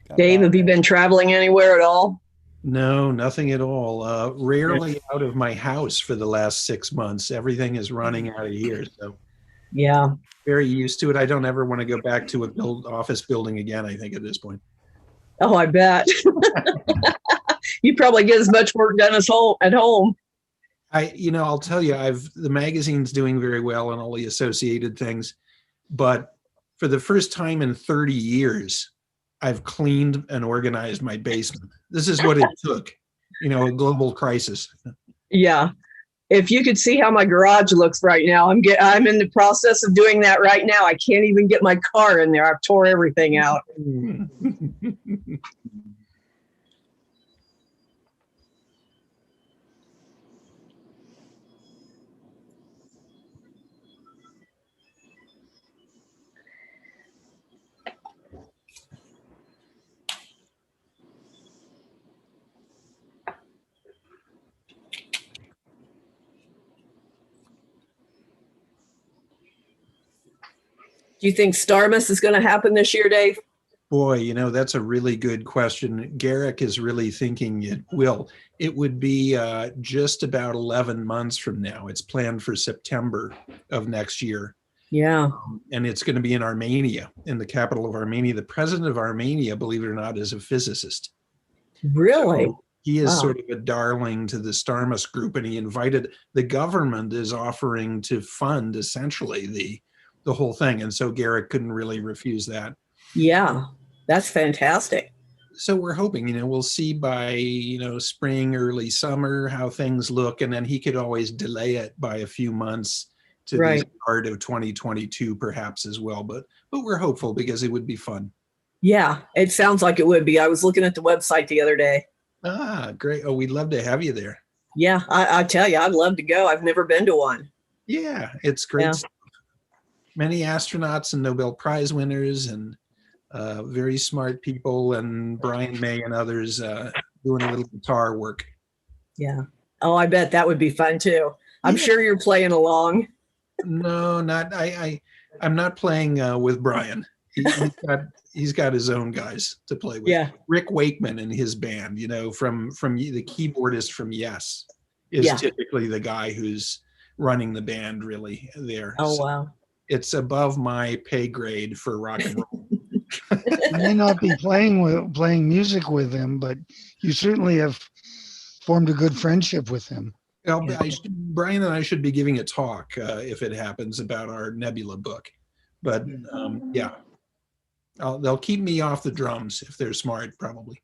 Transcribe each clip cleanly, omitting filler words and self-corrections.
Got Dave, lots. have you been traveling anywhere at all? No, nothing at all. Rarely out of my house for the last 6 months. Everything is running out of here. So Yeah. very used to it. I don't ever want to go back to a office building again, I think, at this point. Oh, I bet. You probably get as much work done as at home. I'll tell you, the magazine's doing very well and all the associated things, but for the first time in 30 years, I've cleaned and organized my basement. This is what it took, a global crisis. Yeah. If you could see how my garage looks right now, I'm in the process of doing that right now. I can't even get my car in there. I've tore everything out. Do you think Starmus is going to happen this year, Dave? Boy, that's a really good question. Garrick is really thinking it will. It would be just about 11 months from now. It's planned for September of next year. Yeah. And it's going to be in Armenia, in the capital of Armenia. The president of Armenia, believe it or not, is a physicist. Really? So he is Wow. sort of a darling to the Starmus group, and the government is offering to fund essentially the whole thing. And so Garrick couldn't really refuse that. Yeah, that's fantastic. So we're hoping, we'll see by, spring, early summer, how things look. And then he could always delay it by a few months to the start of 2022, perhaps as well. But we're hopeful because it would be fun. Yeah, it sounds like it would be. I was looking at the website the other day. Ah, great. Oh, we'd love to have you there. Yeah, I tell you, I'd love to go. I've never been to one. Yeah, it's great stuff. Many astronauts and Nobel Prize winners and very smart people, and Brian May and others doing a little guitar work. Yeah. Oh, I bet that would be fun too. I'm sure you're playing along. No, not I'm not playing with Brian. He's got his own guys to play with. Yeah. Rick Wakeman and his band, from the keyboardist from Yes is typically the guy who's running the band really there. Oh, wow. It's above my pay grade for rock and roll. You may not be playing music with him, but you certainly have formed a good friendship with him. Well, Brian and I should be giving a talk if it happens about our Nebula book. But yeah, they'll keep me off the drums if they're smart, probably.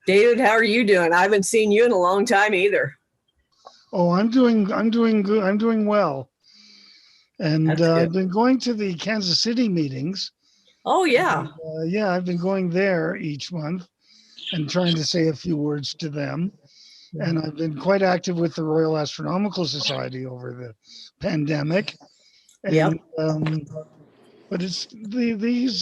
David, how are you doing? I haven't seen you in a long time either. Oh, I'm doing good. I'm doing well. And I've been going to the Kansas City meetings. Oh, yeah. And, I've been going there each month and trying to say a few words to them. And I've been quite active with the Royal Astronomical Society over the pandemic. And, but it's these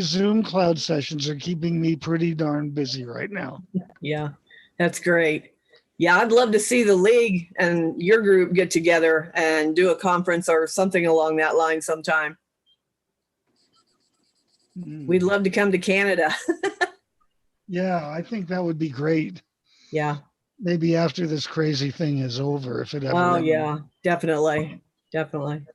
Zoom cloud sessions are keeping me pretty darn busy right now. Yeah, that's great. Yeah, I'd love to see the league and your group get together and do a conference or something along that line sometime. We'd love to come to Canada. Yeah, I think that would be great. Yeah. Maybe after this crazy thing is over, if it ever. Oh, yeah, definitely. Definitely.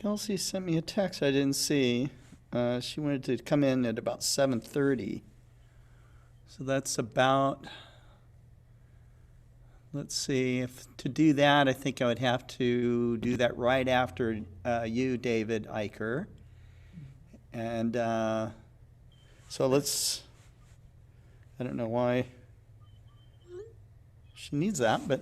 Kelsey sent me a text I didn't see. She wanted to come in at about 7:30. So that's about, let's see, if to do that, I think I would have to do that right after you, David Eicher. And so let's, I don't know why she needs that, but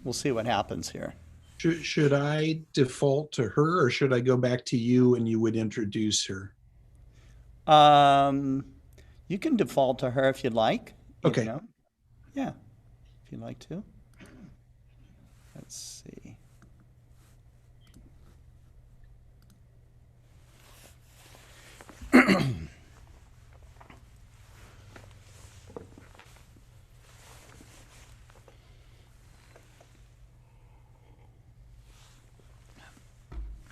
we'll see what happens here. Should I default to her, or should I go back to you and you would introduce her? You can default to her if you'd like. Okay. You know? Yeah, if you'd like to. Let's see.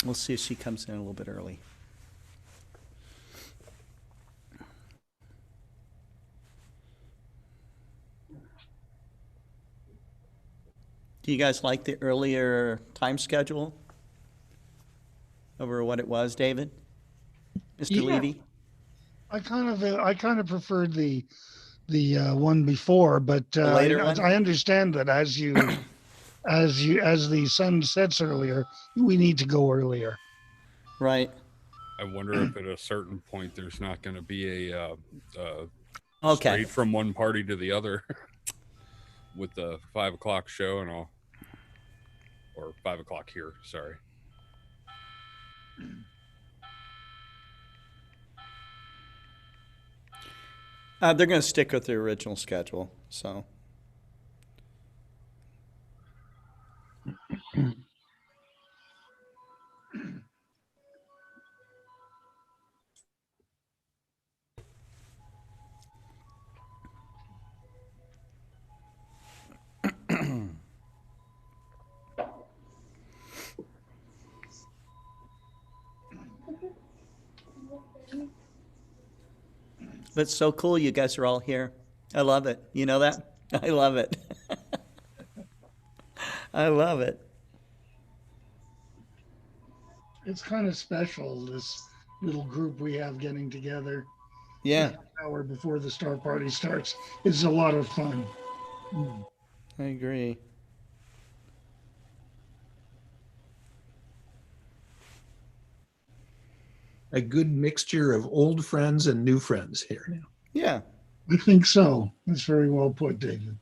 We'll see if she comes in a little bit early. Do you guys like the earlier time schedule over what it was, David? Mr. Yeah. Levy? I kind of preferred the one before, but The later one? I understand that as the sun sets earlier, we need to go earlier. Right. I wonder if at a certain point there's not going to be a Okay. straight from one party to the other with the 5 o'clock show and all, or 5 o'clock here. Sorry. They're going to stick with the original schedule, so. But it's so cool you guys are all here. I love it. You know that? I love it. I love it. It's kind of special, this little group we have getting together. Yeah, An hour before the star party starts. It's a lot of fun. I agree. A good mixture of old friends and new friends here now. Yeah. I think so. That's very well put, David.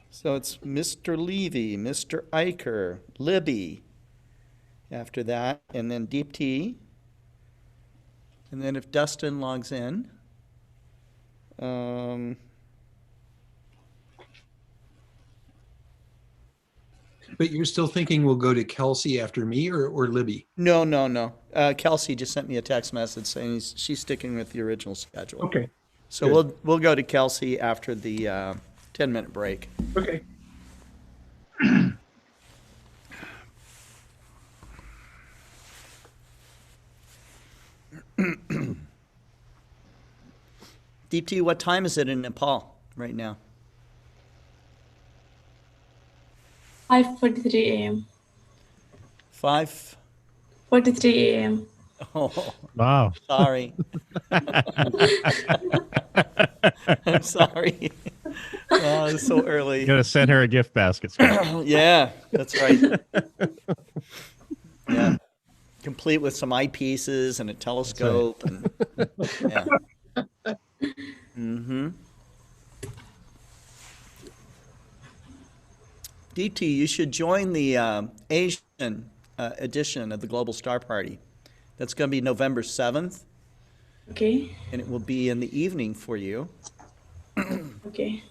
So it's Mr. Levy, Mr. Eicher, Libby after that, and then Deepti. And then if Dustin logs in, But you're still thinking we'll go to Kelsey after me, or Libby? no. Kelsey just sent me a text message saying she's sticking with the original schedule. Okay. So good. we'll go to Kelsey after the 10-minute break. Okay. Deepti, what time is it in Nepal right now? 5:43 a.m. 5? 43 a.m. Oh, Wow. sorry. I'm sorry. Oh, it's so early. You gotta send her a gift basket. Scott. Yeah, that's right. Yeah. Complete with some eyepieces and a telescope. And, yeah. Mm-hmm. DT, you should join the Asian edition of the Global Star Party. That's going to be November 7th, Okay. and it will be in the evening for you. Okay.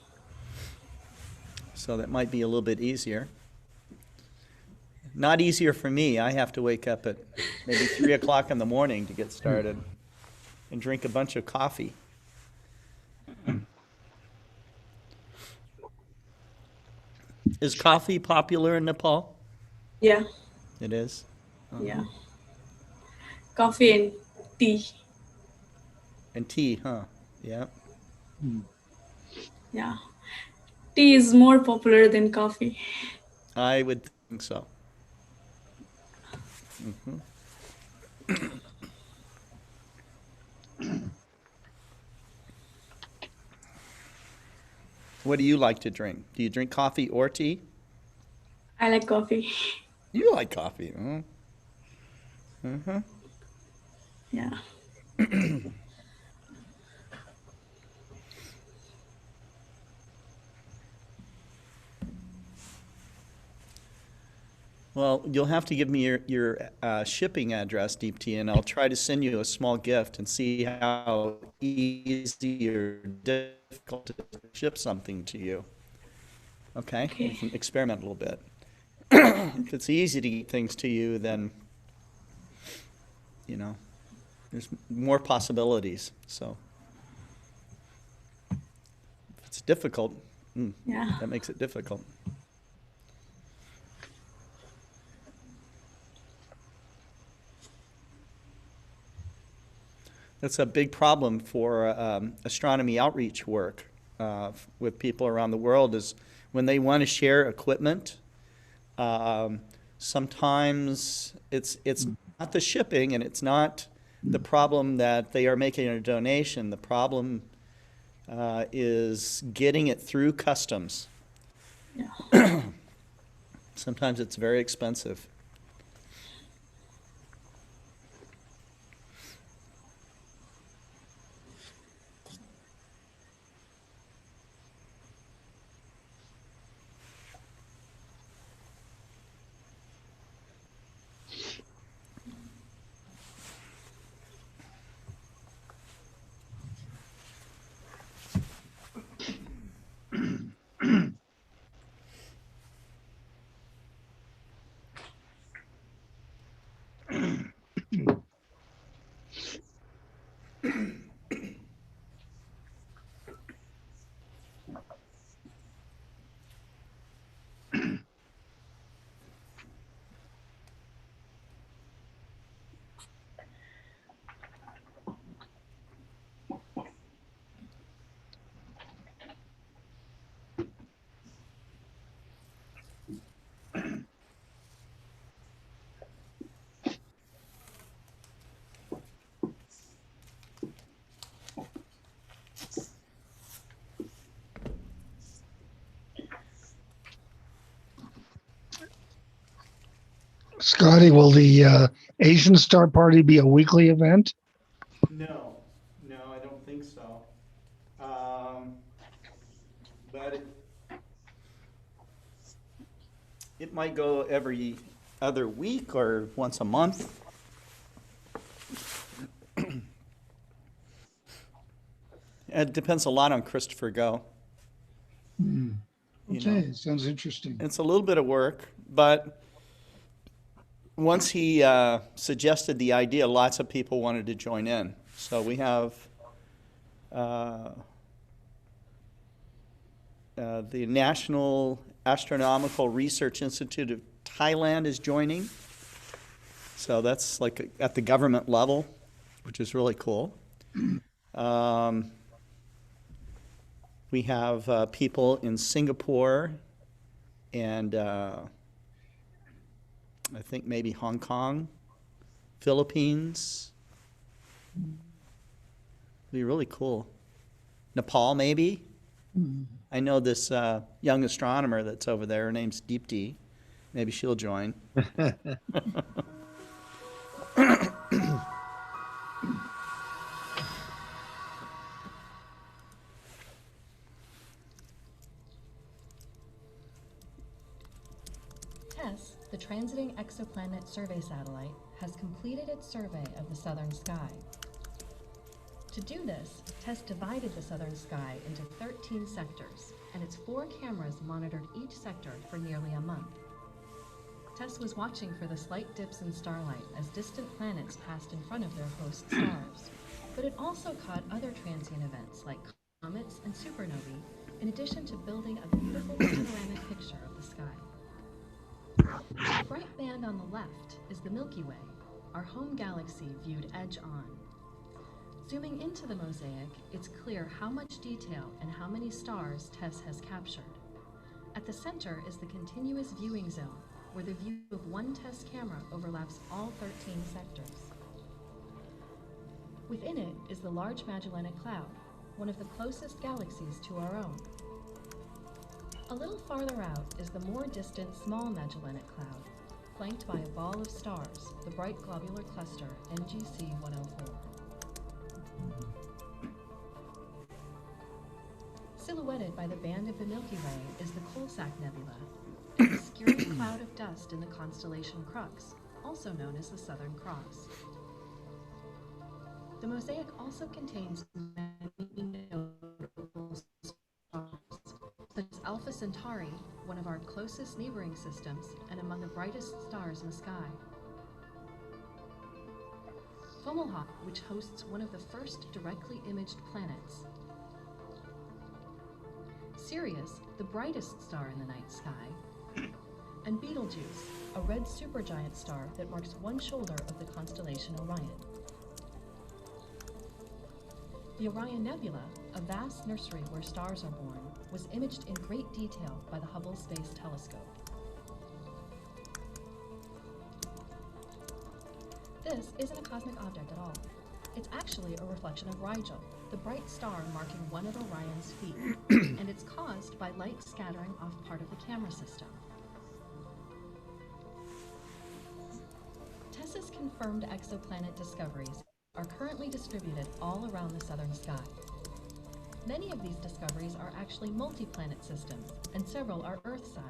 So that might be a little bit easier. Not easier for me. I have to wake up at maybe 3 o'clock in the morning to get started and drink a bunch of coffee. Is coffee popular in Nepal? Yeah. It is. Yeah. Coffee and tea. And tea, huh? Yeah. Yeah. Tea is more popular than coffee. I would think so. What do you like to drink? Do you drink coffee or tea? I like coffee. You like coffee. Yeah. Well, you'll have to give me your shipping address, Deepti, and I'll try to send you a small gift and see how easy or difficult to ship something to you. Okay? Okay. We can experiment a little bit. If it's easy to get things to you, then, you know, there's more possibilities. So if it's difficult, Yeah. that makes it difficult. That's a big problem for astronomy outreach work with people around the world is when they want to share equipment. Sometimes it's not the shipping and it's not the problem that they are making a donation. The problem is getting it through customs. Yeah. Sometimes it's very expensive. Scotty, will the Asian Star Party be a weekly event? No, I don't think so. But it might go every other week or once a month. It depends a lot on Christopher Go. You know. Okay, sounds interesting. It's a little bit of work, but once he suggested the idea, lots of people wanted to join in. So we have the National Astronomical Research Institute of Thailand is joining. So that's like at the government level, which is really cool. We have people in Singapore and I think maybe Hong Kong, Philippines. Be really cool. Nepal, maybe. I know this young astronomer that's over there. Her name's Deepti. Maybe she'll join. TESS, the Transiting Exoplanet Survey Satellite, has completed its survey of the southern sky. To do this, TESS divided the southern sky into 13 sectors, and its 4 cameras monitored each sector for nearly a month. TESS was watching for the slight dips in starlight as distant planets passed in front of their host stars, but it also caught other transient events like comets and supernovae, in addition to building a beautiful panoramic picture of the sky. The bright band on the left is the Milky Way, our home galaxy viewed edge-on. Zooming into the mosaic, it's clear how much detail and how many stars TESS has captured. At the center is the continuous viewing zone, where the view of one test camera overlaps all 13 sectors. Within it is the Large Magellanic Cloud, one of the closest galaxies to our own. A little farther out is the more distant Small Magellanic Cloud, flanked by a ball of stars, the bright globular cluster NGC 104. Silhouetted by the band of the Milky Way is the Coalsack Nebula, an obscuring cloud of dust in the constellation Crux, also known as the Southern Cross. The mosaic also contains many notable stars, such as Alpha Centauri, one of our closest neighboring systems and among the brightest stars in the sky. Fomalhaut, which hosts one of the first directly imaged planets. Sirius, the brightest star in the night sky. And Betelgeuse, a red supergiant star that marks one shoulder of the constellation Orion. The Orion Nebula, a vast nursery where stars are born, was imaged in great detail by the Hubble Space Telescope. This isn't a cosmic object at all. It's actually a reflection of Rigel, the bright star marking one of Orion's feet, and it's caused by light scattering off part of the camera system. TESS's confirmed exoplanet discoveries are currently distributed all around the southern sky. Many of these discoveries are actually multi-planet systems, and several are Earth-size.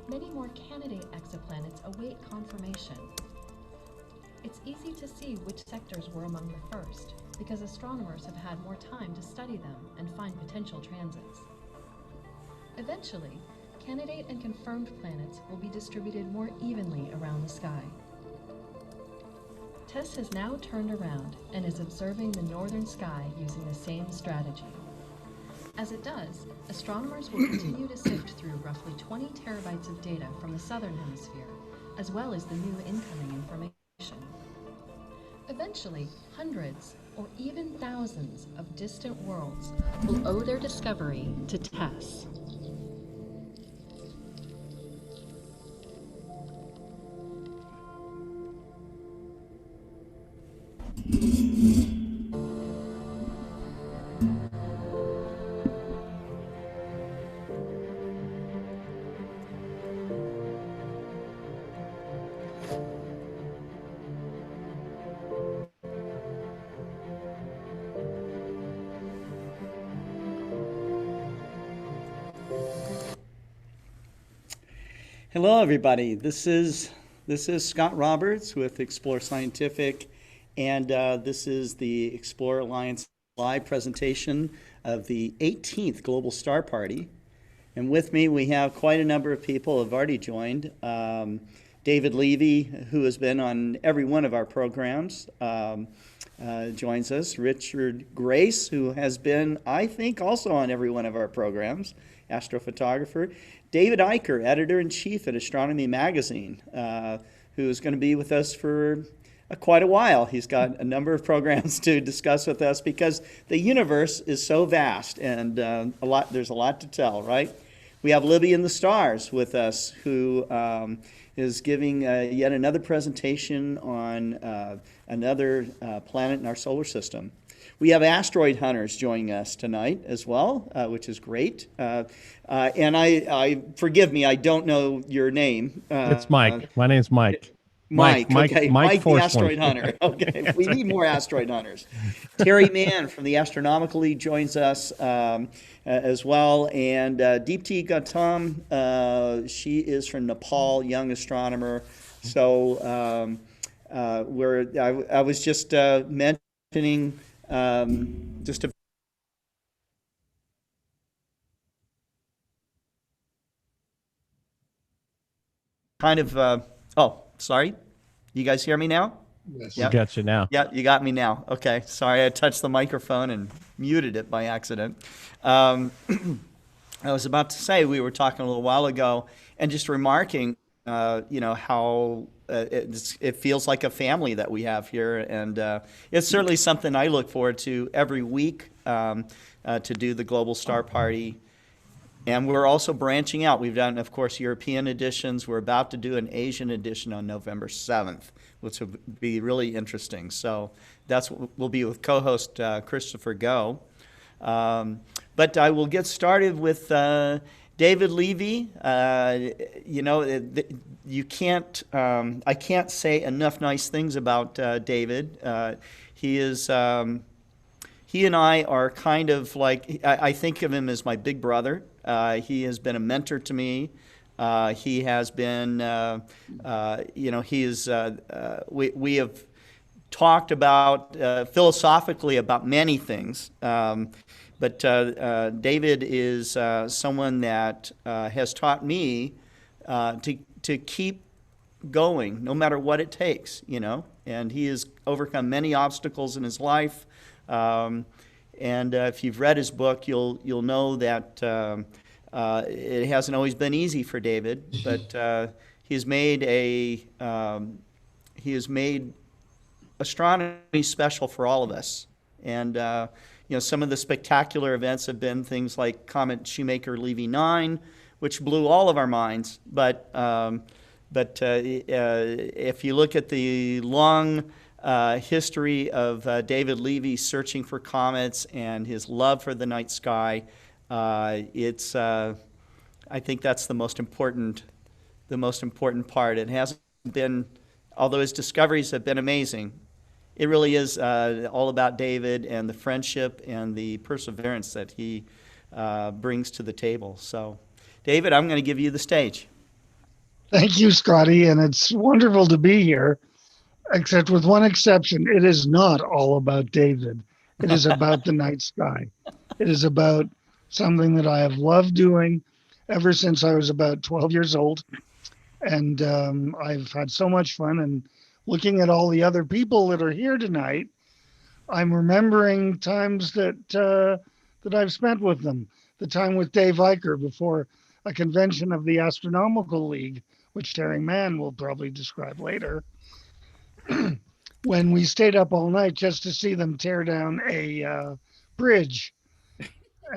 Many more candidate exoplanets await confirmation. It's easy to see which sectors were among the first, because astronomers have had more time to study them and find potential transits. Eventually, candidate and confirmed planets will be distributed more evenly around the sky. TESS has now turned around and is observing the northern sky using the same strategy. As it does, astronomers will continue to sift through roughly 20 terabytes of data from the southern hemisphere, as well as the new incoming information. Eventually, hundreds or even thousands of distant worlds will owe their discovery to TESS. Hello, everybody. This is Scott Roberts with Explore Scientific, and this is the Explore Alliance live presentation of the 18th Global Star Party. And with me, we have quite a number of people who have already joined. David Levy, who has been on every one of our programs, joins us. Richard Grace, who has been, I think, also on every one of our programs, astrophotographer. David Eicher, editor-in-chief at Astronomy magazine, who is going to be with us for quite a while. He's got a number of programs to discuss with us because the universe is so vast and there's a lot to tell, right? We have Libby in the Stars with us, who is giving yet another presentation on another planet in our solar system. We have asteroid hunters joining us tonight as well, which is great. And I forgive me, I don't know your name. It's Mike. My name's Mike. Mike, okay. Mike the asteroid Forsman. hunter. Okay, we need more asteroid hunters. Terry Mann from the Astronomical League joins us as well. And Deepti Gautam, she is from Nepal, young astronomer. So I was just mentioning just a kind of, oh, sorry. You guys hear me now? Yes. We got you now. Yeah, you got me now. Okay. Sorry, I touched the microphone and muted it by accident. I was about to say, we were talking a little while ago and just remarking how it feels like a family that we have here. And it's certainly something I look forward to every week, to do the Global Star Party. And we're also branching out. We've done, of course, European editions. We're about to do an Asian edition on November 7th, which will be really interesting. So that's what we'll be with co-host Christopher Go. But I will get started with David Levy. You can't, I can't say enough nice things about David. He and I are kind of like, I think of him as my big brother. He has been a mentor to me. He has been, we have talked about, philosophically about many things. But David is someone that has taught me to keep going no matter what it takes, and he has overcome many obstacles in his life. And if you've read his book, you'll know that it hasn't always been easy for David, but he has made astronomy special for all of us. And some of the spectacular events have been things like Comet Shoemaker-Levy 9, which blew all of our minds. But if you look at the long history of David Levy searching for comets and his love for the night sky, I think that's the most important part. It hasn't been, although his discoveries have been amazing, it really is all about David and the friendship and the perseverance that he brings to the table. So, David, I'm going to give you the stage. Thank you, Scotty, and it's wonderful to be here, except with one exception. It is not all about David. It is about the night sky. It is about something that I have loved doing ever since I was about 12 years old. And I've had so much fun. And looking at all the other people that are here tonight, I'm remembering times that I've spent with them. The time with Dave Eicher before a convention of the Astronomical League, which Terry Mann will probably describe later, when we stayed up all night just to see them tear down a bridge,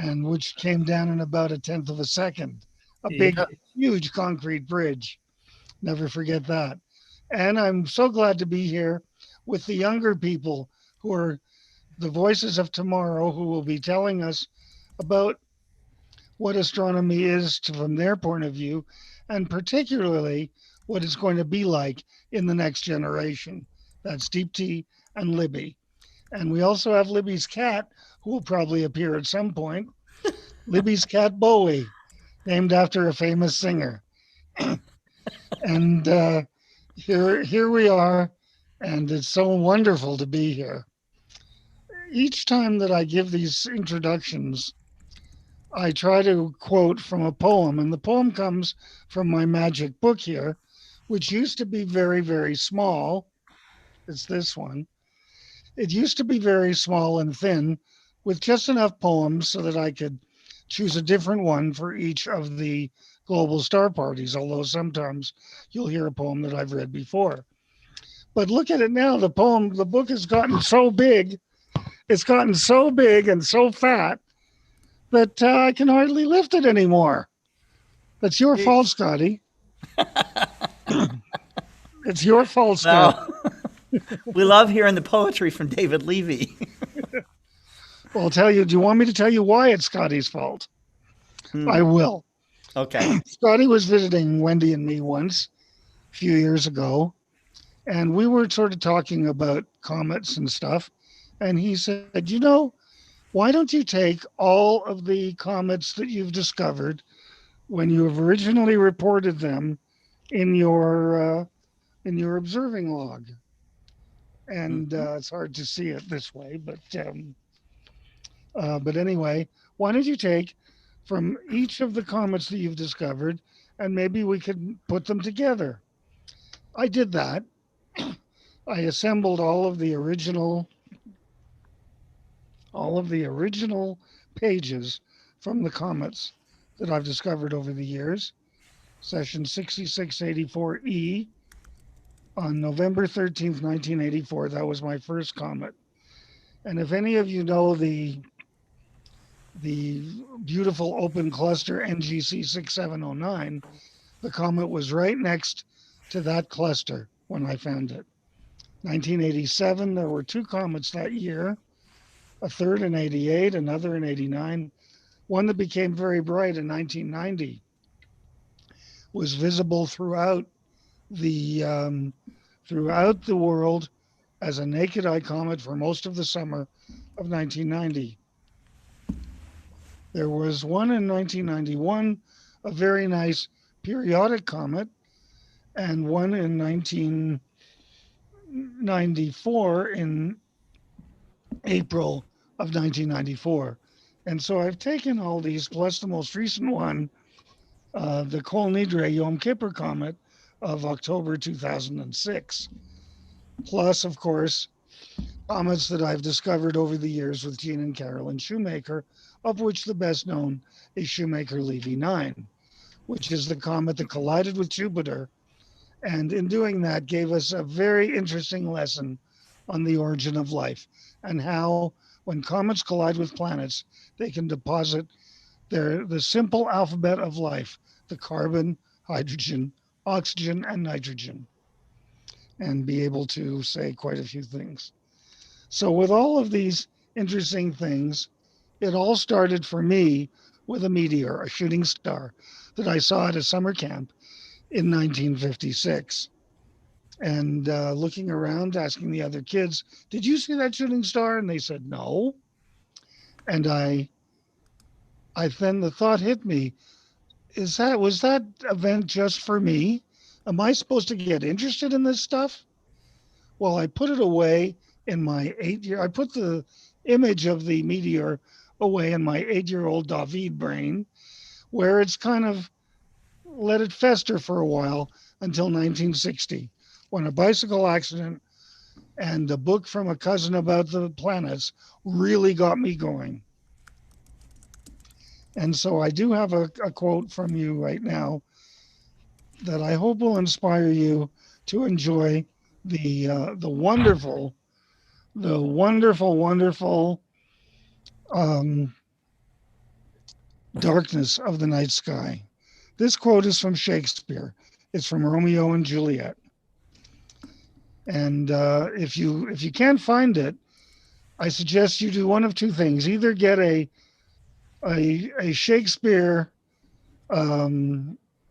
and which came down in about a tenth of a second. A big, huge concrete bridge. Never forget that. And I'm so glad to be here with the younger people who are the voices of tomorrow, who will be telling us about what astronomy is from their point of view, and particularly what it's going to be like in the next generation. That's Deepti and Libby. And we also have Libby's cat, who will probably appear at some point. Libby's cat, Bowie, named after a famous singer. And here we are, and it's so wonderful to be here. Each time that I give these introductions, I try to quote from a poem, and the poem comes from my magic book here, which used to be very, very small. It's this one. It used to be very small and thin, with just enough poems so that I could choose a different one for each of the global star parties, although sometimes you'll hear a poem that I've read before. But look at it now. The book has gotten so big. It's gotten so big and so fat that I can hardly lift it anymore. That's your fault, Scotty. It's your fault, Scott. We love hearing the poetry from David Levy. Well, I'll tell you, do you want me to tell you why it's Scotty's fault? I will. Okay. Scotty was visiting Wendy and me once a few years ago, and we were sort of talking about comets and stuff. And he said, why don't you take all of the comets that you've discovered when you have originally reported them in your observing log? And it's hard to see it this way, but anyway, why don't you take from each of the comets that you've discovered, and maybe we could put them together? I did that. I assembled all of the original pages from the comets that I've discovered over the years. session 6684E, on November 13th, 1984. That was my first comet. And if any of you know the beautiful open cluster NGC 6709, the comet was right next to that cluster when I found it. 1987, there were two comets that year, a third in 88, another in 89. One that became very bright in 1990 was visible throughout the world as a naked eye comet for most of the summer of 1990. There was one in 1991, a very nice periodic comet, and one in 1994 in April of 1994. And so I've taken all these, plus the most recent one, the Kol Nidre Yom Kippur comet of October 2006. Plus, of course, comets that I've discovered over the years with Jean and Carolyn Shoemaker, of which the best known is Shoemaker-Levy 9, which is the comet that collided with Jupiter, and in doing that gave us a very interesting lesson on the origin of life and how when comets collide with planets, they can deposit the simple alphabet of life, the carbon, hydrogen, oxygen, and nitrogen, and be able to say quite a few things. So with all of these interesting things, it all started for me with a meteor, a shooting star, that I saw at a summer camp in 1956. And looking around, asking the other kids, did you see that shooting star? And they said, no. And I then the thought hit me, was that event just for me? Am I supposed to get interested in this stuff? Well, I put it away in my I put the image of the meteor away in my 8-year-old David brain, where it's kind of let it fester for a while until 1960, when a bicycle accident and a book from a cousin about the planets really got me going. And so I do have a quote from you right now that I hope will inspire you to enjoy the wonderful darkness of the night sky. This quote is from Shakespeare. It's from Romeo and Juliet. And if you can't find it, I suggest you do one of two things. Either get a Shakespeare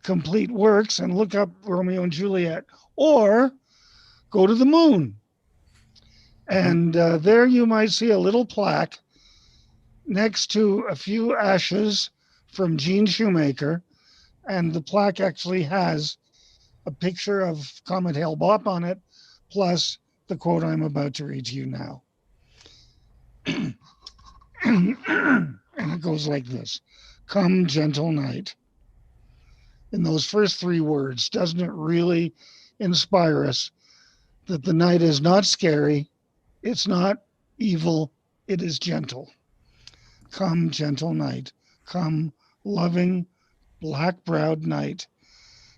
complete works and look up Romeo and Juliet, or go to the moon. And there you might see a little plaque next to a few ashes from Jean Shoemaker. And the plaque actually has a picture of Comet Hale-Bopp on it, plus the quote I'm about to read to you now. And it goes like this: "Come, gentle night." In those first three words, doesn't it really inspire us that the night is not scary, it's not evil, it is gentle? Come, gentle night. Come, loving, black-browed night.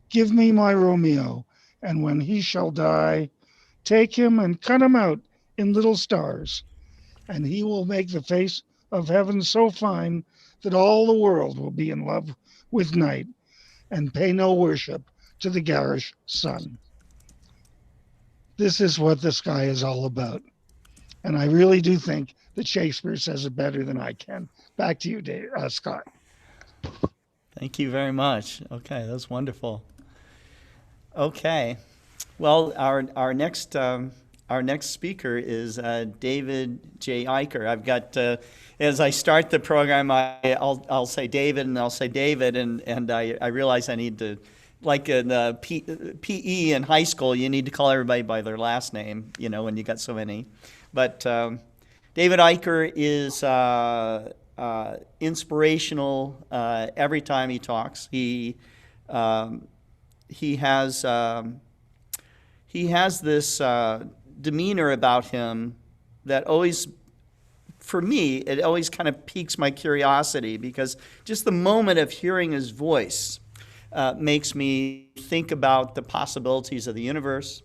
Give me my Romeo, and when he shall die, take him and cut him out in little stars, and he will make the face of heaven so fine that all the world will be in love with night and pay no worship to the garish sun. This is what the sky is all about. And I really do think that Shakespeare says it better than I can. Back to you, Dave, Scott. Thank you very much. Okay, that's wonderful. Okay, well, our next speaker is David J. Eicher. I've got as I start the program, I'll say David and I'll say David, and I realize I need to, like in PE in high school, you need to call everybody by their last name, when you got so many. But David Eicher is inspirational every time he talks. He has this demeanor about him that always, for me, it always kind of piques my curiosity, because just the moment of hearing his voice, makes me think about the possibilities of the universe.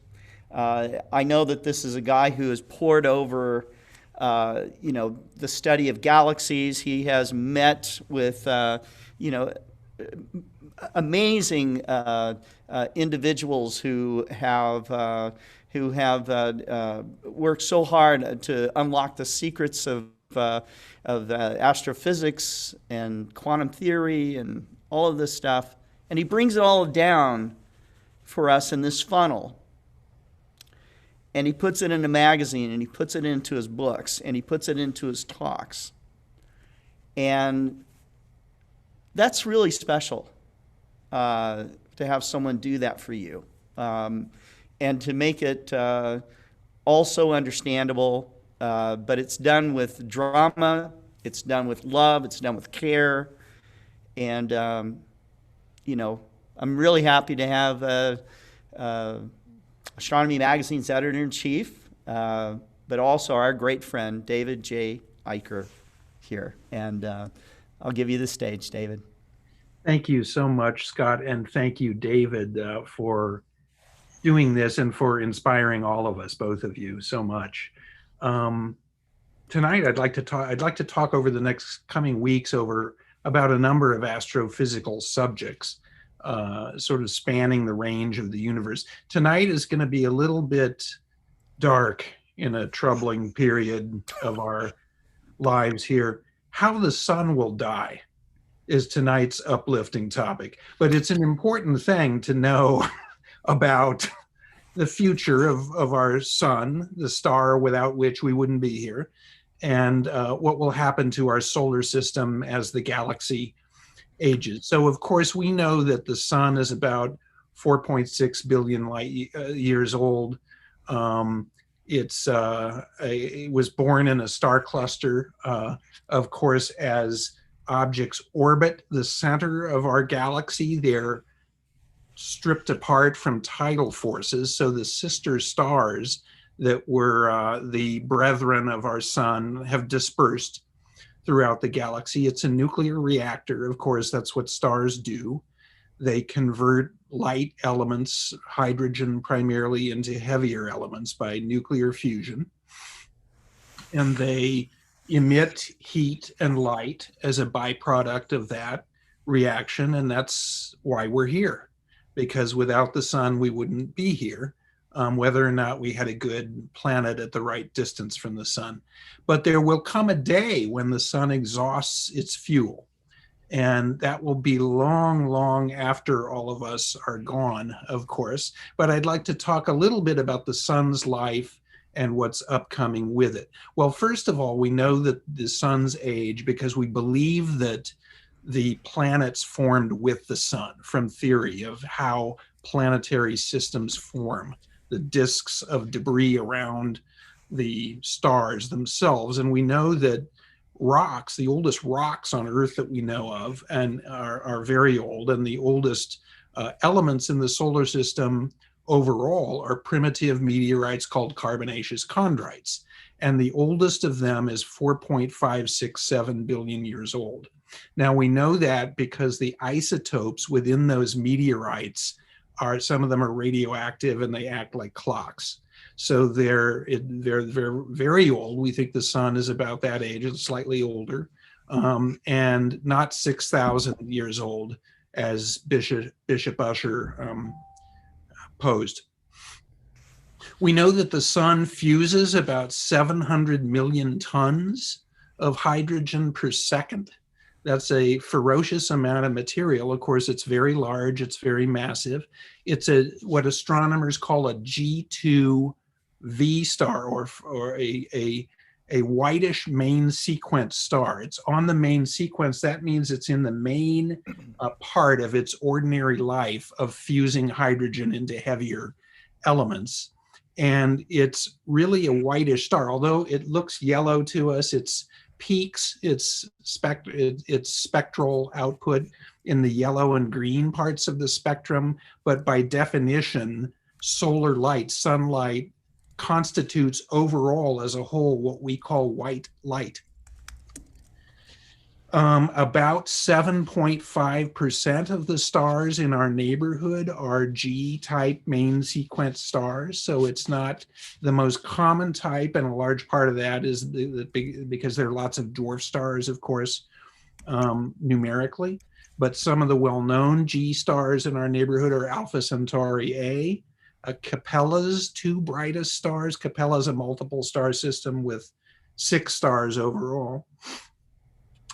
I know that this is a guy who has pored over, the study of galaxies. He has met with, amazing individuals who have worked so hard to unlock the secrets of astrophysics and quantum theory and all of this stuff. And he brings it all down for us in this funnel. And he puts it in a magazine, and he puts it into his books, and he puts it into his talks. And that's really special, to have someone do that for you. And to make it also understandable, but it's done with drama, it's done with love, it's done with care. And, I'm really happy to have Astronomy Magazine's editor-in-chief, but also our great friend, David J. Eicher, here. And I'll give you the stage, David. Thank you so much, Scott, and thank you, David, for doing this and for inspiring all of us, both of you, so much. Tonight, I'd like to talk over the next coming weeks about a number of astrophysical subjects, sort of spanning the range of the universe. Tonight is going to be a little bit dark in a troubling period of our lives here. How the sun will die is tonight's uplifting topic, but it's an important thing to know about the future of our sun, the star without which we wouldn't be here, and what will happen to our solar system as the galaxy ages. So of course we know that the sun is about 4.6 billion light years old. It was born in a star cluster, of course, as objects orbit the center of our galaxy. They're stripped apart from tidal forces. So the sister stars that were the brethren of our sun have dispersed throughout the galaxy. It's a nuclear reactor. Of course, that's what stars do. They convert light elements, hydrogen primarily, into heavier elements by nuclear fusion. And they emit heat and light as a byproduct of that reaction. And that's why we're here, because without the sun, we wouldn't be here, whether or not we had a good planet at the right distance from the sun. But there will come a day when the sun exhausts its fuel. And that will be long, long after all of us are gone, of course. But I'd like to talk a little bit about the sun's life and what's upcoming with it. Well, first of all, we know that the sun's age because we believe that the planets formed with the sun from theory of how planetary systems form, the disks of debris around the stars themselves. And we know that rocks, the oldest rocks on Earth that we know of, and are very old, and the oldest elements in the solar system overall are primitive meteorites called carbonaceous chondrites. And the oldest of them is 4.567 billion years old. Now we know that because the isotopes within those meteorites some of them are radioactive and they act like clocks. So they're very old. We think the sun is about that age, it's slightly older, and not 6,000 years old as Bishop Usher posed. We know that the sun fuses about 700 million tons of hydrogen per second. That's a ferocious amount of material. Of course, it's very large, it's very massive. It's what astronomers call a G2 V star, or a whitish main sequence star. It's on the main sequence. That means it's in the main part of its ordinary life of fusing hydrogen into heavier elements. And it's really a whitish star. Although it looks yellow to us, its peaks, its spectral output in the yellow and green parts of the spectrum. But by definition, solar light, sunlight, constitutes overall as a whole what we call white light. About 7.5% of the stars in our neighborhood are G-type main sequence stars. So it's not the most common type, and a large part of that is because there are lots of dwarf stars, of course, numerically. But some of the well-known G stars in our neighborhood are Alpha Centauri A, Capella's two brightest stars. Capella's a multiple star system with 6 stars overall.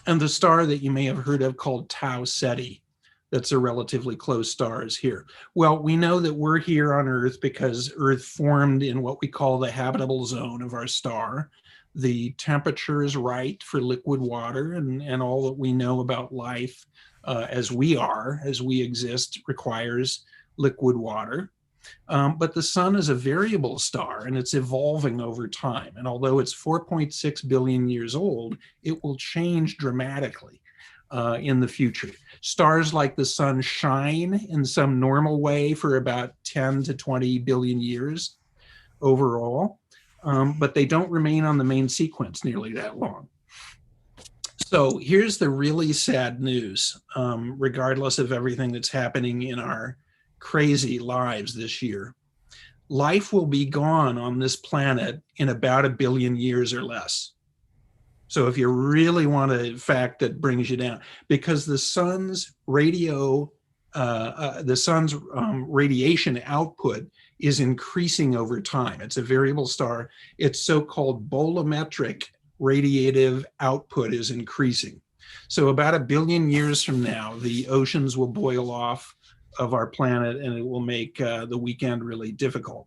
And the star that you may have heard of called Tau Ceti, that's a relatively close star, is here. Well, we know that we're here on Earth because Earth formed in what we call the habitable zone of our star. The temperature is right for liquid water, and all that we know about life as we exist, requires liquid water. But the sun is a variable star, and it's evolving over time. And although it's 4.6 billion years old, it will change dramatically in the future. Stars like the sun shine in some normal way for about 10 to 20 billion years overall, but they don't remain on the main sequence nearly that long. So here's the really sad news, regardless of everything that's happening in our crazy lives this year. Life will be gone on this planet in about 1 billion years or less. So if you really want a fact that brings you down, because the sun's radiation output is increasing over time. It's a variable star. Its so-called bolometric radiative output is increasing. So about 1 billion years from now, the oceans will boil off of our planet, and it will make the weekend really difficult.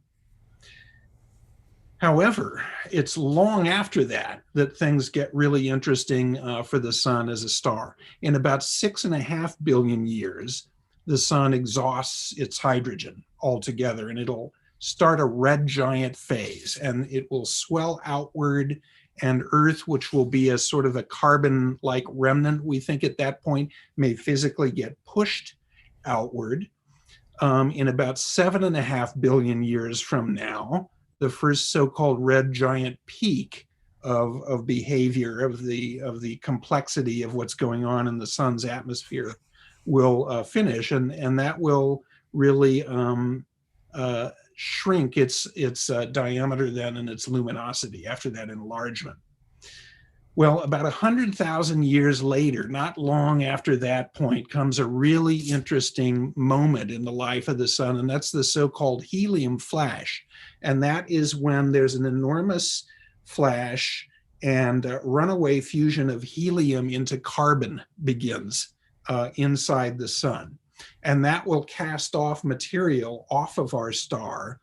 However, it's long after that that things get really interesting for the sun as a star. In about 6.5 billion years, the sun exhausts its hydrogen altogether, and it'll start a red giant phase, and it will swell outward, and Earth, which will be a sort of a carbon-like remnant, we think at that point, may physically get pushed outward. In about 7.5 billion years from now, the first so-called red giant peak of behavior, of the complexity of what's going on in the sun's atmosphere will finish, and that will really shrink its diameter then and its luminosity after that enlargement. Well, about 100,000 years later, not long after that point, comes a really interesting moment in the life of the sun, and that's the so-called helium flash. And that is when there's an enormous flash and runaway fusion of helium into carbon begins inside the sun. And that will cast off material off of our star,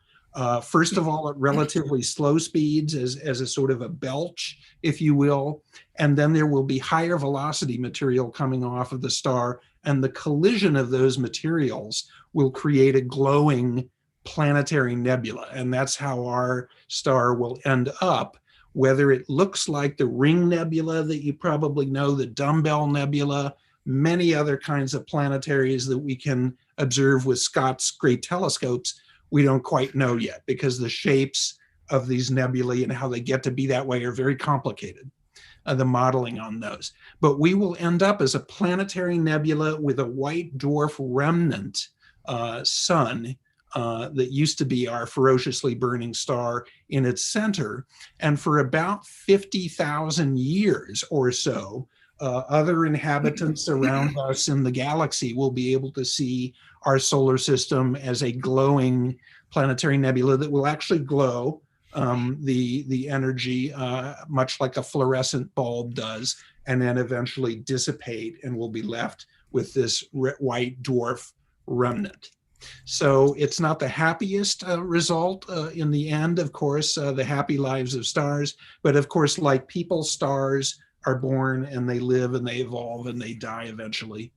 first of all, at relatively slow speeds as a sort of a belch, if you will, and then there will be higher velocity material coming off of the star, and the collision of those materials will create a glowing planetary nebula, and that's how our star will end up, whether it looks like the Ring Nebula that you probably know, the Dumbbell Nebula, many other kinds of planetaries that we can observe with Scott's great telescopes. We don't quite know yet, because the shapes of these nebulae and how they get to be that way are very complicated, the modeling on those. But we will end up as a planetary nebula with a white dwarf remnant sun that used to be our ferociously burning star in its center. And for about 50,000 years or so, other inhabitants around us in the galaxy will be able to see our solar system as a glowing planetary nebula that will actually glow the energy much like a fluorescent bulb does, and then eventually dissipate, and we'll be left with this white dwarf remnant. So it's not the happiest result in the end, of course, the happy lives of stars, but of course, like people, stars are born and they live and they evolve and they die eventually,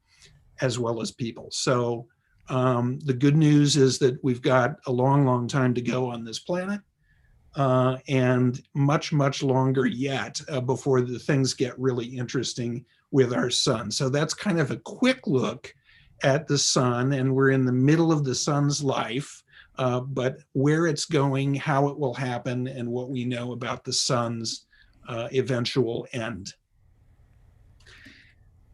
as well as people. So the good news is that we've got a long, long time to go on this planet, and much, much longer yet before the things get really interesting with our sun. So that's kind of a quick look at the sun, and we're in the middle of the sun's life, but where it's going, how it will happen, and what we know about the sun's eventual end.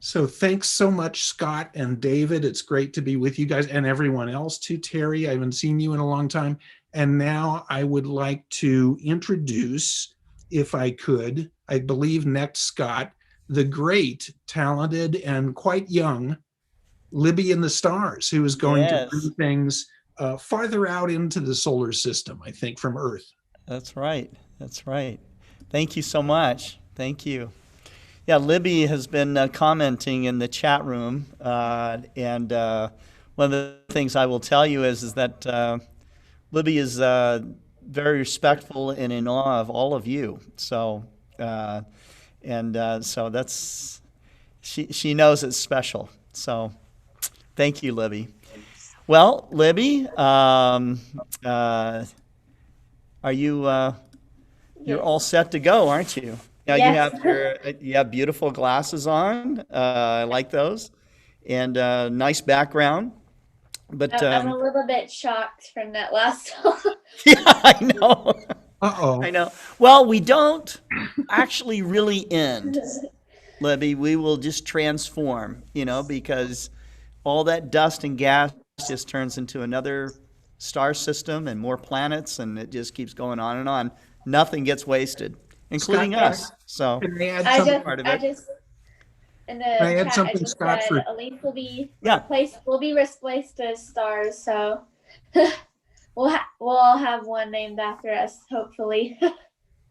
So thanks so much, Scott and David. It's great to be with you guys and everyone else too. Terry, I haven't seen you in a long time. And now I would like to introduce, if I could, I believe next Scott, the great, talented, and quite young Libby in the Stars, who is going to bring things farther out into the solar system, I think, from Earth. That's right. That's right. Thank you so much. Thank you. Yeah, Libby has been commenting in the chat room, and one of the things I will tell you is that Libby is very respectful and in awe of all of you. So, so that's she knows it's special. So, thank you, Libby. Well, Libby, are you? You're all set to go, aren't you? Now Yes. you have beautiful glasses on. I like those, and nice background. But I'm a little bit shocked from that last talk. yeah, I know. Uh-oh. I know. Well, we don't actually really end, Libby. We will just transform, because all that dust and gas just turns into another star system and more planets, and it just keeps going on and on. Nothing gets wasted, including Scott, us. So Can I add I something? just, part of I it. just, in the Can I add chat, I something, just Scott, said for- Elise will be Yeah. replaced as stars, so we'll all have one named after us, hopefully.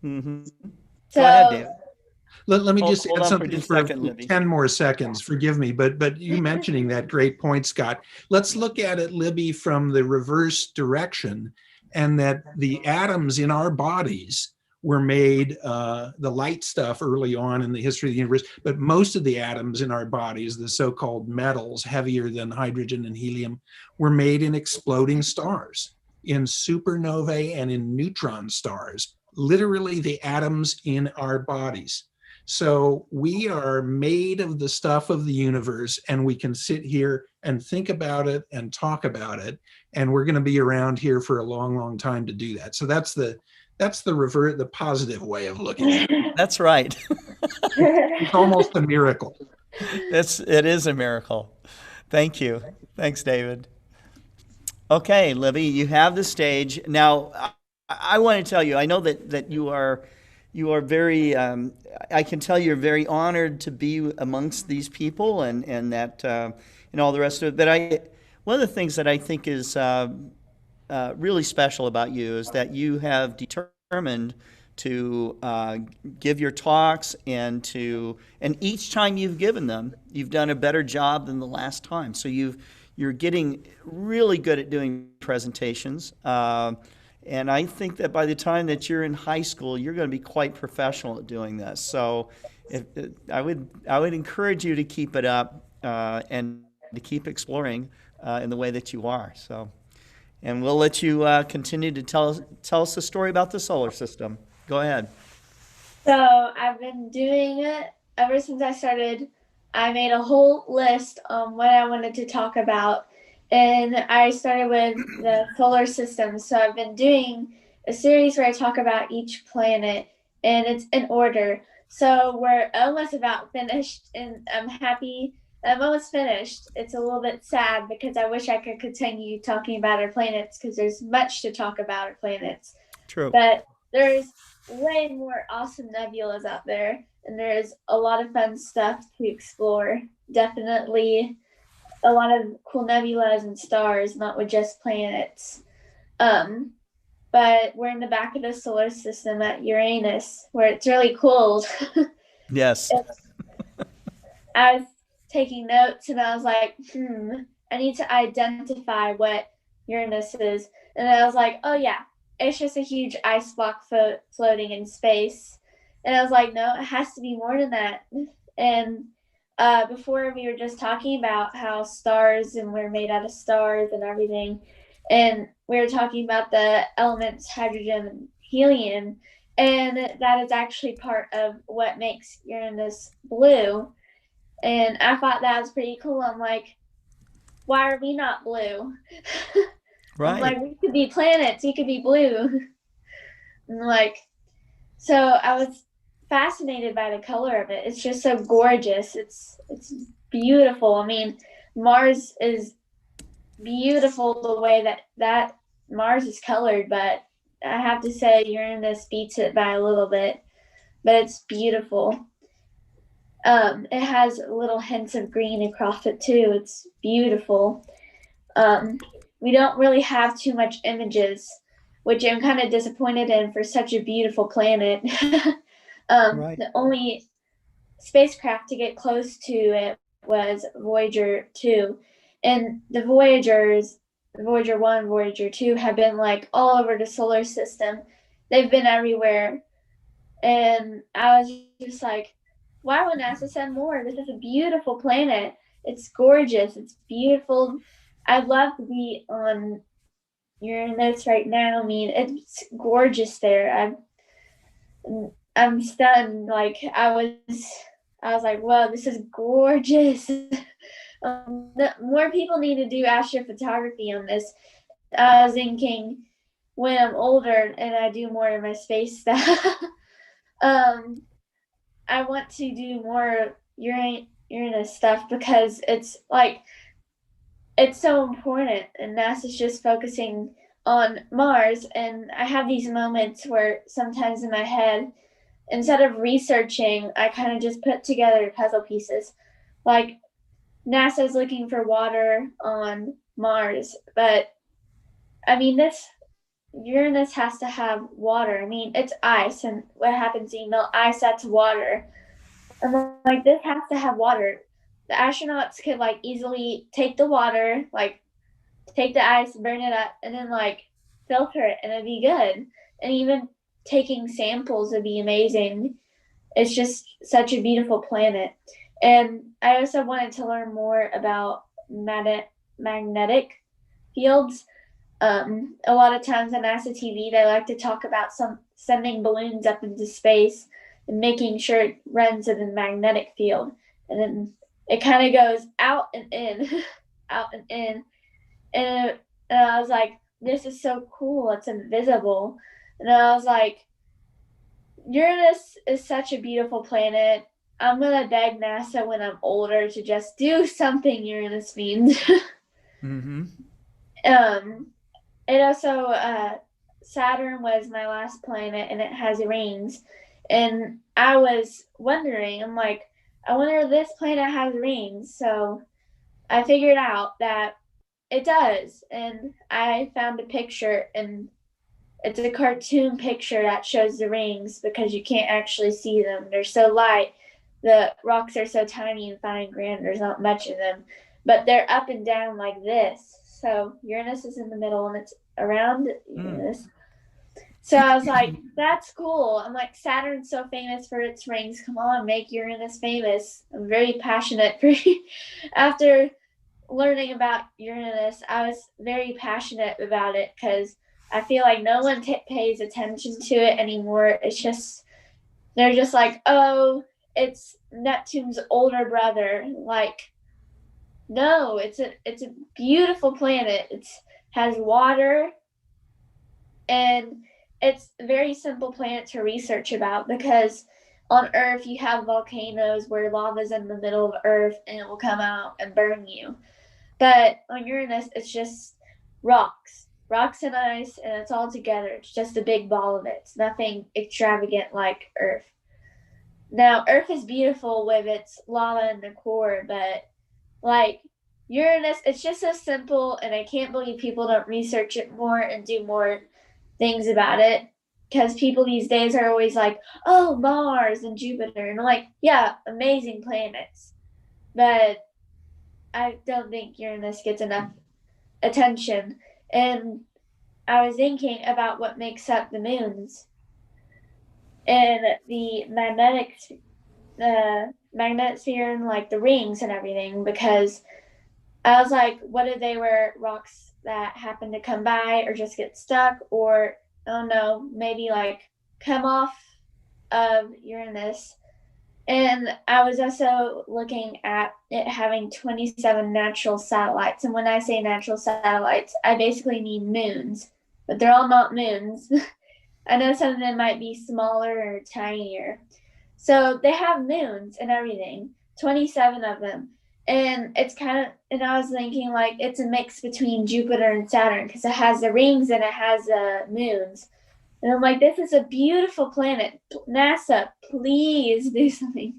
Mm-hmm. So, Go ahead, David. Let me Hold- just hold add on for something just a for second, Libby. 10 more seconds. Forgive me, but you mentioning that great point, Scott. Let's look at it, Libby, from the reverse direction, and that the atoms in our bodies were made, the light stuff early on in the history of the universe, but most of the atoms in our bodies, the so-called metals, heavier than hydrogen and helium, were made in exploding stars, in supernovae and in neutron stars, literally the atoms in our bodies. So we are made of the stuff of the universe, and we can sit here and think about it and talk about it. And we're going to be around here for a long, long time to do that. So that's the positive way of looking at it. That's right. It's almost a miracle. It is a miracle. Thank you. Thanks, David. Okay, Libby, you have the stage. Now, I want to tell you, I know that you are very, I can tell you're very honored to be amongst these people and that, and all the rest of it. But one of the things that I think is really special about you is that you have determined to give your talks, and each time you've given them, you've done a better job than the last time. So you're getting really good at doing presentations. And I think that by the time that you're in high school, you're going to be quite professional at doing this. So I would encourage you to keep it up and to keep exploring in the way that you are. So, and we'll let you continue to tell us the story about the solar system. Go ahead. So I've been doing it ever since I started. I made a whole list on what I wanted to talk about. And I started with the solar system. So I've been doing a series where I talk about each planet, and it's in order. So we're almost about finished, and I'm happy I'm almost finished. It's a little bit sad because I wish I could continue talking about our planets, because there's much to talk about our planets. True. But there's way more awesome nebulas out there, and there's a lot of fun stuff to explore. Definitely a lot of cool nebulas and stars, not with just planets. But we're in the back of the solar system at Uranus, where it's really cold. Yes. I was taking notes, and I was like, I need to identify what Uranus is. And I was like, oh yeah, it's just a huge ice block floating in space. And I was like, no, it has to be more than that. And before we were just talking about how stars, and we're made out of stars and everything, and we were talking about the elements hydrogen and helium, and that is actually part of what makes Uranus blue. And I thought that was pretty cool. I'm like, why are we not blue? Right. I'm like, we could be planets, you could be blue. And like, so I was fascinated by the color of it. It's just so gorgeous. It's beautiful. I mean, Mars is beautiful the way that Mars is colored, but I have to say Uranus beats it by a little bit, but it's beautiful. It has little hints of green across it too. It's beautiful. We don't really have too much images, which I'm kind of disappointed in for such a beautiful planet. Right. The only spacecraft to get close to it was Voyager 2. And the Voyagers, Voyager 1, Voyager 2, have been like all over the solar system. They've been everywhere. And I was just like, why would NASA send more? This is a beautiful planet. It's gorgeous. It's beautiful. I'd love to be on Uranus right now. I mean, it's gorgeous there. I'm stunned. Like I was like, wow, this is gorgeous. More people need to do astrophotography on this. I was thinking when I'm older and I do more of my space stuff, I want to do more Uranus stuff because it's like, it's so important, and NASA's just focusing on Mars. And I have these moments where sometimes in my head, instead of researching, I kind of just put together puzzle pieces. Like NASA's looking for water on Mars, but I mean, Uranus has to have water. I mean, it's ice, and what happens when you melt ice, that's water. And like, this has to have water. The astronauts could like easily take the water, like take the ice, burn it up, and then like filter it, and it'd be good. And even taking samples would be amazing. It's just such a beautiful planet. And I also wanted to learn more about magnetic fields. A lot of times on NASA TV, they like to talk about sending balloons up into space and making sure it runs in a magnetic field. And then it kind of goes out and in, out and in. And I was like, this is so cool. It's invisible. And I was like, Uranus is such a beautiful planet. I'm going to beg NASA when I'm older to just do something Uranus means. Mm-hmm. It also, Saturn was my last planet, and it has rings. And I was wondering, I'm like, I wonder if this planet has rings. So I figured out that it does. And I found a picture, and it's a cartoon picture that shows the rings because you can't actually see them. They're so light. The rocks are so tiny and fine grained. There's not much of them, but they're up and down like this. So Uranus is in the middle, and it's around Uranus. So I was like, that's cool. I'm like, Saturn's so famous for its rings. Come on, make Uranus famous. I'm very passionate after learning about Uranus, I was very passionate about it because I feel like no one pays attention to it anymore. It's just, they're just like, oh, it's Neptune's older brother. Like, no, it's a beautiful planet. It has water, and it's a very simple planet to research about because on Earth you have volcanoes where lava's in the middle of Earth and it will come out and burn you. But on Uranus, it's just rocks and ice, and it's all together. It's just a big ball of it. It's nothing extravagant like Earth. Now, Earth is beautiful with its lava in the core, but like Uranus, it's just so simple, and I can't believe people don't research it more and do more things about it. Because people these days are always like, oh, Mars and Jupiter. And I'm like, yeah, amazing planets. But I don't think Uranus gets enough attention. And I was thinking about what makes up the moons and the magnetic sphere and like the rings and everything, because I was like, what if they were rocks that happen to come by or just get stuck, or I don't know, maybe like come off of Uranus. And I was also looking at it having 27 natural satellites. And when I say natural satellites, I basically mean moons, but they're all not moons. I know some of them might be smaller or tinier. So they have moons and everything, 27 of them. And it's kind of, and I was thinking like it's a mix between Jupiter and Saturn because it has the rings and it has the moons. And I'm like, this is a beautiful planet. NASA, please do something.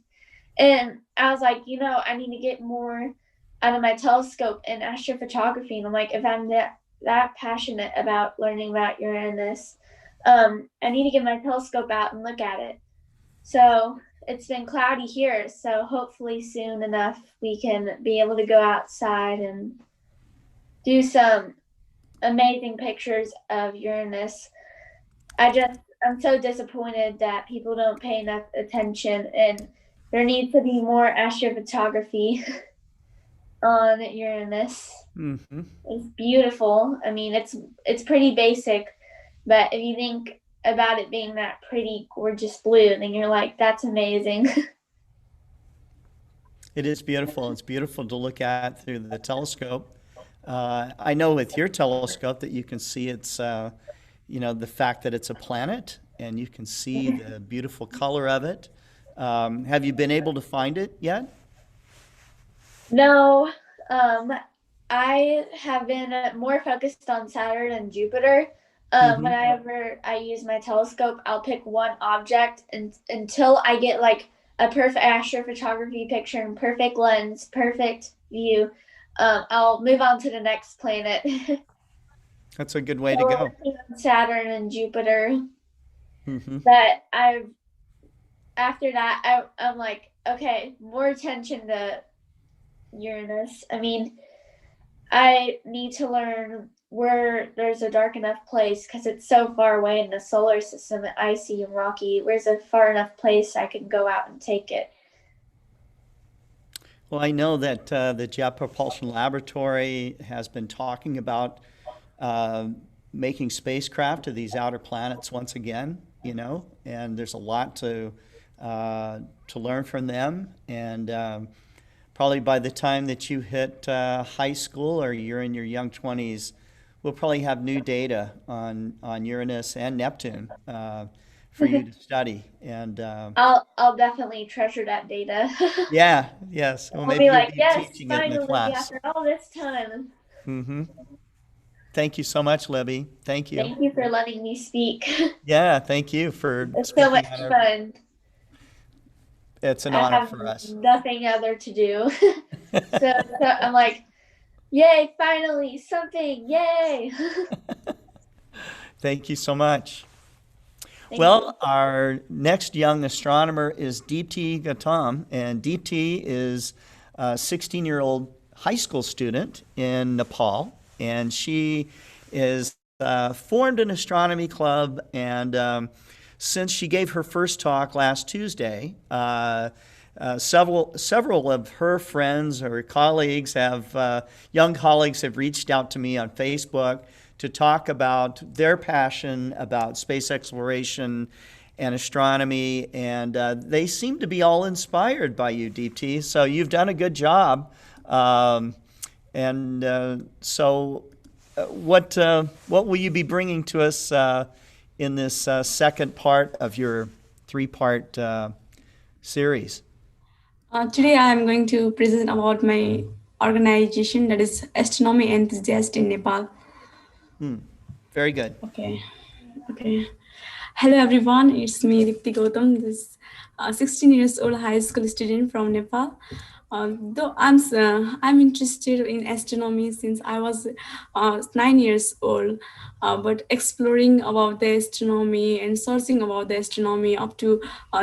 And I was like, I need to get more out of my telescope and astrophotography. And I'm like, if I'm that passionate about learning about Uranus, I need to get my telescope out and look at it. So it's been cloudy here. So hopefully soon enough we can be able to go outside and do some amazing pictures of Uranus. I'm so disappointed that people don't pay enough attention, and there needs to be more astrophotography on Uranus. Mm-hmm. It's beautiful. I mean, it's pretty basic, but if you think about it being that pretty gorgeous blue, then you're like, that's amazing. It is beautiful. It's beautiful to look at through the telescope. I know with your telescope that you can see it's, the fact that it's a planet, and you can see the beautiful color of it. Have you been able to find it yet? No, I have been more focused on Saturn and Jupiter. Whenever I use my telescope, I'll pick one object until I get like a perfect astrophotography picture and perfect lens, perfect view. I'll move on to the next planet. That's a good way to go. Saturn and Jupiter. Mm-hmm. But after that, I'm like, okay, more attention to Uranus. I mean, I need to learn where there's a dark enough place because it's so far away in the solar system, icy and rocky. Where's a far enough place I can go out and take it? Well, I know that the Jet Propulsion Laboratory has been talking about making spacecraft to these outer planets once again, and there's a lot to learn from them. And probably by the time that you hit high school or you're in your young 20s, we'll probably have new data on Uranus and Neptune for you to study. And I'll definitely treasure that data. yeah, yes. Well, I'll maybe be you'll like, be yes, teaching it in the finally, class. after all this time. Mm-hmm. Thank you so much, Libby. Thank you. Thank you for letting me speak. Yeah, thank you for It's speaking so much on our. fun. It's an I honor have for us. nothing other to do. so I'm like, yay, finally, something, yay. Thank you so much. Thank Well, our next young astronomer is Deepti Gautam, and Deepti is a 16-year-old high school student in Nepal, and she is formed an astronomy club, and since she gave her first talk last Tuesday, several of her friends or colleagues young colleagues have reached out to me on Facebook to talk about their passion about space exploration and astronomy, and they seem to be all inspired by you, Deepti. So you've done a good job. So what will you be bringing to us in this second part of your three-part series? Today I am going to present about my organization, that is Astronomy Enthusiast in Nepal. Very good. Okay. Hello everyone, it's me Deepti Gautam, this 16 years old high school student from Nepal. Though I'm interested in astronomy since I was 9 years old, but exploring about the astronomy and searching about the astronomy up to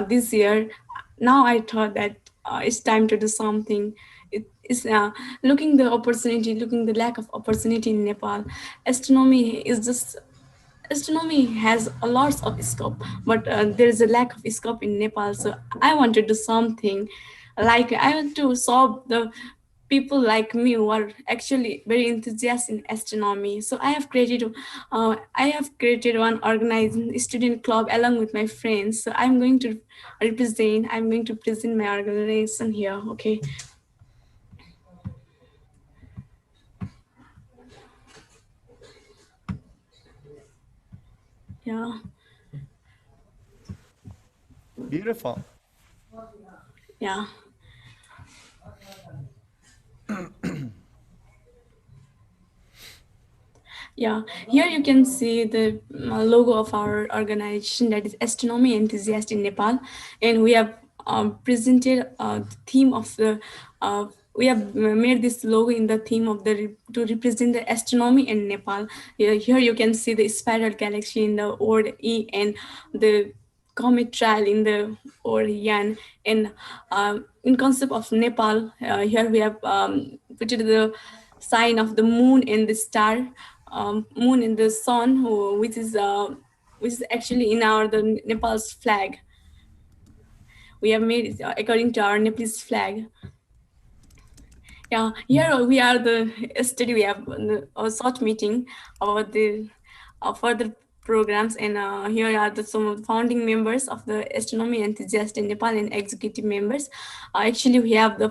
this year, now I thought that it's time to do something. It's looking the lack of opportunity in Nepal. Astronomy has a lot of scope, but there is a lack of scope in Nepal. So I want to do something, like I want to solve the people like me who are actually very enthusiastic in astronomy. So I have created one organized student club along with my friends. So I'm going to present my organization here. Okay. Yeah. Beautiful. Yeah. Yeah, here you can see the logo of our organization, that is Astronomy Enthusiast in Nepal, and we have presented the theme of the. We have made this logo in the theme of the to represent the astronomy in Nepal. Here you can see the spiral galaxy in the word E and the comet trail in the word Yan. And in concept of Nepal, here we have put it the sign of the moon and the star, moon and the sun, which is actually in our the Nepal's flag. We have made it according to our Nepalese flag. Yeah, here we are the yesterday we have a short meeting about the further programs, and here are some of the founding members of the Astronomy Enthusiast in Nepal and executive members. Actually, we have the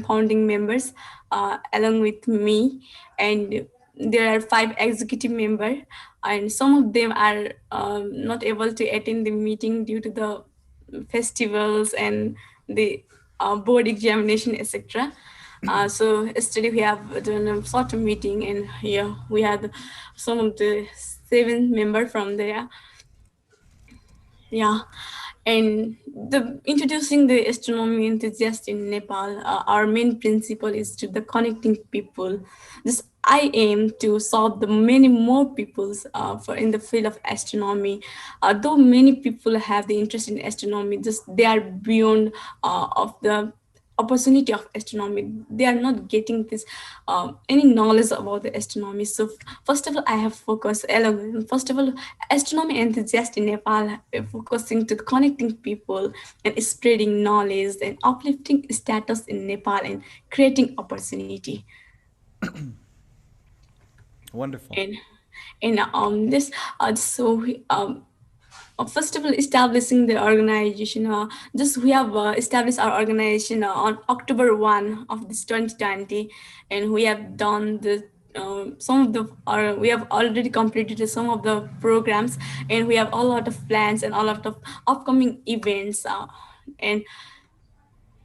founding members along with me, and there are 5 executive members, and some of them are not able to attend the meeting due to the festivals and the board examination, etc. So yesterday we have done a sort of meeting, and here we had some of the 7 members from there. Yeah, and the introducing the astronomy enthusiast in Nepal, our main principle is to the connecting people. This I aim to solve the many more people's for in the field of astronomy. Though many people have the interest in astronomy, just they are beyond of the opportunity of astronomy. They are not getting this any knowledge about the astronomy. So first of all, I have focused first of all, astronomy enthusiast in Nepal, focusing to connecting people and spreading knowledge and uplifting status in Nepal and creating opportunity. Wonderful. And this so first of all, establishing the organization. Just we have established our organization on October 1 of this 2020, and we have done the some of the we have already completed some of the programs, and we have a lot of plans and a lot of upcoming events. And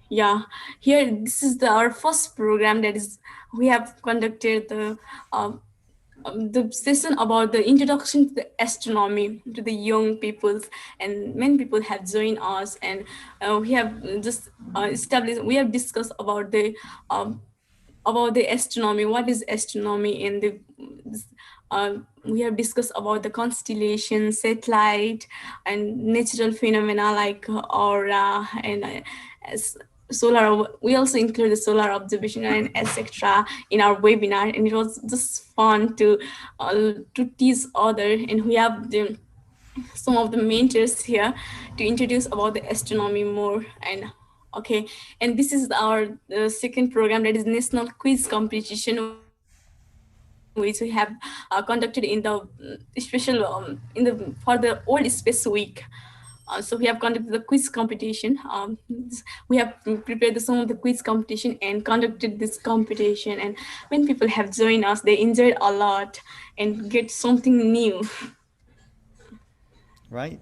yeah, here this is our first program, that is we have conducted the session about the introduction to the astronomy to the young peoples, and many people have joined us, and we have just established, we have discussed about the astronomy, what is astronomy, and we have discussed about the constellation, satellite, and natural phenomena like aura and solar. We also include the solar observation and etc. in our webinar, and it was just fun to teach other. And we have some of the mentors here to introduce about the astronomy more. And okay, and this is our second program, that is national quiz competition, which we have conducted in the special for the World Space Week. So we have conducted the quiz competition. We have prepared some of the quiz competition and conducted this competition. And when people have joined us, they enjoyed a lot and get something new. Right,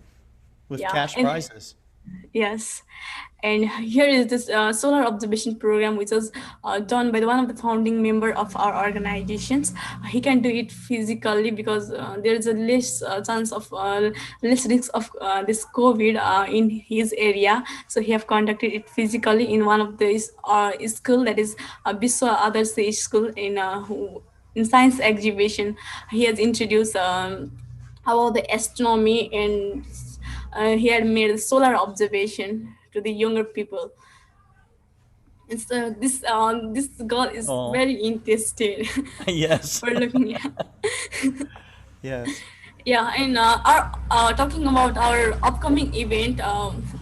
with cash prizes. Yes, and here is this solar observation program, which was done by one of the founding member of our organizations. He can do it physically because there is a less chance of less risk of this COVID in his area. So he have conducted it physically in one of the school, that is Biswa Adarsh School in science exhibition. He has introduced about the astronomy, and he had made a solar observation to the younger people. And so this girl is very interested. Yes. For looking at. Yes. Yeah, and our talking about our upcoming event,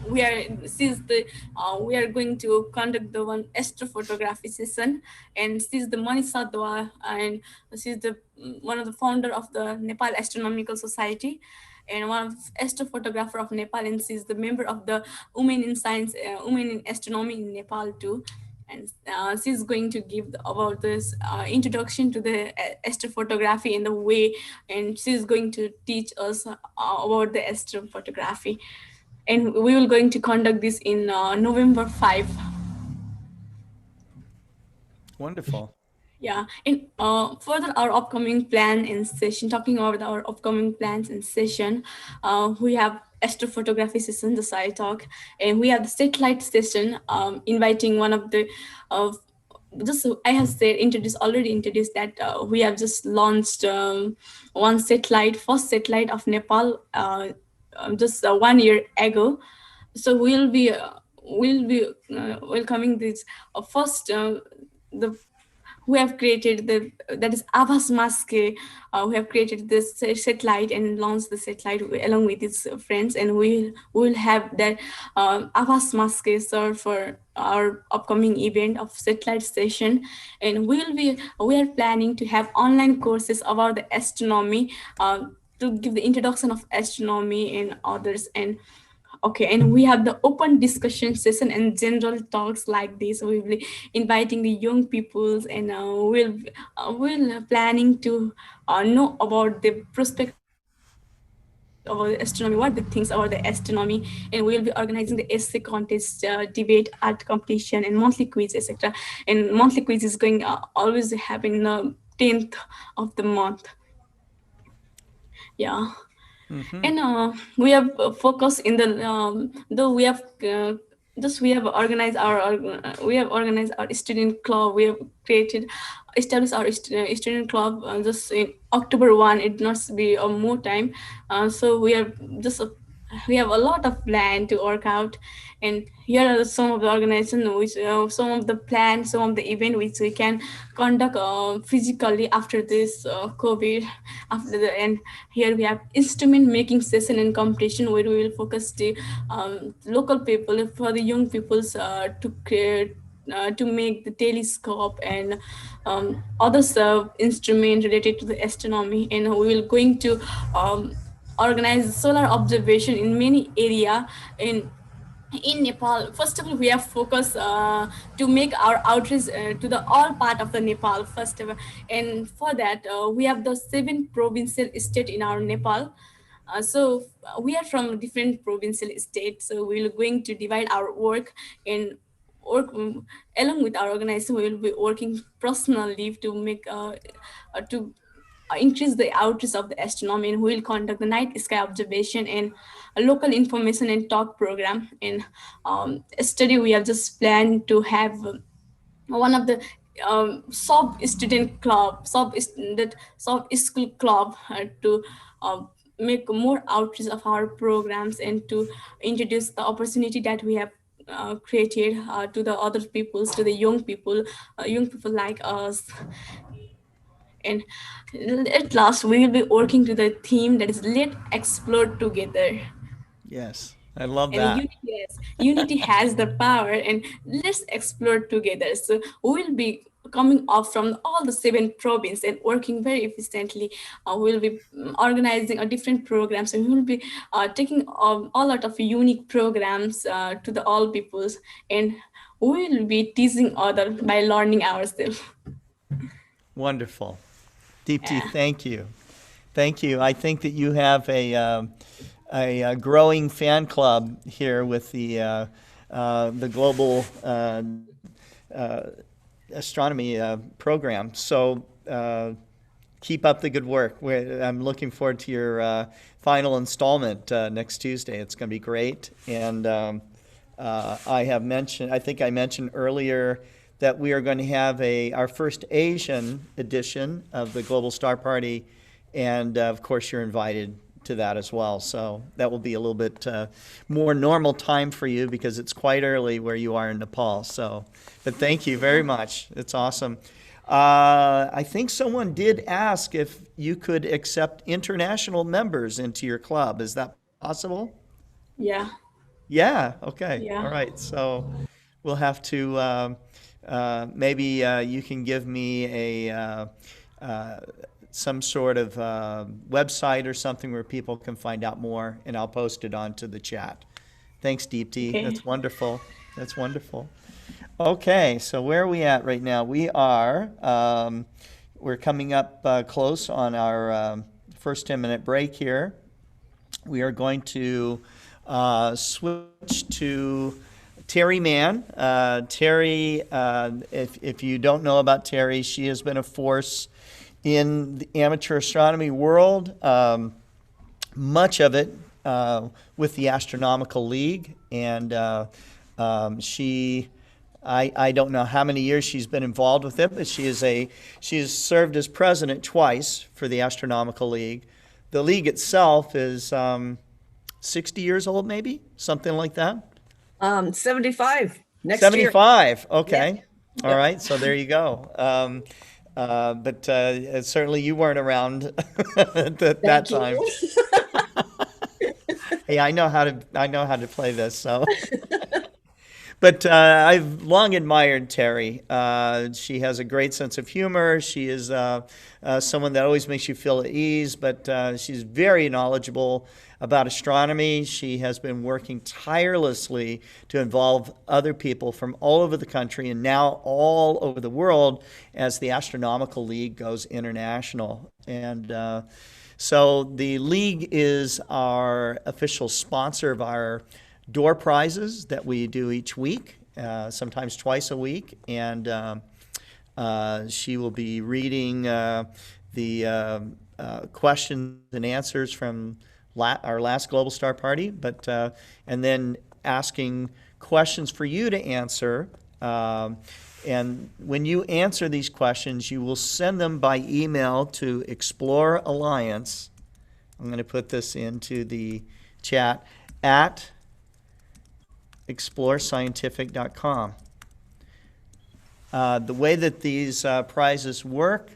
we are going to conduct the one astrophotography session, and she's the Manisha Dua, and she's the one of the founder of the Nepal Astronomical Society, and one of the astrophotographer of Nepal, and she's the member of the Women in Science, Women in Astronomy in Nepal too. And she's going to give about this introduction to the astrophotography in the way, and she's going to teach us about the astrophotography. And we will going to conduct this in November 5. Wonderful. Yeah, and further our upcoming plan and session, talking about our upcoming plans and session, we have astrophotography session, the side talk, and we have the satellite session, inviting one of the, just I have said, already introduced that we have just launched one satellite, first satellite of Nepal, just 1 year ago. So we'll be welcoming this first the who have created the that is Abbas Maske, who have created this satellite and launched the satellite along with his friends, and we will have that Abbas Maske serve for our upcoming event of satellite station, and we are planning to have online courses about the astronomy, to give the introduction of astronomy and others. And okay, and we have the open discussion session and general talks like this. We'll be inviting the young peoples, and we'll planning to know about the prospect about the astronomy, what the things about the astronomy, and we'll be organizing the essay contest, debate, art competition, and monthly quiz, etc. And monthly quiz is going always happen the 10th of the month. Yeah. And we have focused in the though we have just we have organized our student club. We have established our student club just in October 1. It must be more time. So we have a lot of plan to work out, and here are some of the organization which some of the plans, some of the event which we can conduct physically after this COVID. After the end, here we have instrument making session and competition, where we will focus the local people, for the young peoples, to create to make the telescope and other instrument related to the astronomy. And we will going to organize solar observation in many area in Nepal. First of all, we have focused to make our outreach to the all part of the Nepal first of all. And for that, we have the 7 provincial state in our Nepal. We are from different provincial states, so we're going to divide our work and work along with our organization. We will be working personally to make to increase the outreach of the astronomy, and we will conduct the night sky observation and a local information and talk program. And study, we have just planned to have one of the sub school club to make more outreach of our programs, and to introduce the opportunity that we have created to the other peoples, to the young people like us. And at last, we will be working to the theme that is let explore together. Yes, I love And that. unity has the power, and let's explore together. So we'll be coming up from all the 7 provinces and working very efficiently. We'll be organizing a different programs, and we'll be taking a lot of unique programs to the all peoples, and we'll be teaching other by learning ourselves. Wonderful. Deepti, Yeah. thank you. Thank you. I think that you have a growing fan club here with the global astronomy program. So keep up the good work. I'm looking forward to your final installment next Tuesday. It's going to be great. And I think I mentioned earlier that we are going to have our first Asian edition of the Global Star Party, and of course you're invited to that as well. So that will be a little bit more normal time for you, because it's quite early where you are in Nepal. So, but thank you very much. It's awesome. I think someone did ask if you could accept international members into your club. Is that possible? Yeah. Yeah. Okay. Yeah. All right. So we'll have to maybe you can give me some sort of website or something where people can find out more, and I'll post it onto the chat. Thanks, Deepti. Okay. That's wonderful. That's wonderful. Okay, so where are we at right now? We're coming up close on our first 10-minute break here. We are going to switch to Terry Mann. Terry, if you don't know about Terry, she has been a force in the amateur astronomy world, much of it with the Astronomical League. And I don't know how many years she's been involved with it, but she has served as president twice for the Astronomical League. The league itself is 60 years old, maybe, something like that. 75 next 75. year. Okay. Yeah. All right. So there you go. But certainly you weren't around at that time. Hey, I know how to play this. So, but I've long admired Terry. She has a great sense of humor. She is someone that always makes you feel at ease. But she's very knowledgeable about astronomy. She has been working tirelessly to involve other people from all over the country and now all over the world as the Astronomical League goes international. And so the league is our official sponsor of our door prizes that we do each week, sometimes twice a week. And she will be reading the questions and answers from our last Global Star Party, but and then asking questions for you to answer. And when you answer these questions, you will send them by email to Explore Alliance. I'm going to put this into the chat at explorescientific.com. The way that these prizes work,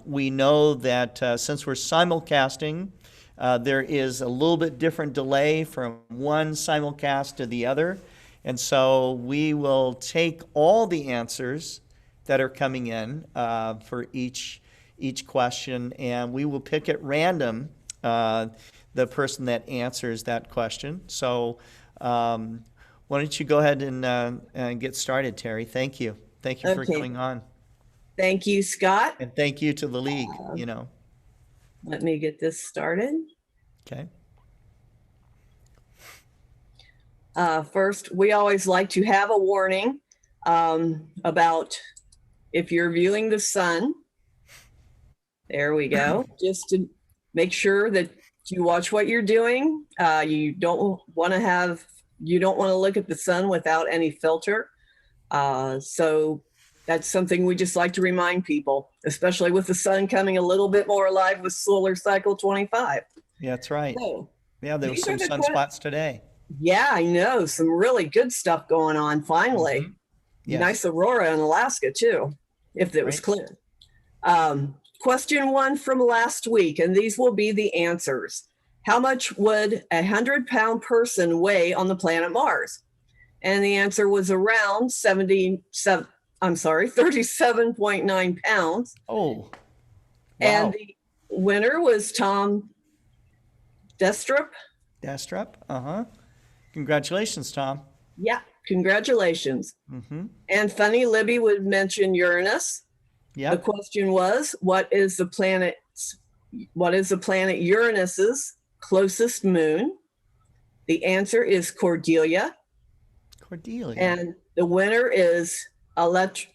we know that since we're simulcasting, there is a little bit different delay from one simulcast to the other. And so we will take all the answers that are coming in for each question, and we will pick at random the person that answers that question. So why don't you go ahead and get started, Terry? Thank you. Thank you for coming on. Thank you, Scott. And thank you to the league, Let me get this started. Okay. First, we always like to have a warning about if you're viewing the sun. There we go. Just to make sure that you watch what you're doing. You don't want to look at the sun without any filter. So that's something we just like to remind people, especially with the sun coming a little bit more alive with solar cycle 25. Yeah, that's right. So, yeah, there were some sunspots today. Yeah, I know. Some really good stuff going on finally. Mm-hmm. Yes. Nice aurora in Alaska too, if it was clear. Question 1 from last week, and these will be the answers. How much would a 100-pound person weigh on the planet Mars? And the answer was around 37.9 pounds. Oh, wow. And the winner was Tom Destrup. Congratulations, Tom. Yeah, congratulations. Mm-hmm. And funny, Libby would mention Uranus. Yeah. The question was, what is the planet Uranus's closest moon? The answer is Cordelia. And the winner is Arletta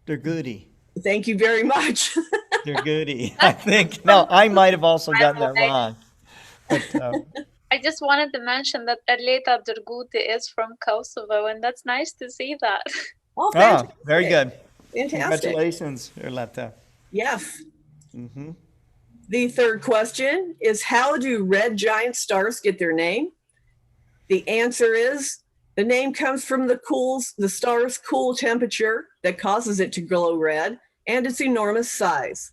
Dergoody. Thank you very much. Dergoody. I think. No, I might have also gotten that wrong. But, I just wanted to mention that Arleta Derguti is from Kosovo, and that's nice to see that. Oh, fantastic. Very good. Fantastic. Congratulations, Arleta. Yes. Mm-hmm. The third question is, how do red giant stars get their name? The answer is, the name comes from the star's cool temperature that causes it to glow red and its enormous size.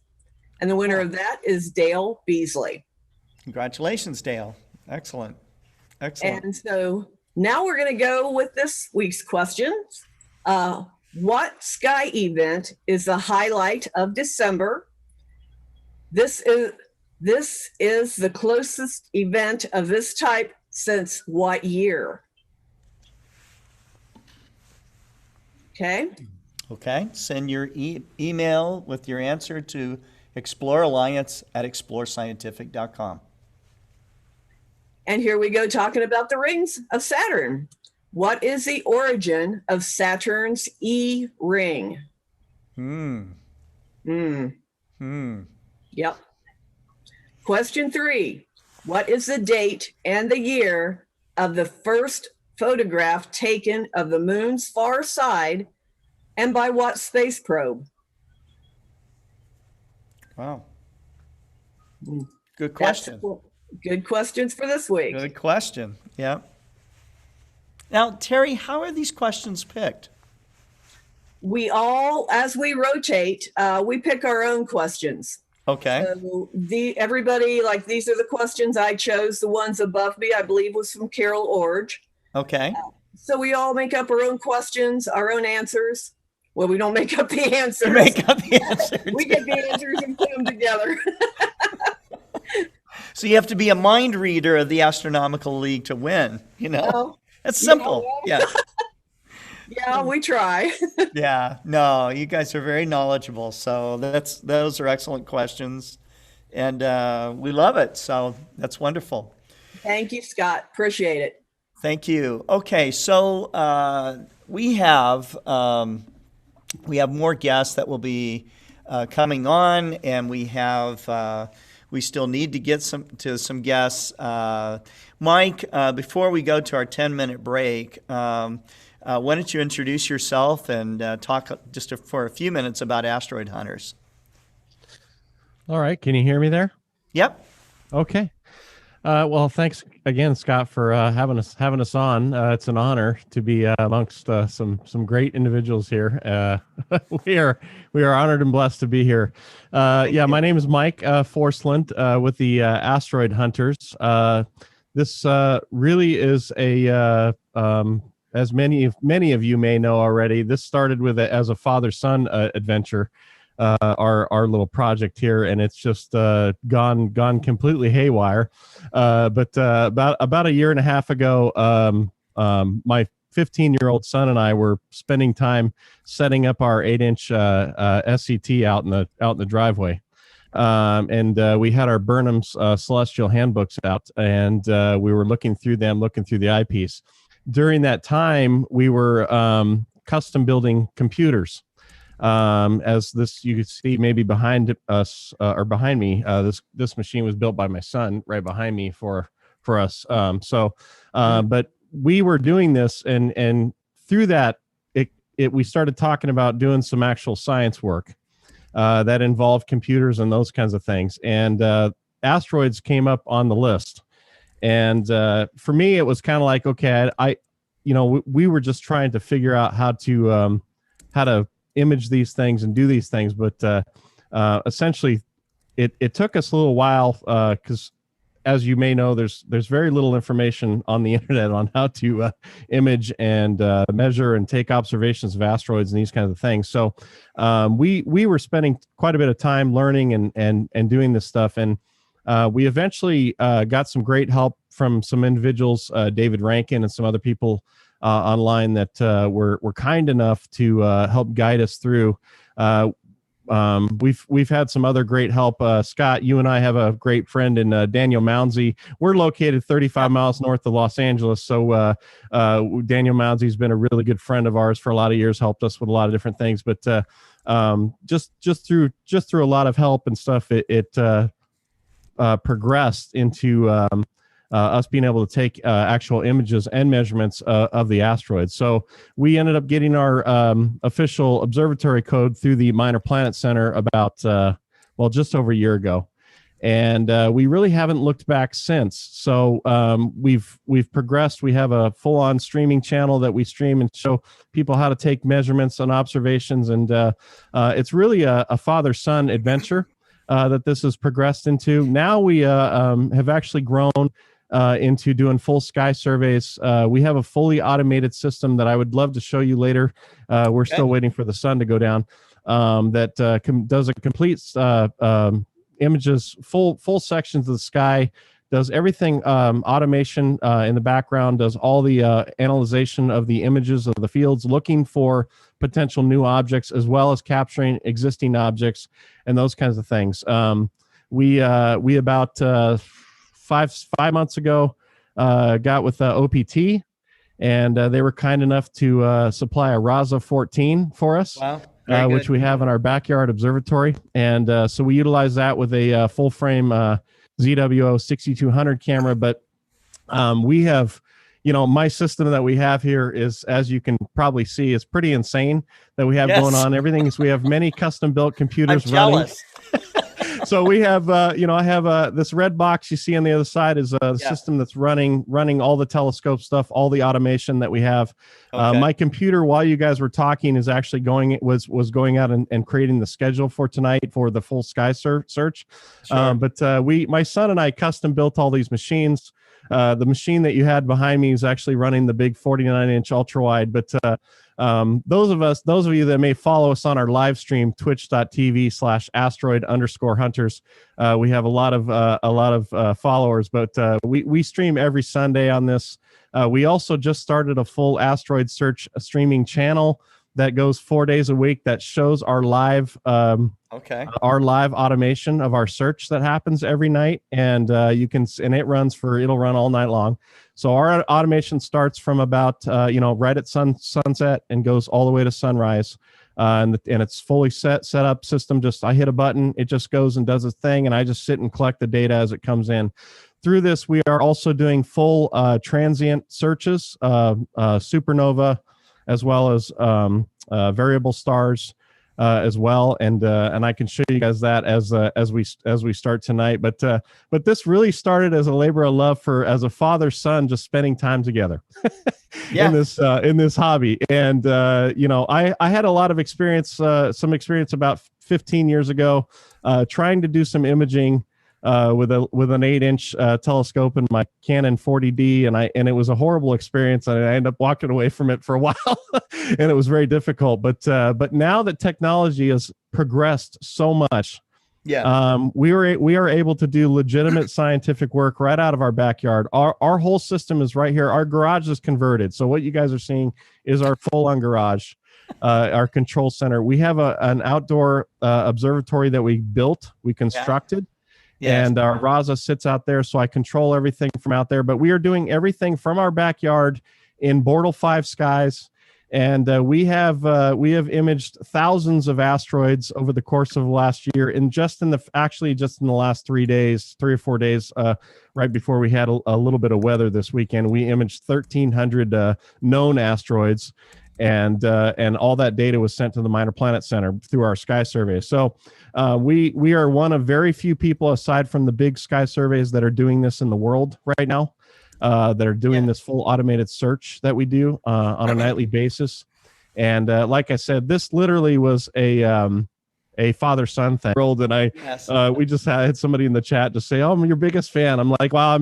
And the winner of that is Dale Beasley. Congratulations, Dale. Excellent. Excellent. And so now we're going to go with this week's questions. What sky event is the highlight of December? This is the closest event of this type since what year? Okay. Okay. Send your email with your answer to explorealliance@explorescientific.com. And here we go talking about the rings of Saturn. What is the origin of Saturn's E ring? Yep. Question 3. What is the date and the year of the first photograph taken of the moon's far side, and by what space probe? Wow. Good question. Good questions for this week. Good question. Yeah. Now, Terry, how are these questions picked? We all, as we rotate, we pick our own questions. Okay. So everybody, like, these are the questions I chose. The ones above me, I believe, was from Carol Orge. Okay. So we all make up our own questions, our own answers. Well, we don't make up the answers. Make up the answers. We get the answers and put them together. So you have to be a mind reader of the Astronomical League to win, you know? Oh, That's simple. Yeah. Yeah, we try. Yeah. No, you guys are very knowledgeable. So those are excellent questions. And we love it. So that's wonderful. Thank you, Scott. Appreciate it. Thank you. Okay, so we have more guests that will be coming on, and we still need to get some guests. Mike, before we go to our 10-minute break, why don't you introduce yourself and talk just for a few minutes about asteroid hunters? All right. Can you hear me there? Yep. Okay. Well, thanks again, Scott, for having us on. It's an honor to be amongst some great individuals here. We are honored and blessed to be here. My name is Mike Forsland with the Asteroid Hunters. This really is as many of you may know already. This started with as a father-son adventure. Our little project here, and it's just gone completely haywire. But about a year and a half ago, my 15-year-old son and I were spending time setting up our 8-inch SCT out in the driveway, and we had our Burnham's Celestial Handbooks out, and we were looking through the eyepiece. During that time, we were custom building computers. As this, you can see maybe behind us or behind me, this machine was built by my son right behind me for us. But we were doing this, and through that, we started talking about doing some actual science work that involved computers and those kinds of things. And asteroids came up on the list. And for me, it was kind of like, okay, we were just trying to figure out how to image these things and do these things, but essentially it took us a little while because as you may know, there's very little information on the internet on how to image and measure and take observations of asteroids and these kinds of things. So we were spending quite a bit of time learning and doing this stuff, and we eventually got some great help from some individuals, David Rankin and some other people online that were kind enough to help guide us through. We've had some other great help. Scott, you and I have a great friend in Daniel Mounsey. We're located 35 miles north of Los Angeles. So Daniel Mounsey's been a really good friend of ours for a lot of years, helped us with a lot of different things. But just through a lot of help and stuff, it progressed into us being able to take actual images and measurements of the asteroids. So we ended up getting our official observatory code through the Minor Planet Center about, just over a year ago. And we really haven't looked back since. So we've progressed. We have a full-on streaming channel that we stream and show people how to take measurements and observations. And it's really a father-son adventure that this has progressed into. Now we have actually grown into doing full sky surveys. We have a fully automated system that I would love to show you later. We're still waiting for the sun to go down. That does a complete images, full sections of the sky, does everything, automation in the background, does all the analyzation of the images of the fields, looking for potential new objects, as well as capturing existing objects and those kinds of things. We about 5 months ago got with OPT, and they were kind enough to supply a Raza 14 for us. Wow. Very Which good. we have in our backyard observatory. And so we utilize that with a full frame ZWO 6200 camera. But we have, my system that we have here is, as you can probably see, is pretty insane that we have Yes. going on. Everything is, we have many custom built I'm computers running. jealous. So we have, I have this red box you see on the other side is the system that's running all the telescope stuff, all the automation that we have. Okay. My computer, while you guys were talking, is actually was going out and creating the schedule for tonight for the full sky search. Sure. But my son and I custom built all these machines. The machine that you had behind me is actually running the big 49-inch ultra wide. But those of you that may follow us on our live stream, twitch.tv/asteroid_hunters, we have a lot of followers. But we stream every Sunday on this. We also just started a full asteroid search streaming channel that goes 4 days a week that shows our live automation of our search that happens every night, and it'll run all night long. So our automation starts from about right at sunset and goes all the way to sunrise, and it's fully set up system. Just I hit a button, it just goes and does its thing, and I just sit and collect the data as it comes in. Through this, we are also doing full transient searches, supernova, as well as variable stars as well, and I can show you guys that as we start tonight. But this really started as a labor of love as a father-son just spending time together in this hobby. And I had a lot of experience, some experience about 15 years ago, trying to do some imaging with an 8-inch telescope in my Canon 40D, and it was a horrible experience, and I ended up walking away from it for a while, and it was very difficult. But now that technology has progressed so much, we are able to do legitimate scientific work right out of our backyard. Our whole system is right here. Our garage is converted, so what you guys are seeing is our full-on garage. Our control center. We have an outdoor observatory that we constructed. Yes. And our Raza sits out there, so I control everything from out there. But we are doing everything from our backyard in Bortle 5 skies, and we have imaged thousands of asteroids over the course of the last year. And just in the last 3 or 4 days, right before we had a little bit of weather this weekend, we imaged 1,300 known asteroids. And all that data was sent to the Minor Planet Center through our sky survey. So we are one of very few people, aside from the big sky surveys, that are doing this in the world right now, that are doing this full automated search that we do on a nightly basis. And like I said, this literally was a father-son thing. And we just had somebody in the chat just say, "Oh, I'm your biggest fan." I'm like, "Wow,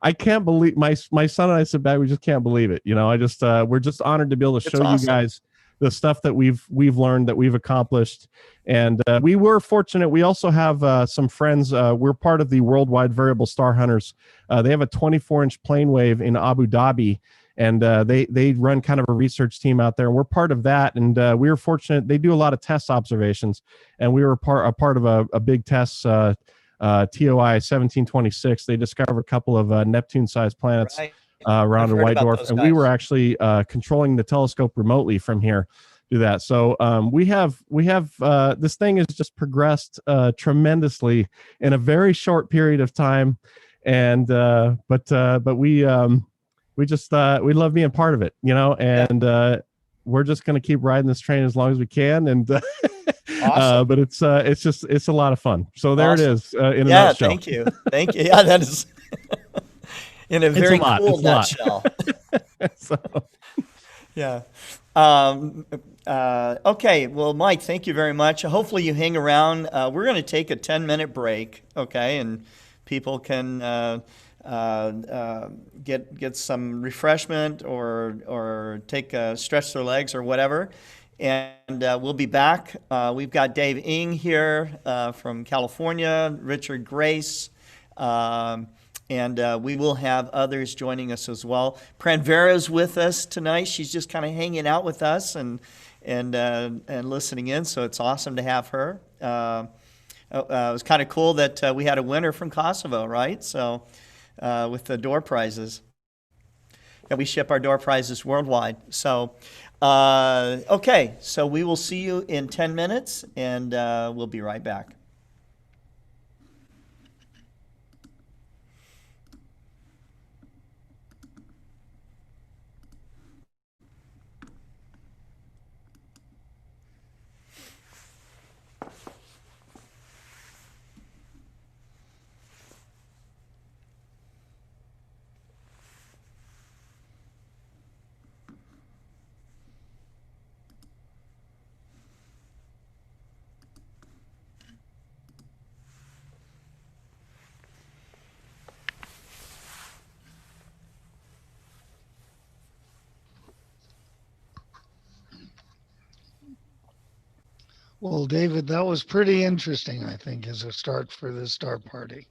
I can't believe my son and I sit back. We just can't believe it." We're just honored to be able to show you guys the stuff that we've learned, that we've accomplished. And we were fortunate. We also have some friends. We're part of the Worldwide Variable Star Hunters. They have a 24-inch plane wave in Abu Dhabi. And they run kind of a research team out there, and we're part of that. And we were fortunate; they do a lot of test observations, and we were a part of a big test, TOI 1726. They discovered a couple of Neptune-sized planets around a white dwarf, and we were actually controlling the telescope remotely from here. Do that. So we have this thing has just progressed tremendously in a very short period of time, and but we just we love being part of it, and we're just going to keep riding this train as long as we can. And awesome. But it's a lot of fun. So there awesome. It is in a nutshell. Thank you. Yeah, that is in a very cool nutshell. So. Yeah. Okay. Well, Mike, thank you very much. Hopefully you hang around. We're going to take a 10-minute break. Okay. And people can, get some refreshment or take stretch their legs or whatever, and we'll be back. We've got Dave Ng here from California, Richard Grace, and we will have others joining us as well. Pranvera's with us tonight. She's just kind of hanging out with us and listening in, so it's awesome to have her. It was kind of cool that we had a winner from Kosovo, right? So with the door prizes. that we ship our door prizes worldwide. So, okay, so we will see you in 10 minutes, and we'll be right back. Well, David, that was pretty interesting, I think, as a start for the star party.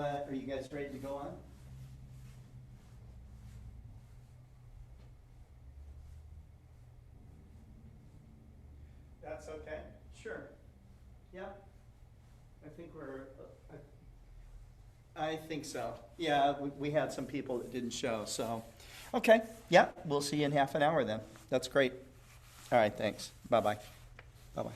are you guys ready to go on? That's okay. Sure. Yeah. I think I think so. Yeah, we had some people that didn't show, so. Okay, yeah, we'll see you in half an hour then. That's great. All right, thanks. Bye-bye. Bye-bye.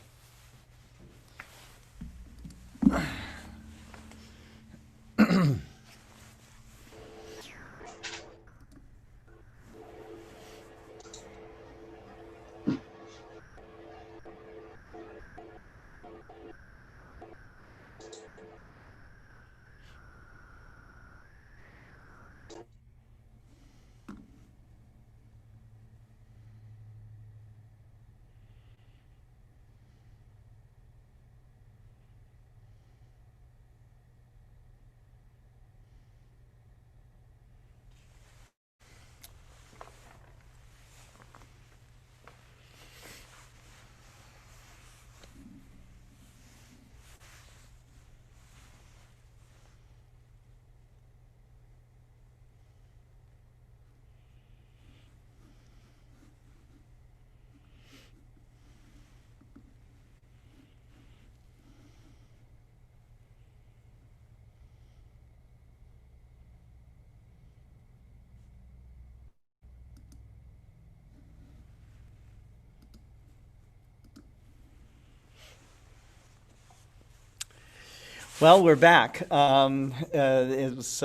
Well, we're back. It was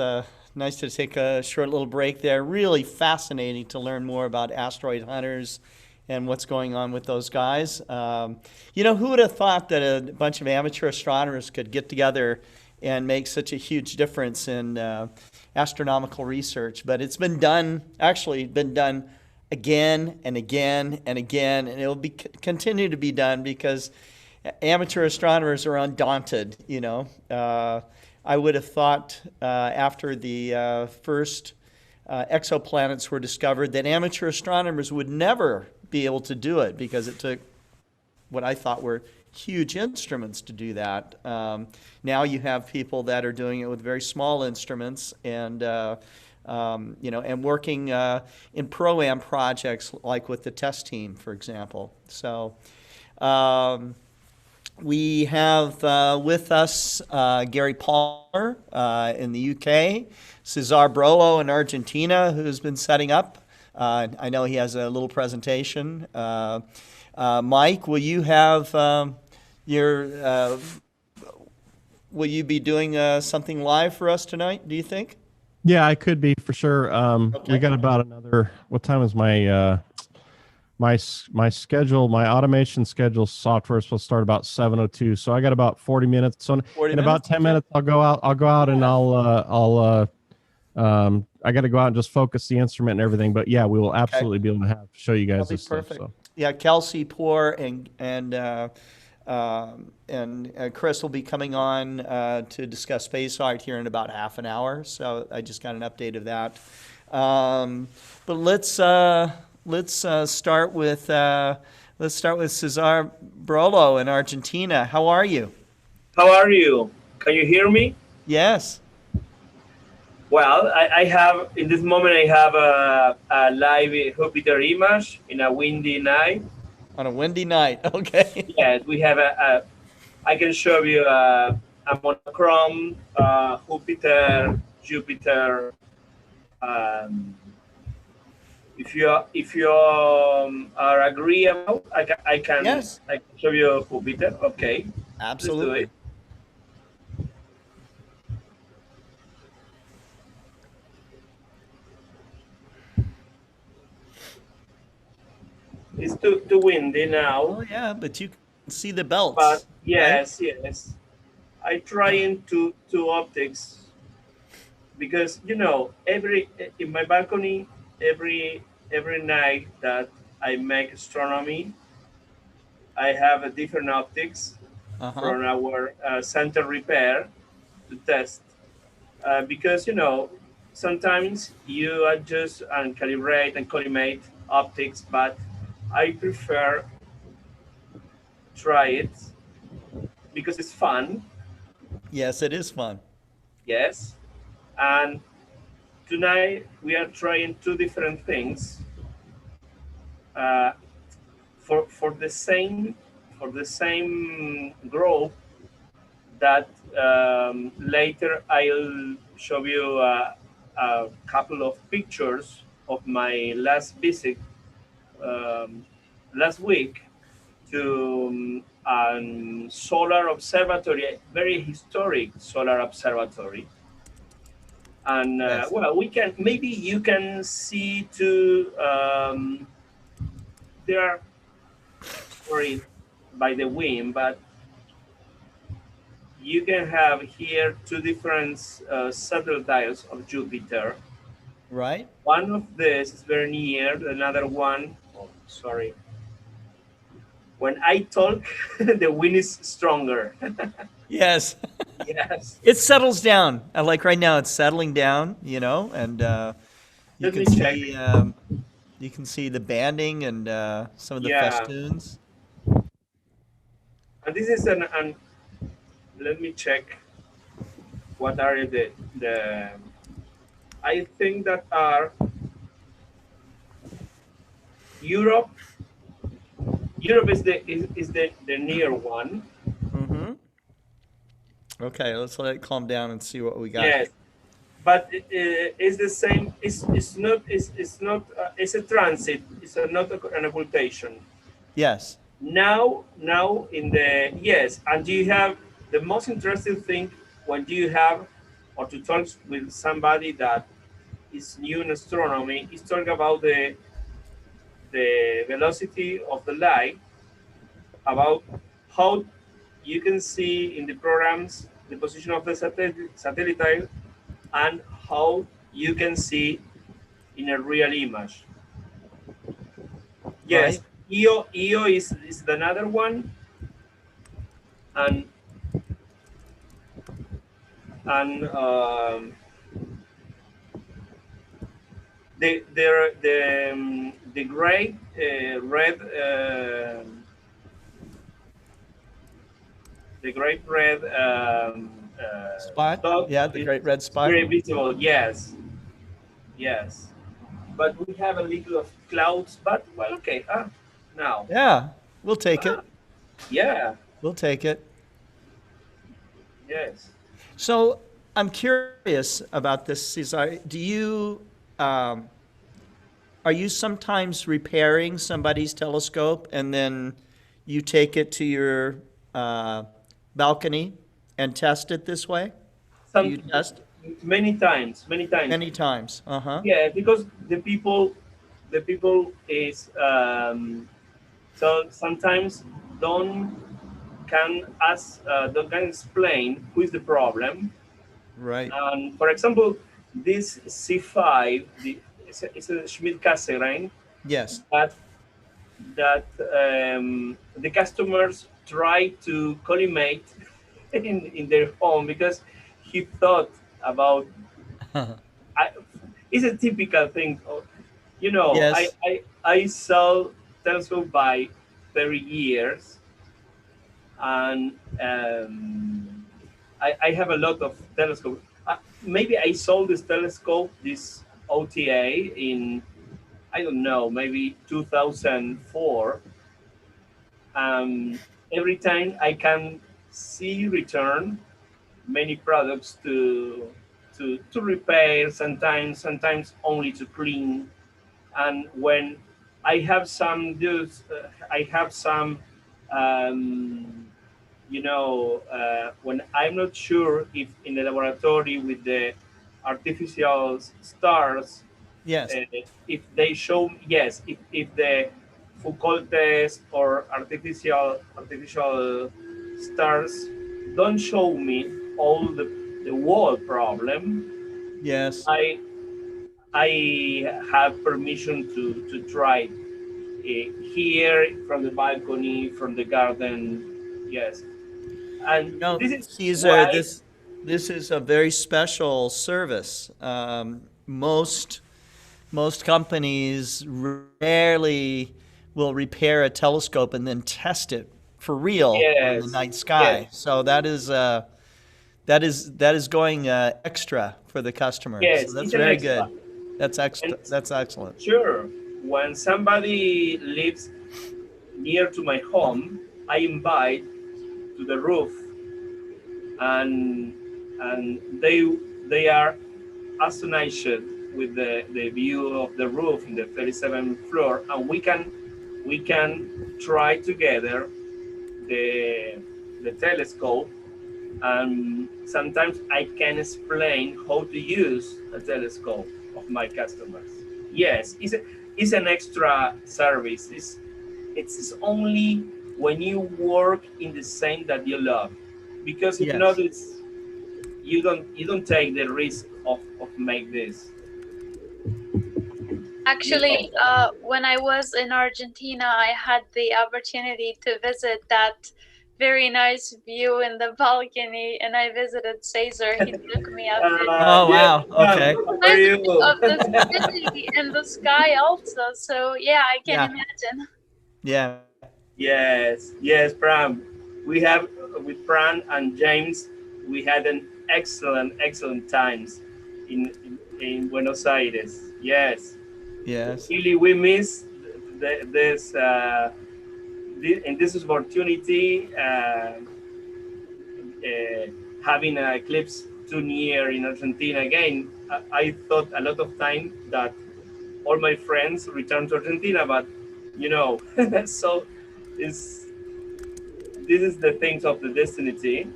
nice to take a short little break there. Really fascinating to learn more about asteroid hunters and what's going on with those guys. Who would have thought that a bunch of amateur astronomers could get together and make such a huge difference in astronomical research? But it's been done again and again and again, and it will continue to be done because amateur astronomers are undaunted. I would have thought after the first exoplanets were discovered that amateur astronomers would never be able to do it because it took what I thought were huge instruments to do that. Now you have people that are doing it with very small instruments and and working in pro-am projects like with the test team, for example. So. We have with us Gary Palmer in the UK, Cesar Brolo in Argentina, who's been setting up. I know he has a little presentation. Mike, will you have will you be doing something live for us tonight, do you think? Yeah, I could be for sure. Okay. We got about another, what time is my my schedule, my automation schedule software is supposed to start about 7:02. So I got about 40 minutes. So in about 10 minutes, I'll go out and I got to go out and just focus the instrument and everything. But yeah, we will absolutely be able to show you guys this perfect. stuff. So. Yeah, Kelsey Poor and Chris will be coming on to discuss space art here in about half an hour. So I just got an update of that. But let's start with Cesar Brolo in Argentina. How are you? How are you? Can you hear me? Yes. Well, I have, in this moment, I have a live Jupiter image in a windy night. On a windy night, okay. Yes, we have I can show you a monochrome Jupiter. If you are agreeable, I can Yes. I can show you Jupiter. Okay. Absolutely. Let's do it. It's too windy now. Oh yeah, but you can see the belts. But yes, right? yes. I try into two optics because in my balcony every night that I make astronomy, I have a different optics from our center repair to test because sometimes you adjust and calibrate and collimate optics, but I prefer try it because it's fun. Yes, it is fun. Yes. And tonight we are trying two different things uh, for the same group that later I'll show you a couple of pictures of my last visit last week to solar observatory, a very historic solar observatory. And Yes. well, we can, maybe you can see too, there are, sorry by the wind, but you can have here two different satellites of Jupiter. Right. One of this is very near, another one, oh, sorry. When I talk, the wind is stronger. Yes. Yes. It settles down. Like right now, it's settling down, you know, and you Let can me check. see you can see the banding and some of the Yeah. festoons. And this is an let me check what are the I think that are Europe. Europe is the near one. Mm-hmm. Okay, let's let it calm down and see what we got. Yes, but it's the same. It's not. It's not. It's a transit. It's not an occultation. Yes. Now in the yes, and you have the most interesting thing when you have or to talk with somebody that is new in astronomy is talk about the velocity of the light, about how you can see in the programs the position of the satellite and how you can see in a real image. Yes, Right. EO is another one, and and the great red the great red Spot. dot Yeah, the is great red spot. very visible. Yes, yes, but we have a little of clouds. But well, okay. Now, Yeah, we'll take it. yeah, We'll take it. yes. So I'm curious about this, Cesar. Are you sometimes repairing somebody's telescope and then you take it to your balcony and test it this way? Do you test? Many times, many times. Many times. Uh-huh. Yeah, because the people is so sometimes don't don't can explain who is the problem. Right. And for example, this C5, it's a Schmidt-Cassegrain Yes. that the customers try to collimate in their home because he thought about. It's a typical thing. You know, Yes. I sell telescope by 30 years, and I have a lot of telescopes. Maybe I sold this telescope, this OTA, in, I don't know, maybe 2004. Every time I can see return many products to repair, sometimes only to clean. And when I have some dudes, I have some when I'm not sure if in the laboratory with the artificial stars, Yes. if they show, yes, if the Foucault test or artificial stars don't show me all the wall problem, Yes. I have permission to try here from the balcony, from the garden, yes. And No, this is Caesar, why, this is a very special service. Most companies rarely will repair a telescope and then test it for real on the yes, night sky. yes, So That is going extra for the customer. Yes, So that's it's an very extra. good. That's extra. And That's excellent. sure, when somebody lives near to my home, I invite to the roof, and they are astonished with the view of the roof in the 37th floor, and we can try together the telescope, and sometimes I can explain how to use a telescope of my customers. Yes, it's an extra service. It's only when you work in the same that you love, because if not, Yes. you don't take the risk of make this. Actually, when I was in Argentina, I had the opportunity to visit that very nice view in the balcony, and I visited Caesar. He took me up there. Oh wow. Okay. How are you? Of the city and the sky also. So yeah, I can Yeah. imagine. Yeah. Yes, Pram. We have with Pram and James, we had an excellent times in Buenos Aires. Yes. Yes. Really, we miss this in this opportunity, having an eclipse too near in Argentina again. I thought a lot of time that all my friends returned to Argentina, but so this is the things of the destiny,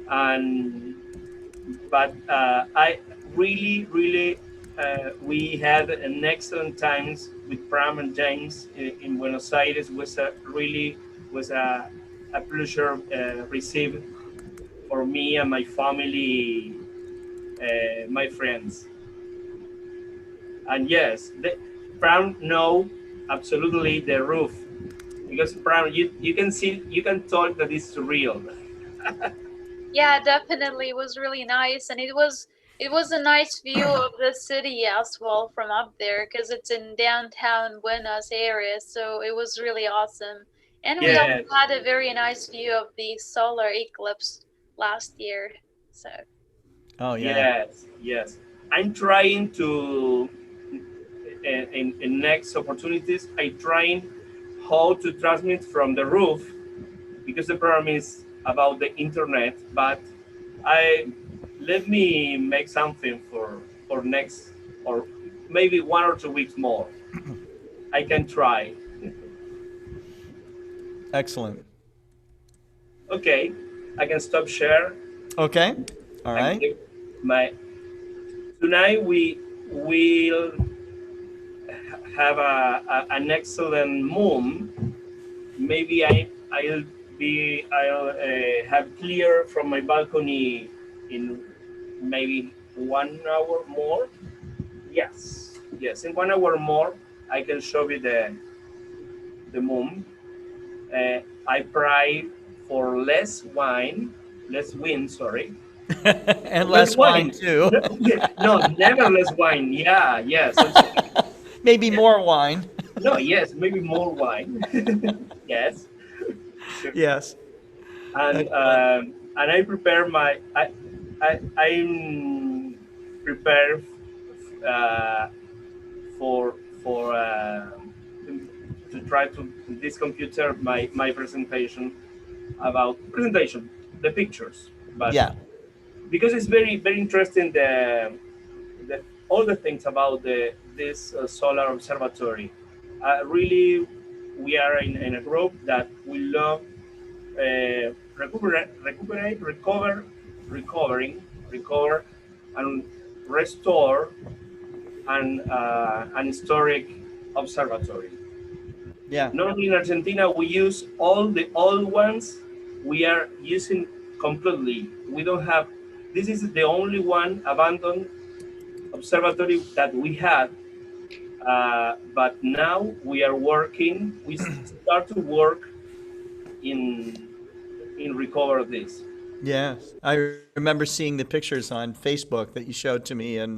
and but I really we had an excellent times with Pram and James in Buenos Aires. Was a pleasure received for me and my family, my friends. And yes, Pram know absolutely the roof, because Pram, you can see, you can talk that it's real. Yeah, definitely. It was really nice, and it was a nice view of the city as well from up there, because it's in downtown Buenos Aires. So it was really awesome, and we also Yes. had a very nice view of the solar eclipse last year. So Oh yeah. Yes. I'm trying to in next opportunities. I trying how to transmit from the roof, because the problem is about the internet. But let me make something for next, or maybe 1 or 2 weeks more. I can try. Excellent. Okay, I can stop share. Okay. All I right. give my tonight we will have an excellent moon. Maybe I'll have clear from my balcony in maybe 1 hour more. Yes, in 1 hour more I can show you the moon. I pray for less wind, sorry. And less wine too. No, never less wine. Yeah, yes. Maybe more wine. No, yes, maybe more wine. Yes. Sure. Yes. And I prepare I'm prepared uh, for to try to this computer my presentation the pictures, but Yeah. because it's very interesting the all the things about this solar observatory. Really, we are in a group that we love recover, and restore an historic observatory. Yeah. Not only in Argentina, we use all the old ones. We are using completely. We don't have. This is the only one abandoned observatory that we had. But now we are working. We start to work in recover this. Yes. I remember seeing the pictures on Facebook that you showed to me, and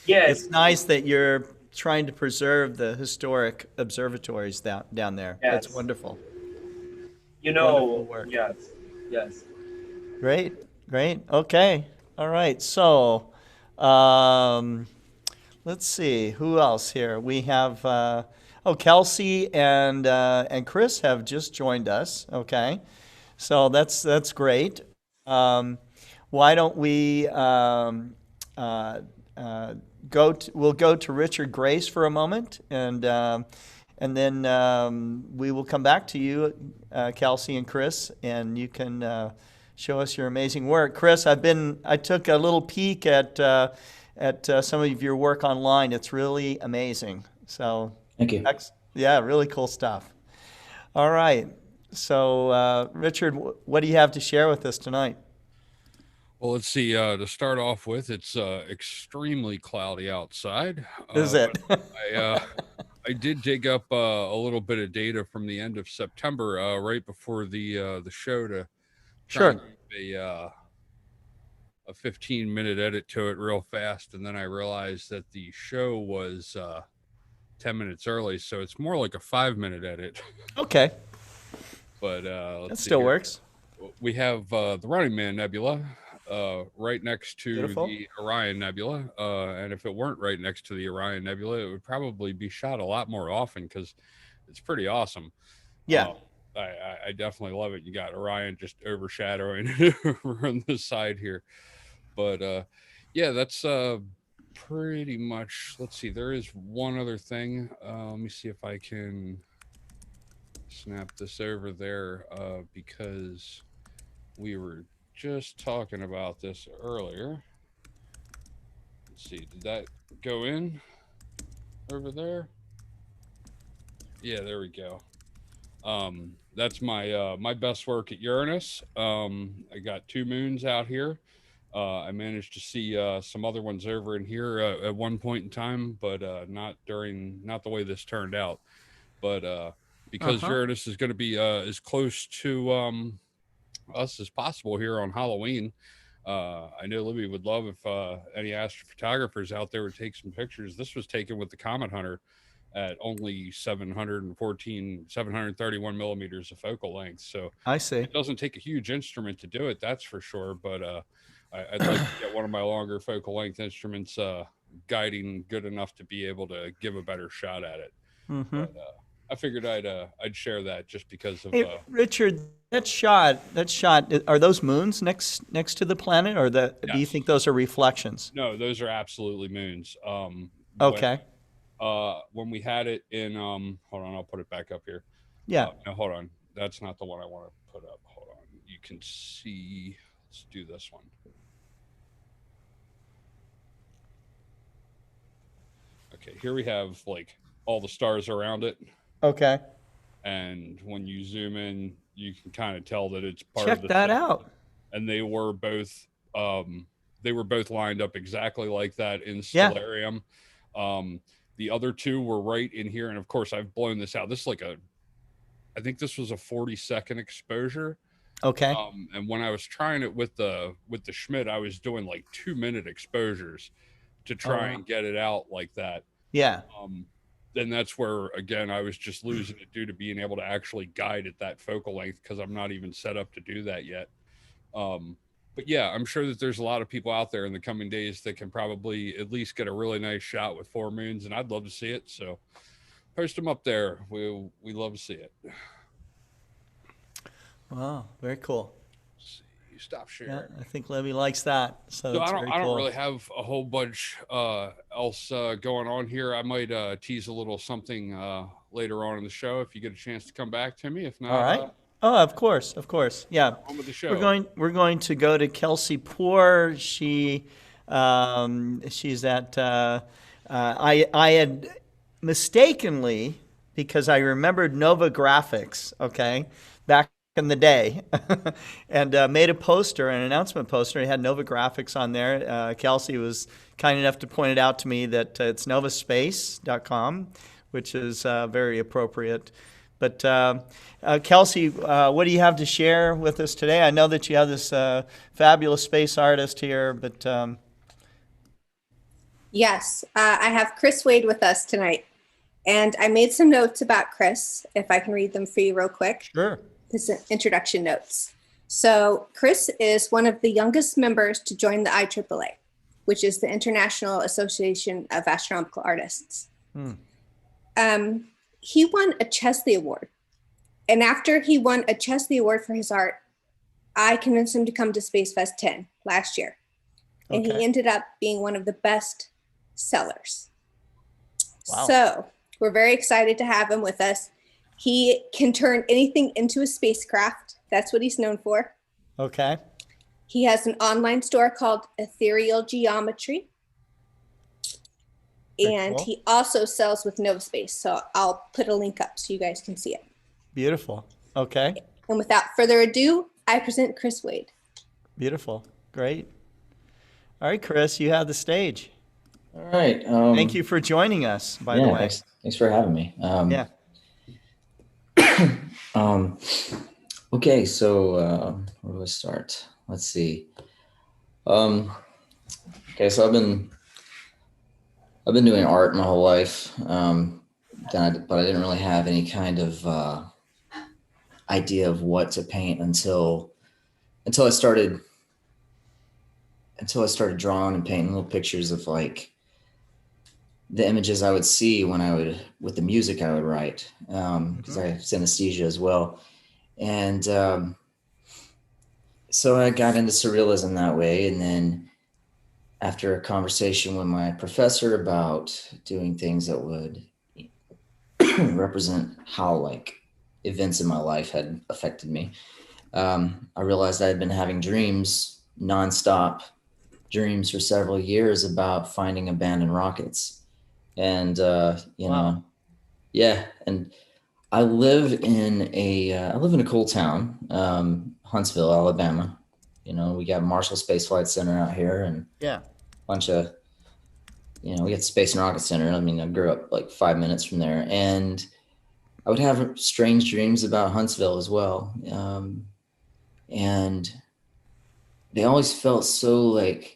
Yes. it's nice that you're trying to preserve the historic observatories down there. Yes. That's wonderful. You know. Wonderful work. Yes. Great. Great. Okay. All right. So, let's see who else here. We have Kelsey and Chris have just joined us. Okay, so that's great. Why don't we we'll go to Richard Grace for a moment, and then we will come back to you, Kelsey and Chris, and you can show us your amazing work. Chris, I took a little peek at some of your work online. It's really amazing. So Thank you. Yeah, really cool stuff. All right. So Richard, what do you have to share with us tonight? Well, let's see. To start off with, it's extremely cloudy outside. Is it? I did dig up a little bit of data from the end of September, right before the show, to try and give a 15-minute edit to it real fast, and then I realized that the show was 10 minutes early, so it's more like a 5-minute edit. Okay. But that still works. We have the Running Man Nebula right next to Beautiful. the Orion Nebula, and if it weren't right next to the Orion Nebula, it would probably be shot a lot more often because it's pretty awesome. Yeah. I definitely love it. You got Orion just overshadowing over on the side here. But yeah, that's pretty much, let's see, there is one other thing. Let me see if I can snap this over there, because we were just talking about this earlier. Let's see, did that go in over there? Yeah, there we go. That's my my best work at Uranus. I got 2 moons out here. I managed to see some other ones over in here at one point in time, but not the way this turned out. But because Uranus is going to be as close to us as possible here on Halloween, I know Libby would love if any astrophotographers out there would take some pictures. This was taken with the Comet Hunter at only 731 millimeters of focal length. So I see. It doesn't take a huge instrument to do it, that's for sure. But I'd like to get one of my longer focal length instruments guiding good enough to be able to give a better shot at it. Mm-hmm. But I figured I'd share that just because of. Hey, Richard, that shot. Are those moons next to the planet, or do you think those are reflections? No, those are absolutely moons. Okay. When we had it in, hold on, I'll put it back up here. Yeah. No, hold on. That's not the one I want to put up. Hold on. You can see. Let's do this one. Okay, here we have like all the stars around it. Okay. And when you zoom in, you can kind of tell that it's part Check of the that system. out. And they were both lined up exactly like that in Stellarium. The other 2 were right in here, and of course I've blown this out. This is like I think this was a 40-second exposure. Okay. And when I was trying it with the Schmidt, I was doing like 2-minute exposures to try and get it out like that. Yeah. Then that's where, again, I was just losing it due to being able to actually guide at that focal length, because I'm not even set up to do that yet. But yeah, I'm sure that there's a lot of people out there in the coming days that can probably at least get a really nice shot with 4 moons, and I'd love to see it. So post them up there. We love to see it. Wow, very cool. Stop sharing. Yeah, I think Levy likes that. So I very don't cool. really have a whole bunch else going on here. I might tease a little something later on in the show if you get a chance to come back to me. If not, all right. Oh, of course. Yeah. On with the show. We're going to go to Kelsey Poor. She's at I had mistakenly, because I remembered Nova Graphics, okay, back in the day, and made a poster, an announcement poster. It had Nova Graphics on there. Kelsey was kind enough to point it out to me that it's novaspace.com, which is very appropriate. But Kelsey, what do you have to share with us today? I know that you have this fabulous space artist here, but yes, I have Chris Wade with us tonight, and I made some notes about Chris, if I can read them for you real quick. Sure. This is introduction notes. So Chris is one of the youngest members to join the IAAA, which is the International Association of Astronomical Artists. He won a Chesley Award. And after he won a Chesley Award for his art, I convinced him to come to Space Fest 10 last year. And he ended up being one of the best sellers. Wow. So we're very excited to have him with us. He can turn anything into a spacecraft. That's what he's known for. Okay. He has an online store called Ethereal Geometry. Very And cool. he also sells with Novaspace. So I'll put a link up so you guys can see it. Beautiful. Okay. And without further ado, I present Chris Wade. Beautiful. Great. All right, Chris, you have the stage. All right. Thank you for joining us, by the way. Thanks for having me. Yeah. Okay, so where do I start? Let's see. Okay, so I've been doing art my whole life, but I didn't really have any kind of idea of what to paint until I started drawing and painting little pictures of like the images I would see with the music I would write, because I have synesthesia as well. And so I got into surrealism that way. And then after a conversation with my professor about doing things that would represent how like events in my life had affected me, I realized I had been having nonstop dreams for several years about finding abandoned rockets. And, and I live in a cool town, Huntsville, Alabama. You know, we got Marshall Space Flight Center out here and Yeah. a bunch of, we got the Space and Rocket Center. I mean, I grew up like 5 minutes from there, and I would have strange dreams about Huntsville as well. And they always felt so like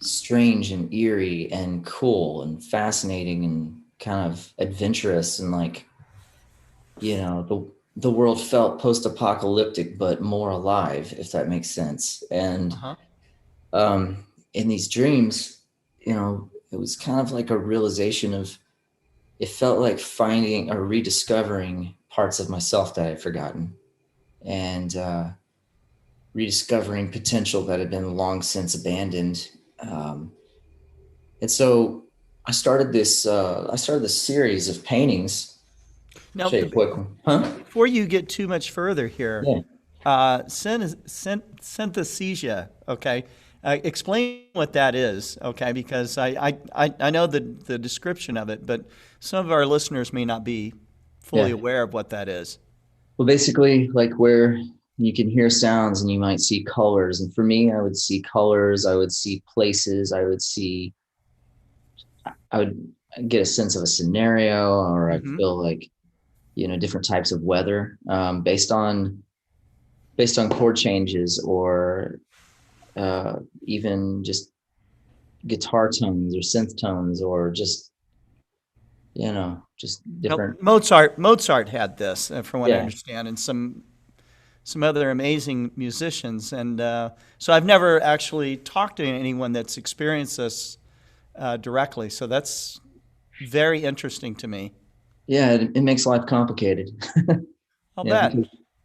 strange and eerie and cool and fascinating and kind of adventurous, and like, the world felt post-apocalyptic but more alive, if that makes sense. And in these dreams, it was kind of like a realization of, it felt like finding or rediscovering parts of myself that I had forgotten, and rediscovering potential that had been long since abandoned. And so I started this series of paintings. Now, Show you a quick one. Huh? before you get too much further here, synesthesia, okay? Explain what that is, okay? Because I know the description of it, but some of our listeners may not be fully aware of what that is. Well, basically, like where you can hear sounds and you might see colors. And for me, I would see colors, I would see places, I would get a sense of a scenario, or I'd feel like, different types of weather, based on chord changes, or even just guitar tones or synth tones, or just different. Mozart had this, from what I Yeah. understand, and some other amazing musicians. And so I've never actually talked to anyone that's experienced this directly. So that's very interesting to me. Yeah, it makes life complicated. I'll bet.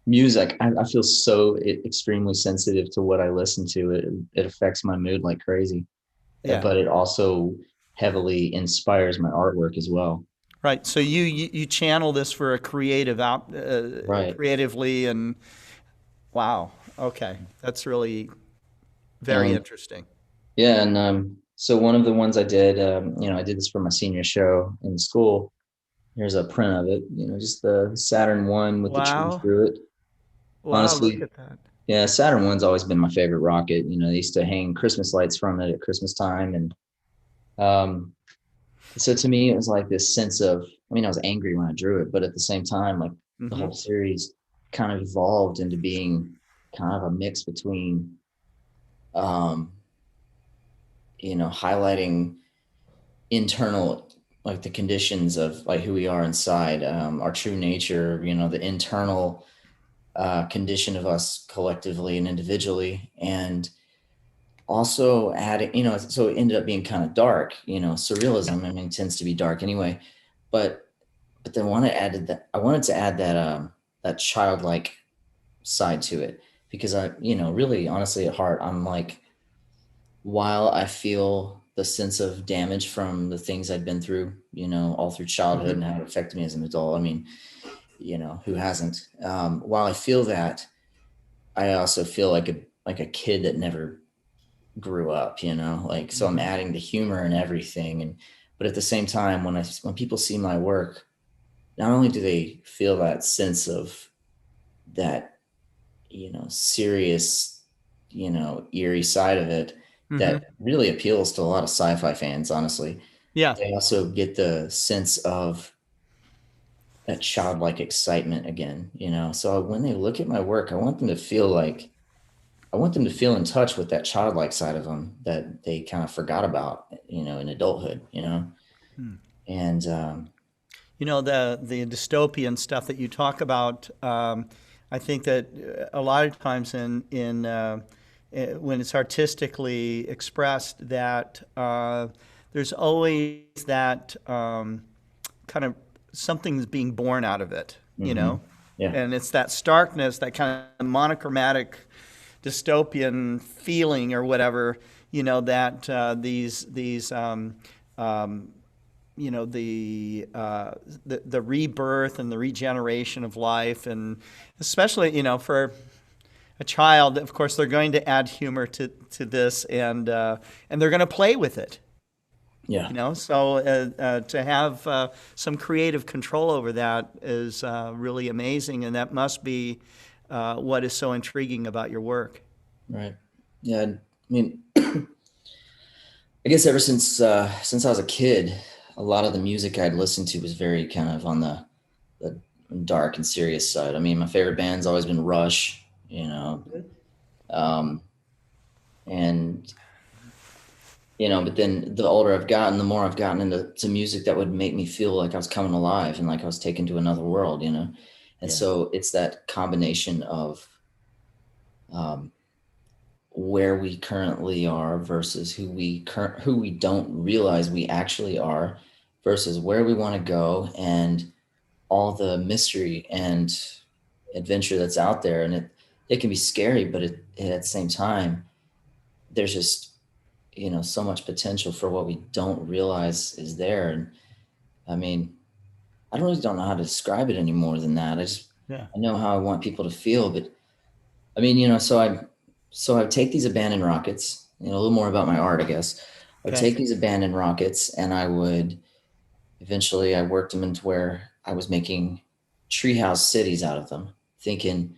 Music, I feel so extremely sensitive to what I listen to. It affects my mood like crazy. Yeah. But it also heavily inspires my artwork as well. Right. So you channel this for a creative Right. creatively, and wow. Okay, that's really very interesting. Yeah, and so one of the ones I did, I did this for my senior show in school. Here's a print of it. Just the Saturn 1 with the tree through it. Wow, Honestly, look at that. yeah, Saturn 1's always been my favorite rocket. They used to hang Christmas lights from it at Christmas time, and so to me, it was like this sense of, I was angry when I drew it, but at the same time, like the whole series kind of evolved into being kind of a mix between, highlighting internal, like the conditions of like who we are inside, our true nature, the internal condition of us collectively and individually, and also adding, so it ended up being kind of dark. Surrealism, I mean, tends to be dark anyway, but then I wanted to add that childlike side to it, because I, really honestly at heart, I'm like, while I feel the sense of damage from the things I'd been through, all through childhood and how it affected me as an adult. I mean, who hasn't? While I feel that, I also feel like a kid that never grew up, so I'm adding the humor and everything. But at the same time, when people see my work, not only do they feel that sense of that, serious, eerie side of it, that really appeals to a lot of sci-fi fans, honestly. Yeah. They also get the sense of that childlike excitement again, So when they look at my work, I want them to feel in touch with that childlike side of them that they kind of forgot about, in adulthood, And the dystopian stuff that you talk about, I think that a lot of times when it's artistically expressed, that there's always that kind of something's being born out of it, Yeah. And it's that starkness, that kind of monochromatic dystopian feeling or whatever, that the rebirth and the regeneration of life, and especially, for a child, of course, they're going to add humor to this, and they're going to play with it. Yeah. So to have some creative control over that is really amazing, and that must be what is so intriguing about your work. Right. Yeah. I mean, I guess ever since I was a kid, a lot of the music I'd listened to was very kind of on the dark and serious side. I mean, my favorite band's always been Rush, but then the older I've gotten, the more I've gotten into music that would make me feel like I was coming alive and like I was taken to another world, And so it's that combination of where we currently are versus who we don't realize we actually are, versus where we want to go, and all the mystery and adventure that's out there. And it can be scary, but at the same time, there's just, so much potential for what we don't realize is there. And I mean, I don't know how to describe it any more than that. I know how I want people to feel, but I mean, so I take these abandoned rockets, a little more about my art, I guess. I would take these abandoned rockets, and I worked them into where I was making treehouse cities out of them, thinking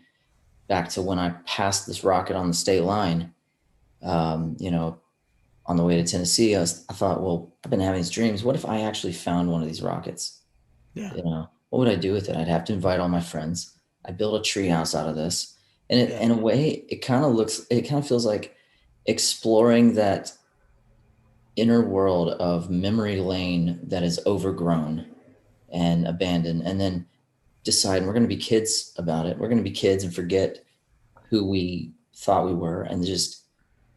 back to when I passed this rocket on the state line, on the way to Tennessee. I thought, well, I've been having these dreams. What if I actually found one of these rockets? Yeah. What would I do with it? I'd have to invite all my friends. I built a treehouse out of this. And in a way, it kind of feels like exploring that inner world of memory lane that is overgrown and abandoned, and then deciding we're going to be kids about it. We're going to be kids and forget who we thought we were and just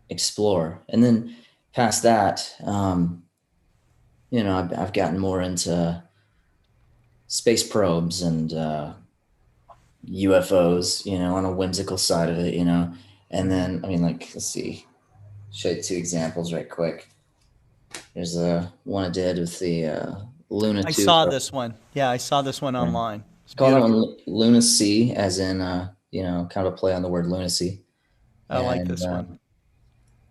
explore. And then past that, I've gotten more into space probes and UFOs, on a whimsical side of it, and then, I mean, let's see, show you two examples right quick. There's one I did with the Luna 2. I saw this one. Yeah, I saw this one online. It's called that one Lunacy, as in, kind of a play on the word lunacy. I like this one.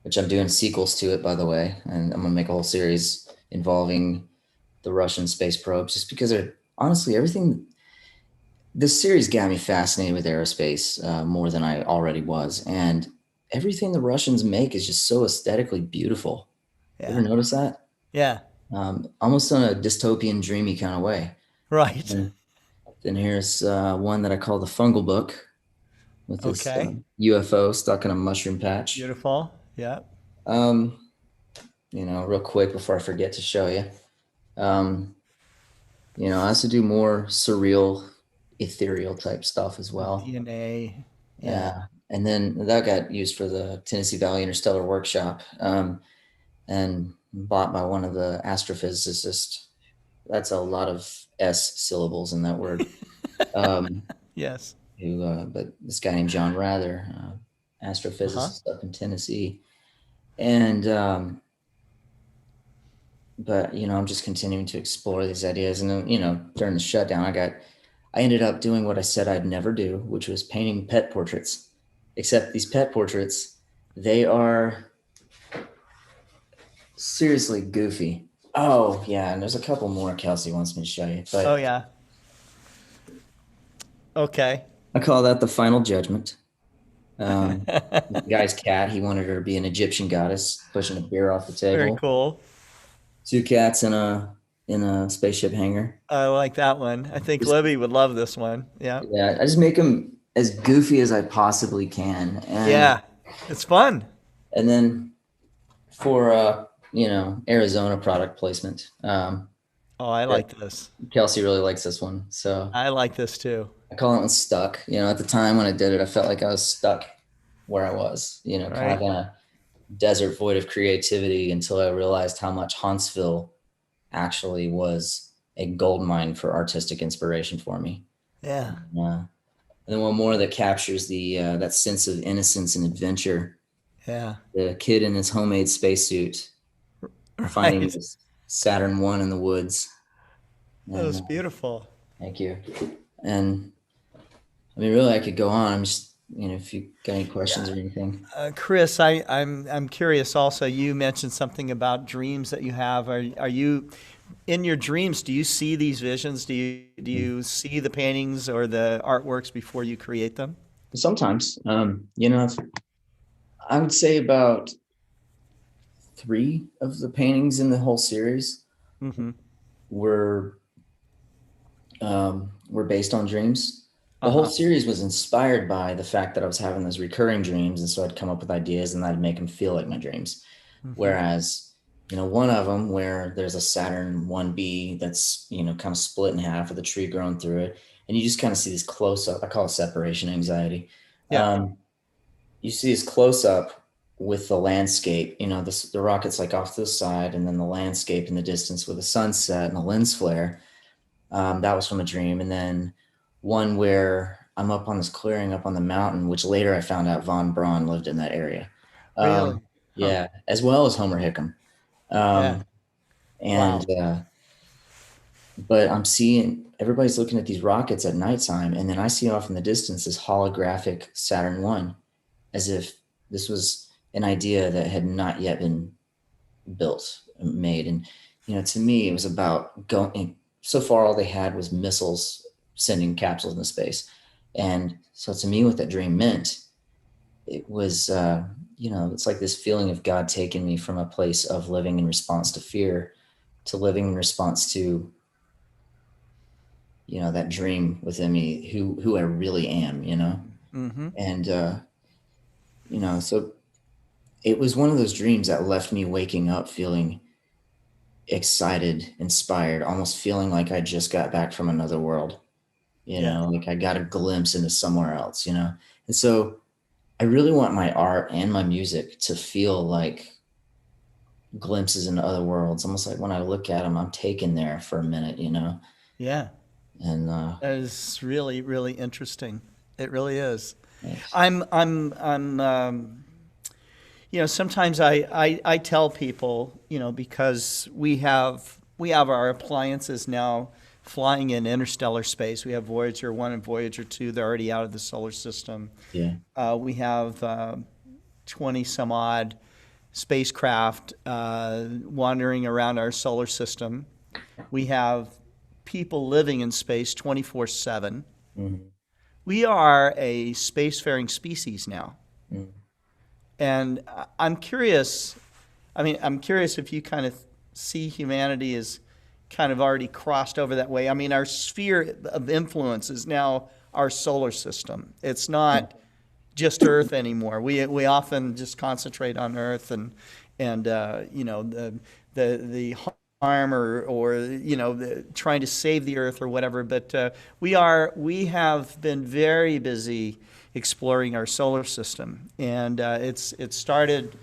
Which I'm doing sequels to it, by the way. And I'm going to make a whole series involving the Russian space probes, just because honestly, this series got me fascinated with aerospace more than I already was. And everything the Russians make is just so aesthetically beautiful. Yeah. You ever notice that? Yeah. Almost in a dystopian, dreamy kind of way. Right. And then here's one that I call the Fungal Book, with this UFO stuck in a mushroom patch. Beautiful. Yeah. Real quick before I forget to show you. I also do more surreal ethereal type stuff as well. DNA. Yeah. And then that got used for the Tennessee Valley Interstellar Workshop, and bought by one of the astrophysicists. That's a lot of S syllables in that word. Yes. But this guy named John Rather, astrophysicist up in Tennessee. And, but, I'm just continuing to explore these ideas. And then, during the shutdown, I ended up doing what I said I'd never do, which was painting pet portraits. Except these pet portraits, they are seriously goofy. Oh, yeah. And there's a couple more Kelsey wants me to show you. But oh, yeah. Okay. I call that the final judgment. The guy's cat, he wanted her to be an Egyptian goddess, pushing a beer off the table. Very cool. 2 cats in a spaceship hangar. I like that one. I think Libby would love this one. Yeah. Yeah, I just make them as goofy as I possibly can. And, yeah, it's fun. And then for Arizona product placement. Oh, I like this. Kelsey really likes this one, so I like this too. I call it one Stuck. At the time when I did it, I felt like I was stuck where I was. Kind of in a desert void of creativity until I realized how much Huntsville actually was a gold mine for artistic inspiration for me. Yeah. And then one more that captures the that sense of innocence and adventure. Yeah. The kid in his homemade spacesuit finding his Saturn I in the woods. That was beautiful. Thank you. And I mean, really, I could go on. I'm just, if you got any questions or anything. Chris, I'm curious. Also, you mentioned something about dreams that you have. Are you in your dreams? Do you see these visions? Do you see the paintings or the artworks before you create them? Sometimes, I would say about 3 of the paintings in the whole series were based on dreams. The whole series was inspired by the fact that I was having those recurring dreams, and so I'd come up with ideas and I'd make them feel like my dreams. Whereas, one of them where there's a Saturn 1B that's, kind of split in half with a tree growing through it, and you just kind of see this close up. I call it separation anxiety. Yeah. You see this close up with the landscape, the rocket's like off to the side, and then the landscape in the distance with a sunset and a lens flare. That was from a dream. And then one where I'm up on this clearing up on the mountain, which later I found out Von Braun lived in that area. Really? Yeah, as well as Homer Hickam. But I'm seeing everybody's looking at these rockets at nighttime, and then I see off in the distance this holographic Saturn I, as if this was an idea that had not yet been built, made. And, to me, it was about going. So far, all they had was missiles sending capsules into space. And so to me, what that dream meant, it was, it's like this feeling of God taking me from a place of living in response to fear to living in response to, that dream within me, who I really am, And, so it was one of those dreams that left me waking up feeling excited, inspired, almost feeling like I just got back from another world, like I got a glimpse into somewhere else, And so I really want my art and my music to feel like glimpses into other worlds, almost like when I look at them, I'm taken there for a minute, Yeah. And that is really, really interesting. It really is. Thanks. Sometimes I tell people, because we have our appliances now flying in interstellar space. We have Voyager 1 and Voyager 2. They're already out of the solar system. Yeah. We have 20 some odd spacecraft wandering around our solar system. We have people living in space 24/7. We are a spacefaring species now. And I'm curious if you kind of see humanity as kind of already crossed over that way. I mean, our sphere of influence is now our solar system. It's not just Earth anymore. We often just concentrate on Earth and the or trying to save the Earth or whatever, but we have been very busy exploring our solar system, and it started,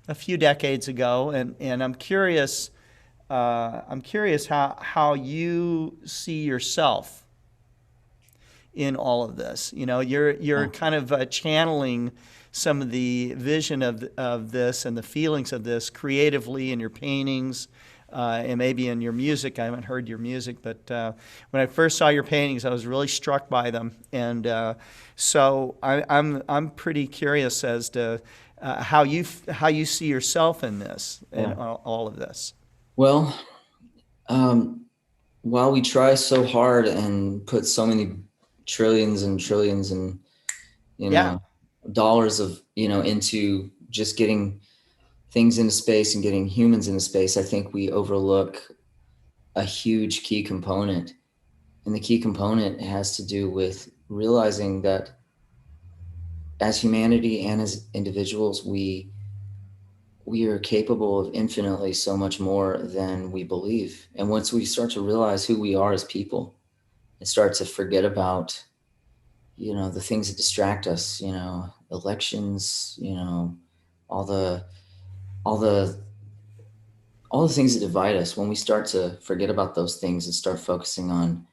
a few decades ago, and I'm curious how you see yourself in all of this. You're kind of channeling some of the vision of this and the feelings of this creatively in your paintings, and maybe in your music. I haven't heard your music, but when I first saw your paintings, I was really struck by them, and so I'm pretty curious as to how you see yourself in this and all of this. Well, while we try so hard and put so many trillions and trillions and dollars of into just getting things into space and getting humans into space, I think we overlook a huge key component, and the key component has to do with realizing that as humanity and as individuals, we are capable of infinitely so much more than we believe. And once we start to realize who we are as people and start to forget about, the things that distract us, elections, all the things that divide us, when we start to forget about those things and start focusing on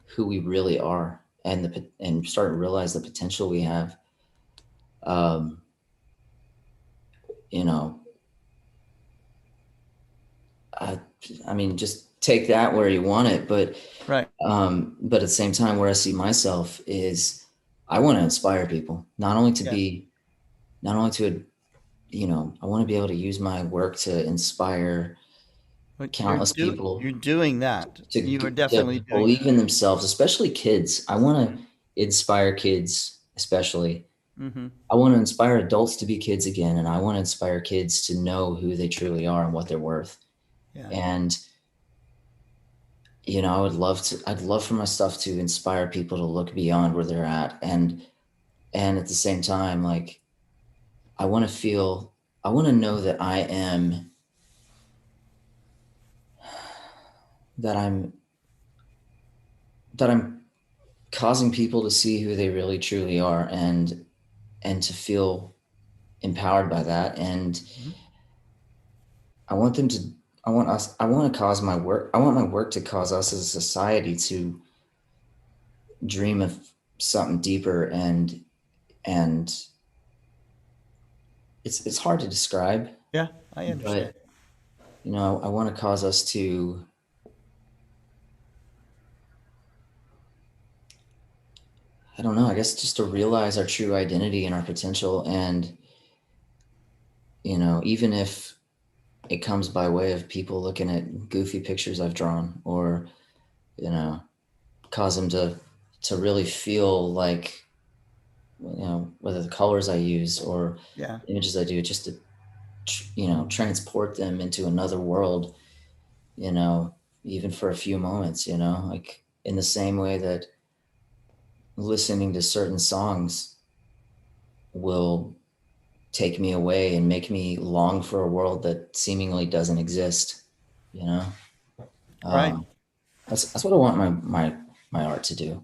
who we really are and start to realize the potential we have, I mean, just take that where you want it, but right. But at the same time, where I see myself is I want to inspire people, not only to I want to be able to use my work to inspire countless people. You're doing that. You are definitely to believe in themselves, especially kids. I want to inspire kids, especially. Mm-hmm. I want to inspire adults to be kids again, and I want to inspire kids to know who they truly are and what they're worth. Yeah. And I'd love for my stuff to inspire people to look beyond where they're at, and at the same time, like, I want to know that I'm causing people to see who they really truly are, and to feel empowered by that. And mm-hmm. I want my work to cause us as a society to dream of something deeper, and it's hard to describe. Yeah, I understand. But, I want to cause us to I don't know, I guess just to realize our true identity and our potential. And, even if it comes by way of people looking at goofy pictures I've drawn, or, cause them to really feel like, whether the colors I use or images I do, just to, transport them into another world, even for a few moments, like in the same way that listening to certain songs will take me away and make me long for a world that seemingly doesn't exist, Right. That's what I want my art to do.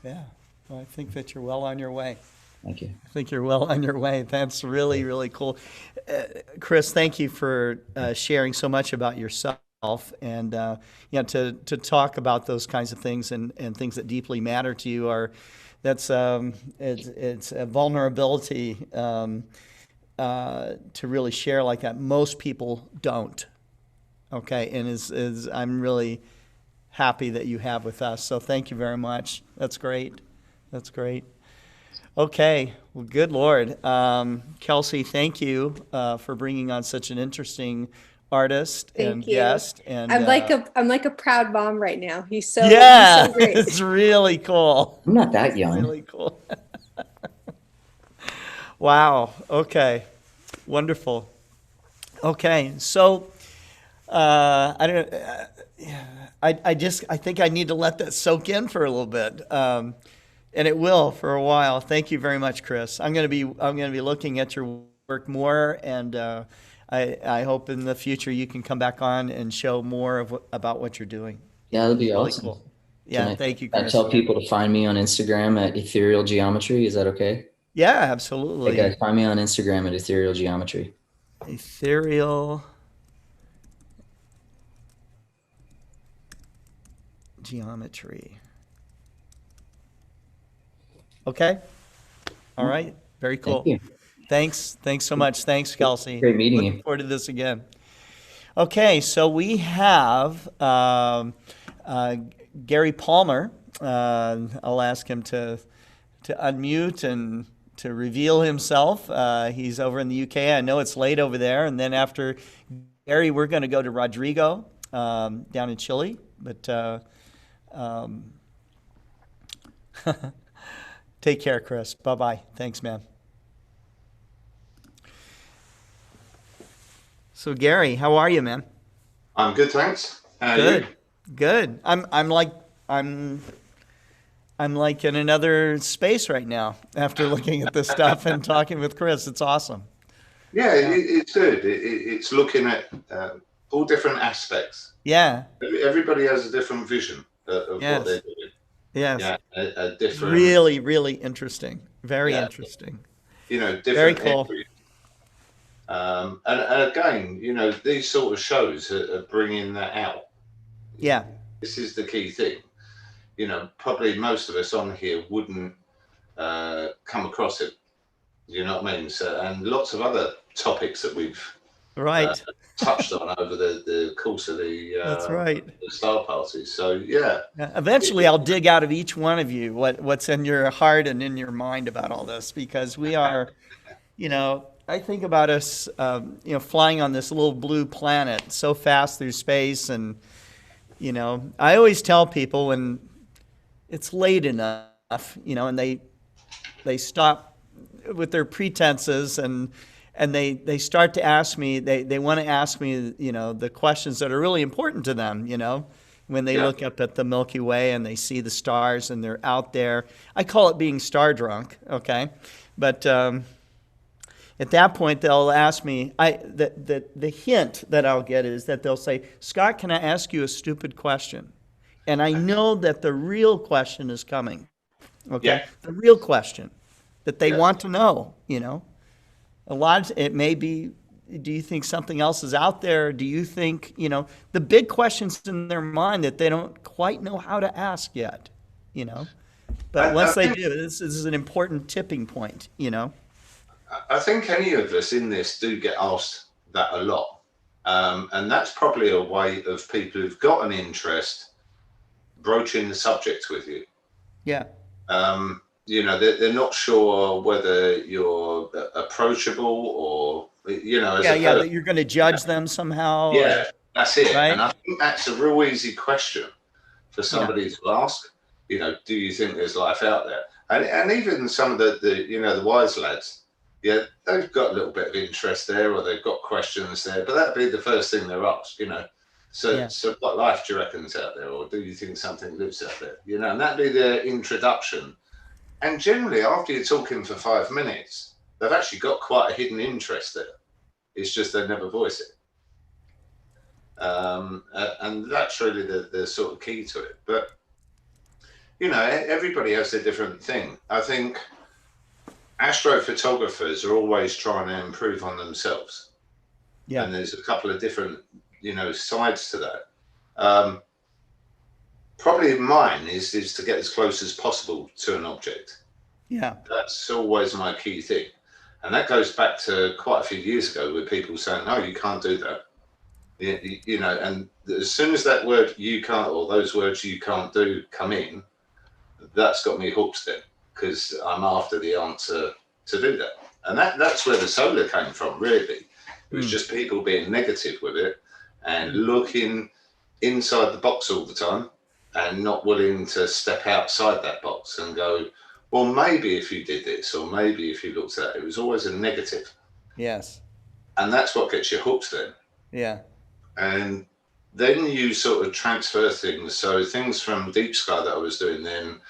Yeah. Well, I think that you're well on your way. Thank you. I think you're well on your way. That's really, really cool. Chris, thank you for sharing so much about yourself, and to talk about those kinds of things and things that deeply matter to you it's a vulnerability to really share like that. Most people don't. Okay, and I'm really happy that you have with us. So thank you very much. That's great. That's great. Okay, well, good Lord. Kelsey, thank you for bringing on such an interesting artist and guest. And I'm like a proud mom right now. He's so great. It's really cool. I'm not that young. It's really cool. Wow. Okay. Wonderful. Okay. So I don't. I think I need to let that soak in for a little bit. And it will for a while. Thank you very much, Chris. I'm going to be looking at your work more, and I hope in the future you can come back on and show more of about what you're doing. Yeah, that'd be Really awesome. cool. Yeah, thank you, I Chris. tell people to find me on Instagram at Ethereal Geometry. Is that okay? Yeah, absolutely. Hey guys, find me on Instagram at Ethereal Geometry. Ethereal Geometry. Okay. All right. Very cool. Thank you. Thanks so much. Thanks, Kelsey. Great meeting Looking you. forward to this again. Okay, so we have Gary Palmer. I'll ask him to unmute and to reveal himself. He's over in the UK. I know it's late over there. And then after Gary, we're going to go to Rodrigo down in Chile. But take care, Chris. Bye-bye. Thanks, man. So Gary, how are you, man? I'm good, thanks. Good. Good. I'm like in another space right now after looking at this stuff and talking with Chris. It's awesome. Yeah, it's good. It's looking at all different aspects. Yeah. Everybody has a different vision of Yes. what they're doing. Yes. Yeah, a different. Really, really interesting. Very interesting. You know, Very different cool. areas. And again, you know, these sort of shows are bringing that out. Yeah. This is the key thing. You know, probably most of us on here wouldn't come across it. You know what I mean? So, and lots of other topics that we've Right. touched on over the course of the That's right. the star parties. So yeah. Eventually, I'll dig out of each one of you what's in your heart and in your mind about all this, because we are, you know, I think about us, you know, flying on this little blue planet so fast through space. And, you know, I always tell people when it's late enough, you know, and they stop with their pretenses and they start to ask me, they want to ask me, you know, the questions that are really important to them, you know, when they look up at the Milky Way and they see the stars and they're out there. I call it being star drunk, okay? But at that point, they'll ask me, the hint that I'll get is that they'll say, Scott, can I ask you a stupid question? And I know that the real question is coming, okay? Yeah. The real question that they want to know, you know? A lot, it may be, do you think something else is out there? Do you think, you know, the big questions in their mind that they don't quite know how to ask yet, you know? But once they do, this is an important tipping point, you know? I think any of us in this do get asked that a lot. And that's probably a way of people who've got an interest broaching the subject with you. Yeah. You know, they're not sure whether you're approachable or, you know, as that you're going to judge them somehow. Yeah, that's it. Right? And I think that's a real easy question for somebody to ask. You know, do you think there's life out there? And even some of the you know, the wise lads, yeah, they've got a little bit of interest there, or they've got questions there, but that'd be the first thing they're asked, you know. So what life do you reckon's out there, or do you think something lives out there? You know, and that'd be their introduction. And generally, after you're talking for 5 minutes, they've actually got quite a hidden interest there. It's just they never voice it. And that's really the sort of key to it. But, you know, everybody has their different thing. I think astrophotographers are always trying to improve on themselves. Yeah. And there's a couple of different, you know, sides to that. Probably mine is to get as close as possible to an object. Yeah. That's always my key thing. And that goes back to quite a few years ago with people saying, no, you can't do that. You know, and as soon as that word you can't, or those words you can't do come in, that's got me hooked then, because I'm after the answer to do that. And that's where the solar came from, really. It was just people being negative with it and looking inside the box all the time and not willing to step outside that box and go, well, maybe if you did this, or maybe if you looked at it. It was always a negative. Yes. And that's what gets you hooked then. Yeah. And then you sort of transfer things. So things from deep sky that I was doing then,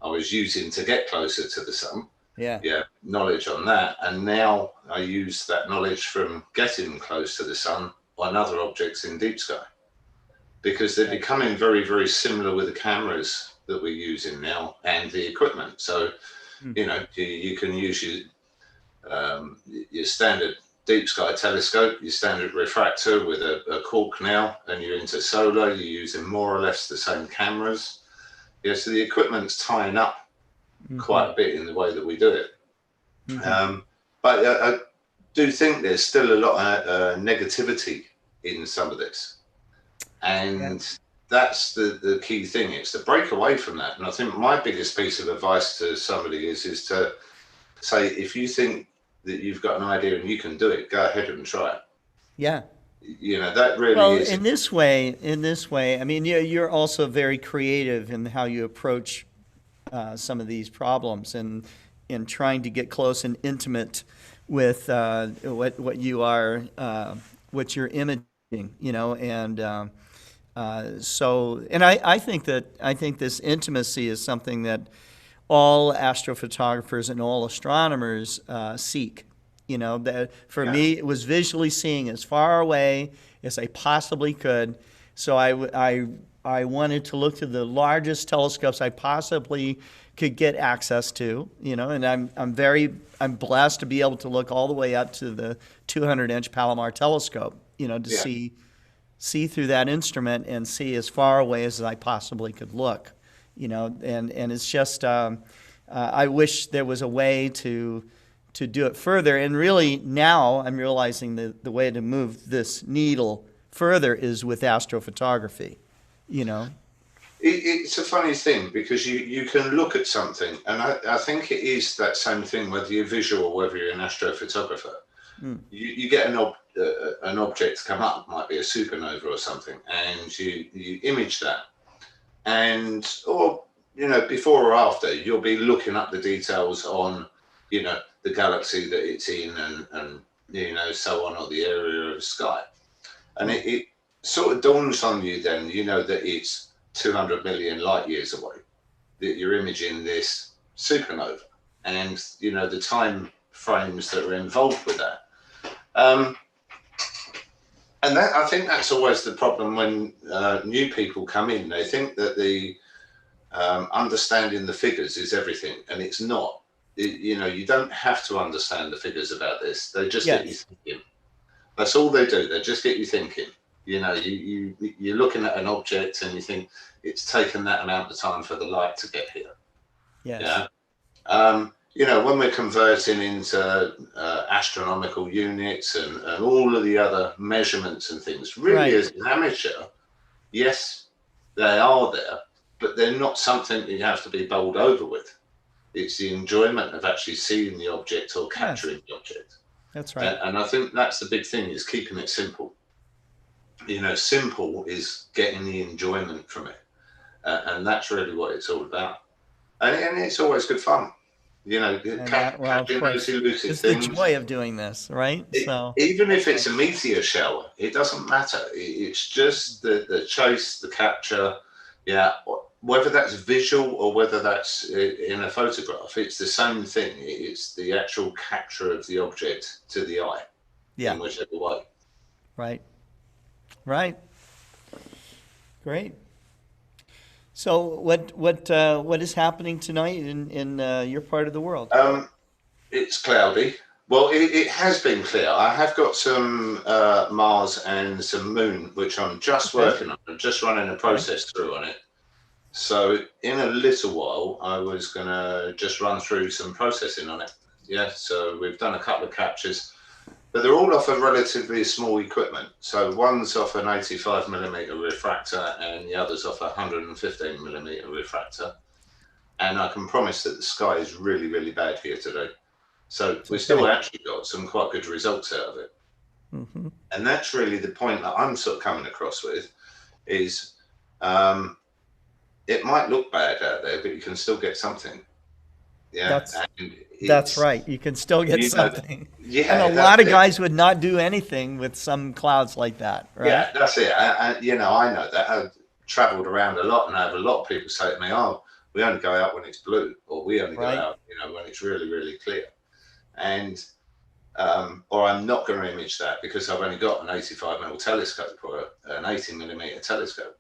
I was using to get closer to the sun. knowledge on that. And now I use that knowledge from getting close to the sun on other objects in deep sky, because they're becoming very, very similar with the cameras that we're using now and the equipment. So, you know, you can use your standard deep sky telescope, your standard refractor with a cork now, and you're into solar, you're using more or less the same cameras. Yeah, so the equipment's tying up quite a bit in the way that we do it. But I do think there's still a lot of negativity in some of this. And that's the key thing. It's to break away from that. And I think my biggest piece of advice to somebody is to say, if you think that you've got an idea and you can do it, go ahead and try it. Yeah. You know, that really is. In this way, I mean, you're also very creative in how you approach some of these problems, and in trying to get close and intimate with what you're imaging, you know, and I think this intimacy is something that all astrophotographers and all astronomers seek. You know, that for me, it was visually seeing as far away as I possibly could. So I wanted to look to the largest telescopes I possibly could get access to. You know, and I'm blessed to be able to look all the way up to the 200-inch Palomar telescope. You know, to see through that instrument and see as far away as I possibly could look. You know, and it's just I wish there was a way to do it further. And really now I'm realizing that the way to move this needle further is with astrophotography, you know. It's a funny thing, because you can look at something, and I think it is that same thing whether you're visual or whether you're an astrophotographer. You get an object come up, might be a supernova or something, and you image that. And, or, you know, before or after, you'll be looking up the details on, you know, the galaxy that it's in and you know, so on, or the area of sky. And it sort of dawns on you then, you know, that it's 200 million light years away, that you're imaging this supernova, and, you know, the time frames that are involved with that. And that, I think that's always the problem when new people come in. They think that the understanding the figures is everything, and it's not. You know, you don't have to understand the figures about this. They just get you thinking. That's all they do. They just get you thinking. You know, you're looking at an object and you think it's taken that amount of time for the light to get here. Yeah. You know, when we're converting into astronomical units and all of the other measurements and things, really as an amateur, yes, they are there, but they're not something that you have to be bowled over with. It's the enjoyment of actually seeing the object or capturing the object. That's right. And I think that's the big thing, is keeping it simple. You know, simple is getting the enjoyment from it. And that's really what it's all about. And it's always good fun. You know, catching those elusive things. It's the joy of doing this, right? Even if it's a meteor shower, it doesn't matter. It's just the chase, the capture, whether that's visual or whether that's in a photograph, it's the same thing. It's the actual capture of the object to the eye, in whichever way. Right. Great. So what is happening tonight in your part of the world? It's cloudy. Well, it has been clear. I have got some Mars and some Moon, which I'm just working on. I'm just running a process through on it. So in a little while, I was going to just run through some processing on it. Yeah, so we've done a couple of captures, but they're all off a relatively small equipment. So one's off an 85mm refractor and the other's off a 115mm refractor. And I can promise that the sky is really, really bad here today. So we still actually got some quite good results out of it. And that's really the point that I'm sort of coming across with, is it might look bad out there, but you can still get something. Yeah, that's right. You can still get something. Yeah, and a lot of guys would not do anything with some clouds like that, right? Yeah, that's it. You know, I know that. I've traveled around a lot, and I have a lot of people say to me, "Oh, We only go out when it's blue, or we only go Right. out, when it's really, really clear. And or I'm not going to image that because I've only got an 85mm telescope or an 80mm telescope.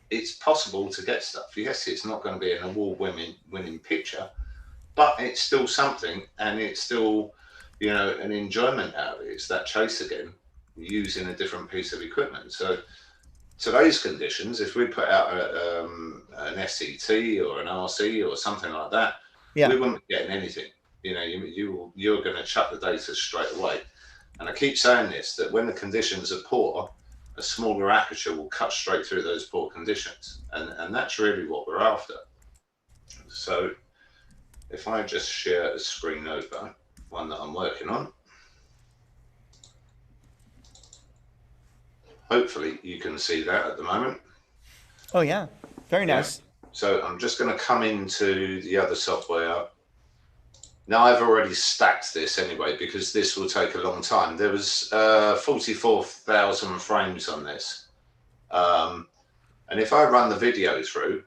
It's possible to get stuff. Yes, it's not going to be an award-winning picture, but it's still something, and it's still, an enjoyment out of it. It's that chase again, using a different piece of equipment. So today's conditions, if we put out an SET or an RC or something like that, Yeah. we wouldn't be getting anything. You're going to chuck the data straight away. And I keep saying this, that when the conditions are poor, a smaller aperture will cut straight through those poor conditions. And that's really what we're after. So if I just share a screen over, one that I'm working on, hopefully you can see that at the moment. Oh yeah, very nice. So I'm just going to come into the other software. Now I've already stacked this anyway, because this will take a long time. There was 44,000 frames on this. And if I run the video through,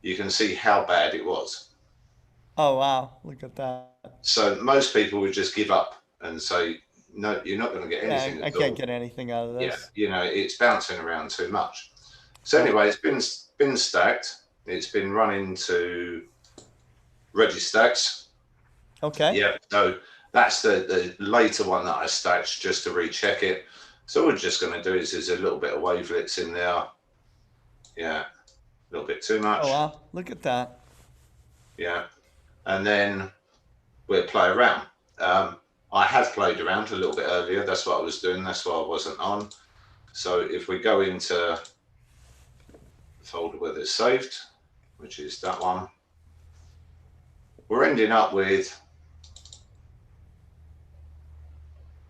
you can see how bad it was. Oh wow, look at that. So most people would just give up and say, no, you're not going to get anything. Yeah, I can't get anything out of this. Yeah, it's bouncing around too much. So anyway, it's been stacked. It's been run into Registacks. Okay. Yeah, so that's the later one that I stacked just to recheck it. So what we're just going to do is there's a little bit of wavelets in there. Yeah, a little bit too much. Oh wow, look at that. Yeah, and then we'll play around. I have played around a little bit earlier. That's what I was doing. That's why I wasn't on. So if we go into the folder where they're saved, which is that one, we're ending up with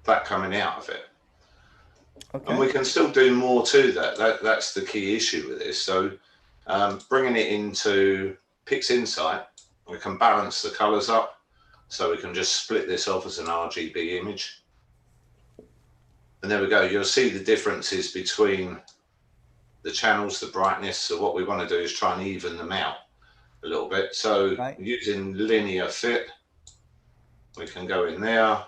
that coming out of it. Okay. And we can still do more to that. That's the key issue with this. So bringing it into PixInsight, we can balance the colors up. So we can just split this off as an RGB image. And there we go. You'll see the differences between the channels, the brightness. So what we want to do is try and even them out a little bit. So using linear fit, we can go in there.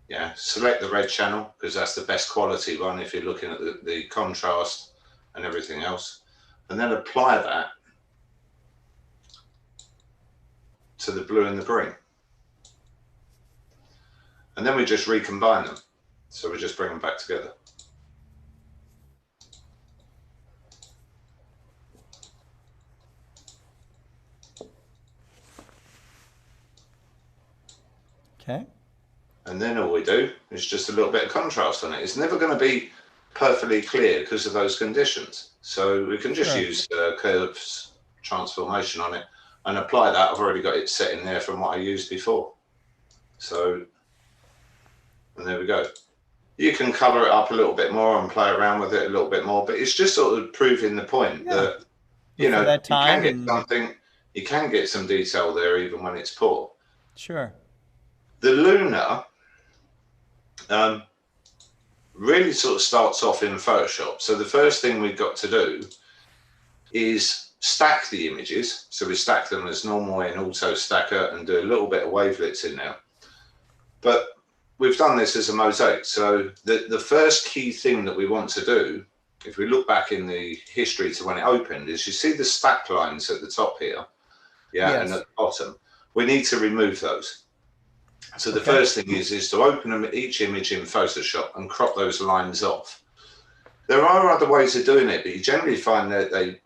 Yeah, select the red channel because that's the best quality one if you're looking at the contrast and everything else. And then apply that to the blue and the green. And then we just recombine them. So we just bring them back together. Okay. And then all we do is just a little bit of contrast on it. It's never going to be perfectly clear because of those conditions. So we can just use curves transformation on it and apply that. I've already got it set in there from what I used before. So, and there we go. You can color it up a little bit more and play around with it a little bit more, but it's just sort of proving the point that, you know, you can get something, you can get some detail there even when it's poor. Sure. The lunar really sort of starts off in Photoshop. So the first thing we've got to do is stack the images. So we stack them as normal in Auto Stacker and do a little bit of wavelets in there. But we've done this as a mosaic. So the first key thing that we want to do, if we look back in the history to when it opened, is you see the stack lines at the top here, and at the bottom. We need to remove those. So the first thing is to open them, each image in Photoshop and crop those lines off. There are other ways of doing it, but you generally find that they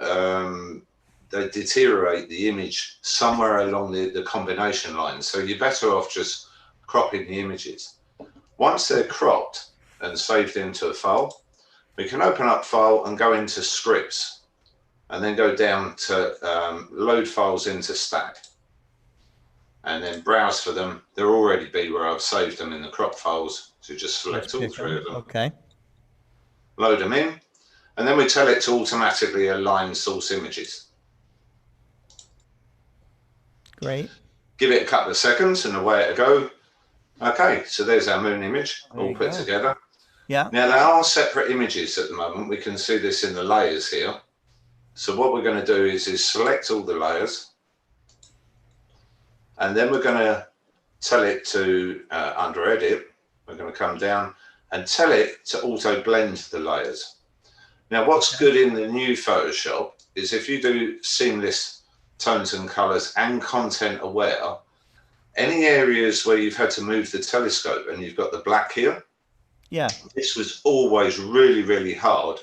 deteriorate the image somewhere along the combination lines. So you're better off just cropping the images. Once they're cropped and saved into a file, we can open up File and go into Scripts and then go down to Load Files into Stack. And then browse for them. They'll already be where I've saved them in the crop files. So just select all three of them. Okay. Load them in. And then we tell it to automatically align source images. Great. Give it a couple of seconds and away it'll go. Okay, so there's our moon image all put together. Yeah. Now there are separate images at the moment. We can see this in the layers here. So what we're going to do is select all the layers, and then we're going to tell it to, under edit, we're going to come down and tell it to auto blend the layers. Now what's good in the new Photoshop is if you do seamless tones and colors and content aware, any areas where you've had to move the telescope and you've got the black here, yeah, this was always really, really hard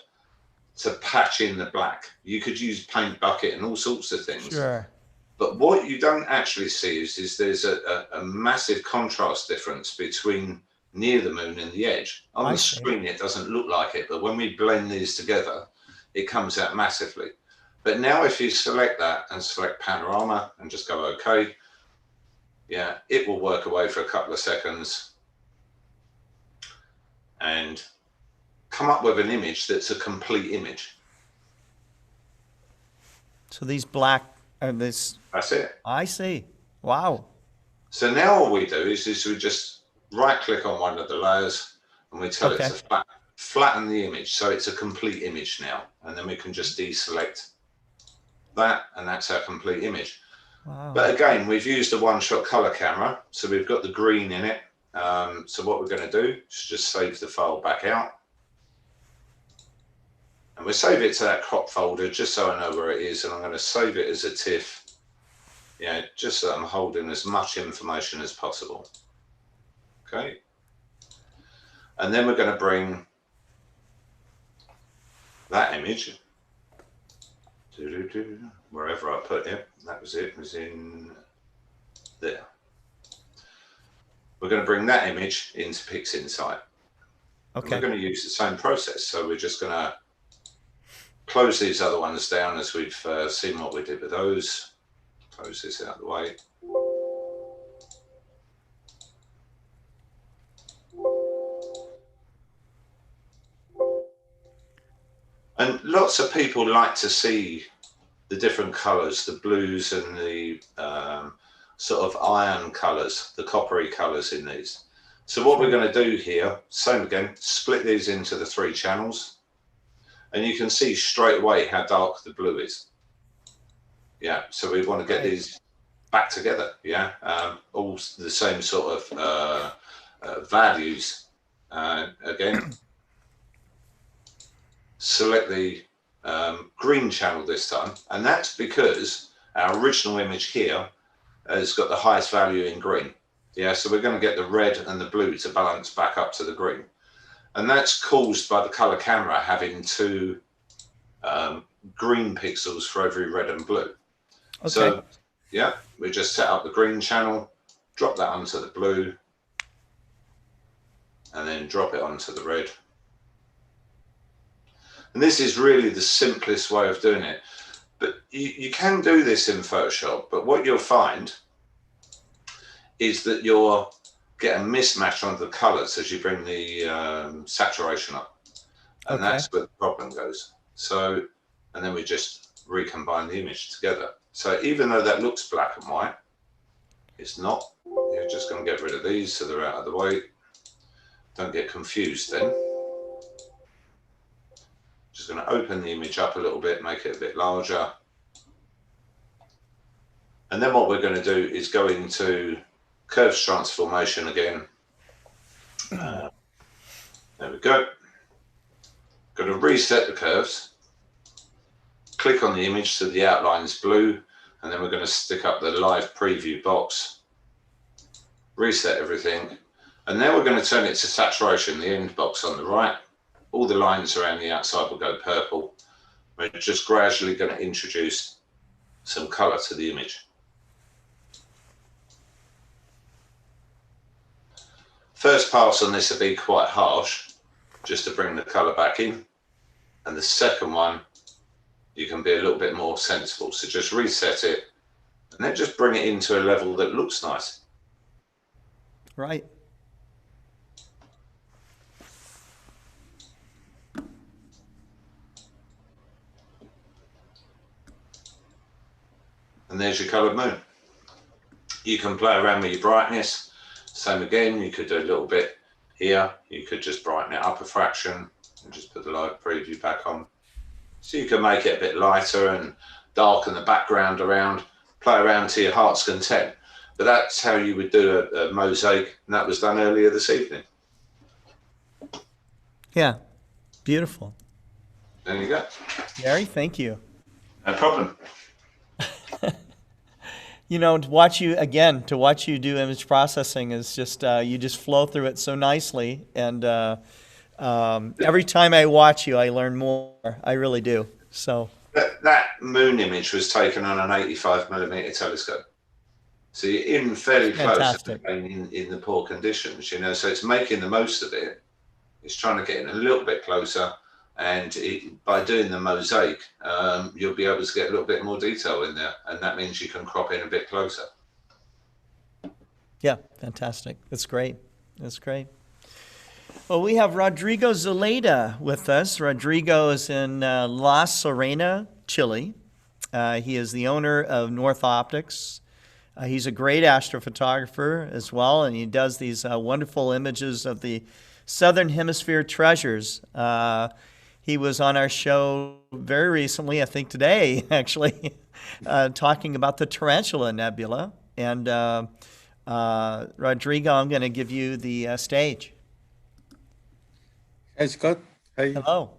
to patch in the black. You could use paint bucket and all sorts of things. sure. But what you don't actually see is there's a massive contrast difference between near the moon and the edge. On the screen, it doesn't look like it, but when we blend these together, it comes out massively. But now if you select that and select panorama and just go OK, yeah, it will work away for a couple of seconds and come up with an image that's a complete image. So these black are this. That's it. I see. Wow. So now all we do is we just right click on one of the layers and we tell it to flatten the image. So it's a complete image now. And then we can just deselect that, and that's our complete image. Wow. But again, we've used a one-shot color camera, so we've got the green in it. So what we're going to do is just save the file back out, and we'll save it to that crop folder just so I know where it is, and I'm going to save it as a TIFF, yeah, just so I'm holding as much information as possible. Okay, and then we're going to bring that image wherever I put it. That was it, was in there. We're going to bring that image into PixInsight. Okay. And we're going to use the same process. So we're just going to close these other ones down as we've seen what we did with those. Close this out of the way. And lots of people like to see the different colors, the blues and the sort of iron colors, the coppery colors in these. So what we're going to do here, same again, split these into the 3 channels, and you can see straight away how dark the blue is. Yeah, so we want to get these back together. Yeah, all the same sort of values. Again, select the green channel this time, and that's because our original image here has got the highest value in green. Yeah, so we're going to get the red and the blue to balance back up to the green, and that's caused by the color camera having 2 green pixels for every red and blue. Okay. So yeah, we just set up the green channel, drop that onto the blue, and then drop it onto the red. And this is really the simplest way of doing it. But you can do this in Photoshop, but what you'll find is that you'll get a mismatch on the colors as you bring the saturation up. And that's where the problem goes. So, and then we just recombine the image together. So even though that looks black and white, it's not. You're just going to get rid of these so they're out of the way. Don't get confused then. Just going to open the image up a little bit, make it a bit larger. And then what we're going to do is go into curves transformation again. There we go. Going to reset the curves. Click on the image so the outline's blue, and then we're going to stick up the live preview box. Reset everything. And now we're going to turn it to saturation, the end box on the right. All the lines around the outside will go purple. We're just gradually going to introduce some color to the image. First pass on this will be quite harsh, just to bring the color back in. And the second one, you can be a little bit more sensible. So just reset it and then just bring it into a level that looks nice. Right. And there's your coloured moon. You can play around with your brightness. Same again, you could do a little bit here. You could just brighten it up a fraction and just put the live preview back on. So you can make it a bit lighter and darken the background around, play around to your heart's content. But that's how you would do a mosaic, and that was done earlier this evening. Yeah, beautiful. There you go. Gary, thank you. No problem. You know, to watch you do image processing is just, you just flow through it so nicely. And every time I watch you, I learn more. I really do. So that moon image was taken on an 85mm telescope. So you're in fairly close in the poor conditions, you know, so it's making the most of it. It's trying to get in a little bit closer. And by doing the mosaic, you'll be able to get a little bit more detail in there. And that means you can crop in a bit closer. Yeah, fantastic. That's great. That's great. Well, we have Rodrigo Zeleda with us. Rodrigo is in La Serena, Chile. He is the owner of North Optics. He's a great astrophotographer as well, and he does these wonderful images of the Southern Hemisphere treasures. He was on our show very recently, I think today, actually, talking about the Tarantula Nebula. And Rodrigo, I'm going to give you the stage. Hi, Scott. Hi. Hello.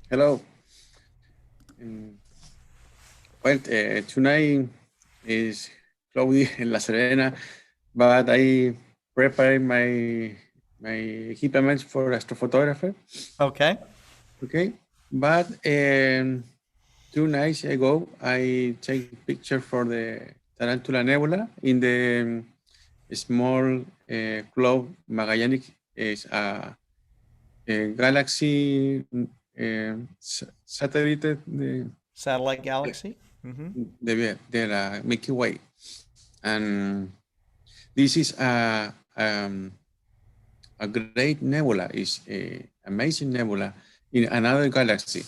Hello. Well, tonight is cloudy in La Serena, but I prepared my equipment for astrophotography. Okay. Okay, but 2 nights ago, I take picture for the Tarantula Nebula in the small globe Magellanic is a galaxy satellite. Satellite galaxy? The Milky Way. And this is a great nebula, is an amazing nebula in another galaxy.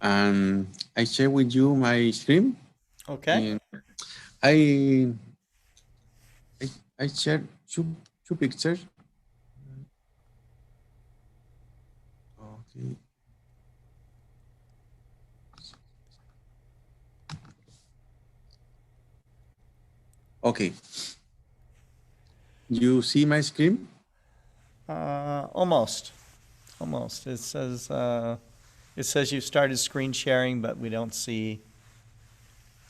And I share with you my screen. Okay. I shared two pictures. Okay. Okay. You see my screen? Almost. It says you've started screen sharing, but we don't see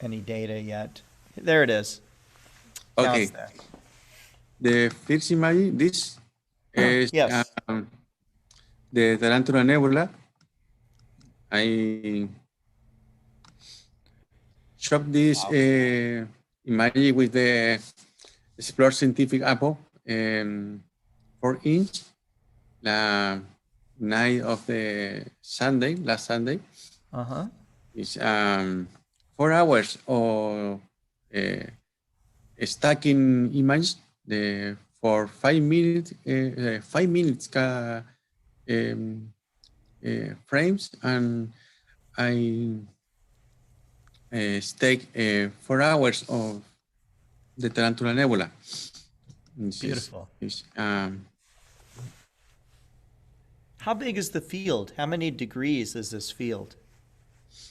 any data yet. There it is. Okay. The first image, this is yes. The Tarantula Nebula. I shot this image with the Explore Scientific Apple 4-inch. The night of the Sunday, last Sunday. It's 4 hours of stacking image for 5 minutes, 5 minutes frames, and I stake 4 hours of the Tarantula Nebula. Beautiful. How big is the field? How many degrees is this field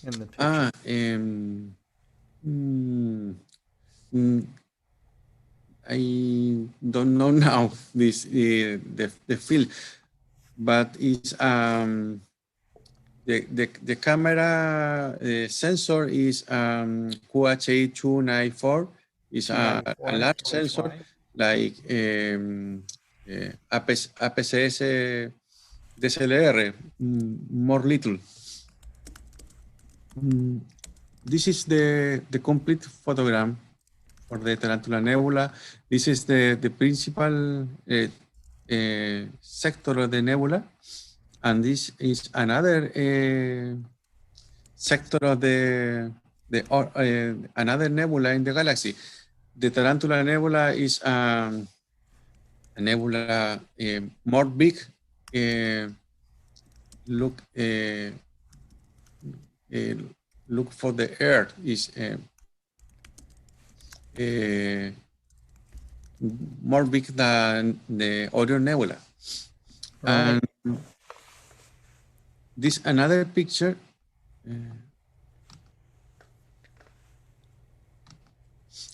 in the picture? I don't know now this the field, but it's the camera sensor is QHA294. It's a large sensor like APCS DSLR, more little. This is the complete photogram for the Tarantula Nebula. This is the principal sector of the nebula, and this is another sector of the another nebula in the galaxy. The Tarantula Nebula is a nebula more big. Look for the Earth is more big than the other nebula. Right. this another picture.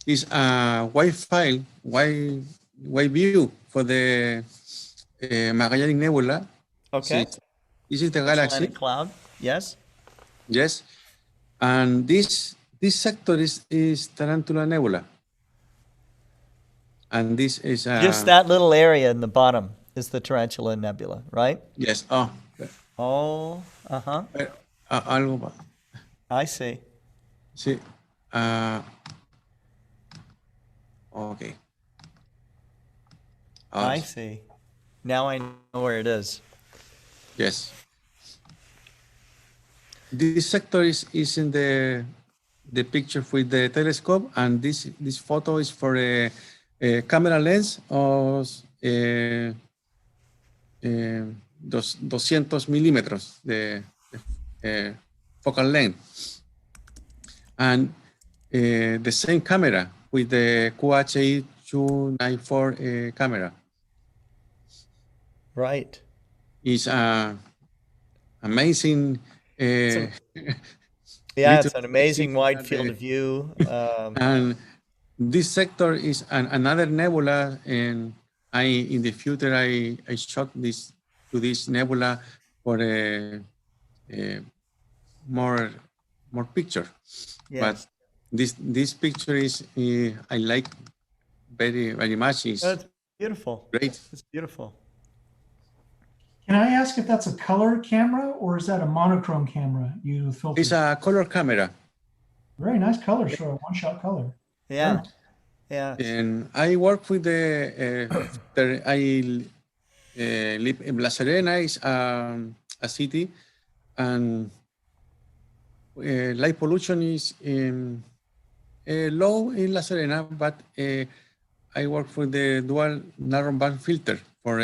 Is a wide file, wide view for the Magellanic Nebula. Okay. This is the galaxy. Planet cloud. Yes. Yes. And this sector is Tarantula Nebula. And this is just that little area in the bottom is the Tarantula Nebula, right? Yes. Oh. Algo. I see. Sí. Okay. I see. Now I know where it is. Yes. This sector is in the picture with the telescope, and this photo is for a camera lens of 200 milímetros the focal length, and the same camera with the QHE 294 camera. Right. It's amazing. Yeah, it's an amazing wide field of view. And this sector is another nebula, and in the future I shot this nebula for a more picture. Yes. But this picture is I like very much. It's beautiful. Great. It's beautiful. Can I ask if that's a color camera or is that a monochrome camera you filter? It's a color camera. Very nice color, sure. One-shot color. Yeah. Sure. Yeah. And I work with I live in La Serena, is a city, and light pollution is low in La Serena, but I work for the dual narrowband filter for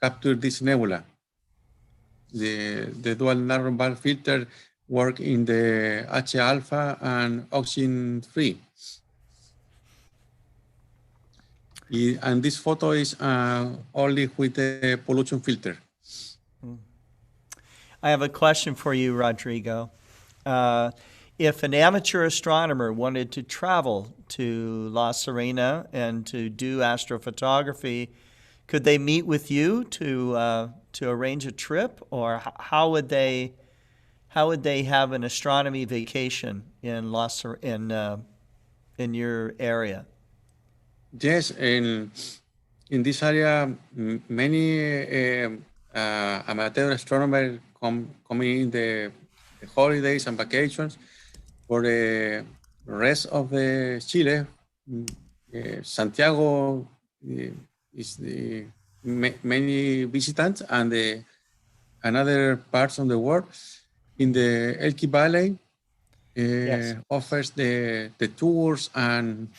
capture this nebula. The dual narrowband filter work in the H alpha and oxygen free. And this photo is only with the pollution filter. I have a question for you, Rodrigo. If an amateur astronomer wanted to travel to La Serena and to do astrophotography, could they meet with you to arrange a trip, or how would they have an astronomy vacation in in your area? Yes, in this area, many amateur astronomers come in the holidays and vacations. For the rest of the Chile, Santiago is the many visitants, and another parts of the world. In the Elqui Valley, Yes. offers the tours and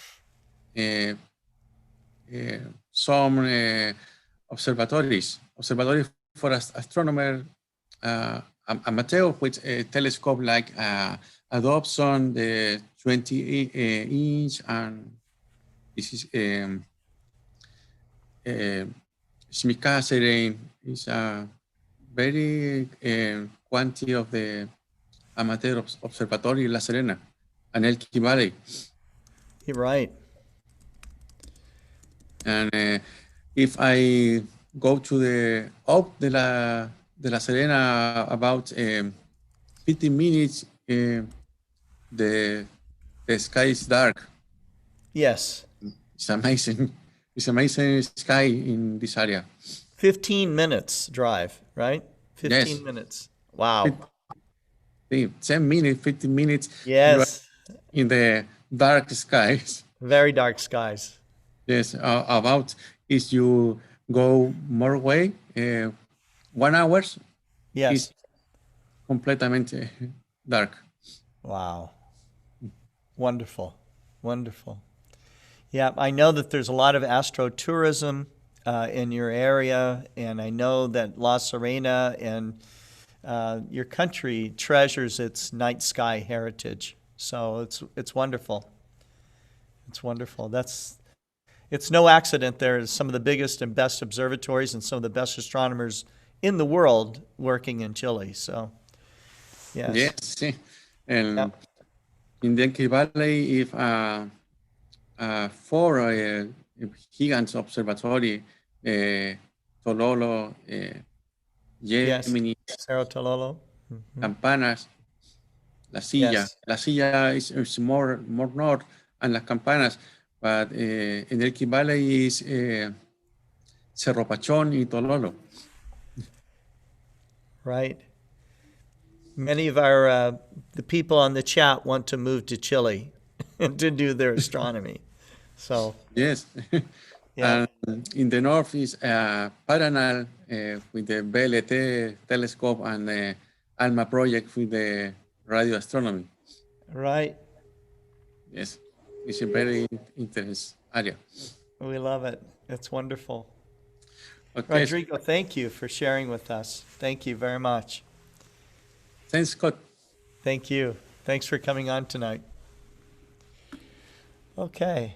some observatories for astronomer amateur with a telescope like a Dobson, the 20-inch, and this is Smikaserine is a very quantity of the amateur observatory in La Serena and Elqui Valley. You're right. And if I go to the up de La Serena about 15 minutes, the sky is dark. Yes. It's amazing. It's amazing sky in this area. 15 minutes drive, right? 15 Yes. minutes. Wow. 10 minutes, 15 minutes. Yes. In the dark skies. Very dark skies. Yes. About if you go more way, 1 hour. Yes. It's completamente dark. Wow. Wonderful. Wonderful. Yeah, I know that there's a lot of astrotourism in your area, and I know that La Serena and your country treasures its night sky heritage. So it's wonderful. It's wonderful. It's no accident there's some of the biggest and best observatories and some of the best astronomers in the world working in Chile. So, yes. Yes, sí. And Yeah. in the Yankee Valley, if four giants observatory, Tololo, Yes. Gemini, Cerro Tololo. Campanas, La Silla. Yes. La Silla is more north, and Las Campanas, but in the Yankee Valley is Cerro Pachón y Tololo. Right. Many of our the people on the chat want to move to Chile and to do their astronomy. So yes. Yeah. And in the north is Paranal with the BLT telescope and the ALMA project with the radio astronomy. Right. Yes, it's a very interesting area. We love it. It's wonderful. Okay. Rodrigo, thank you for sharing with us. Thank you very much. Thanks, Scott. Thank you. Thanks for coming on tonight. Okay.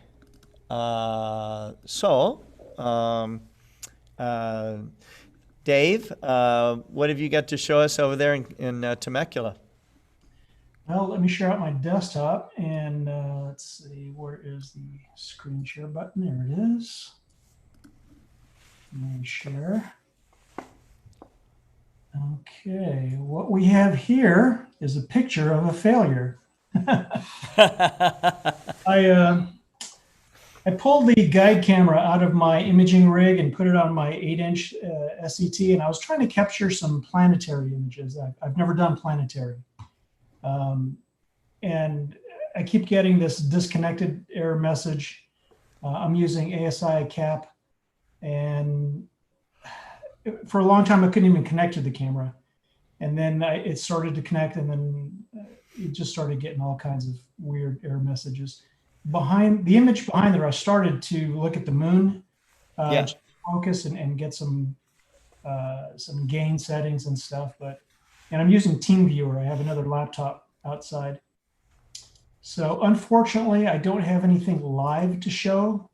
Dave, what have you got to show us over there in Temecula? Well, let me share out my desktop and let's see, where is the screen share button? There it is. Let me share. Okay, what we have here is a picture of a failure. I pulled the guide camera out of my imaging rig and put it on my 8-inch SET, and I was trying to capture some planetary images. I've never done planetary. And I keep getting this disconnected error message. I'm using ASI cap, and for a long time I couldn't even connect to the camera. And then it started to connect, and then it just started getting all kinds of weird error messages. Behind the image behind there, I started to look at the moon, just focus and get some gain settings and stuff. And I'm using TeamViewer. I have another laptop outside. So unfortunately, I don't have anything live to show.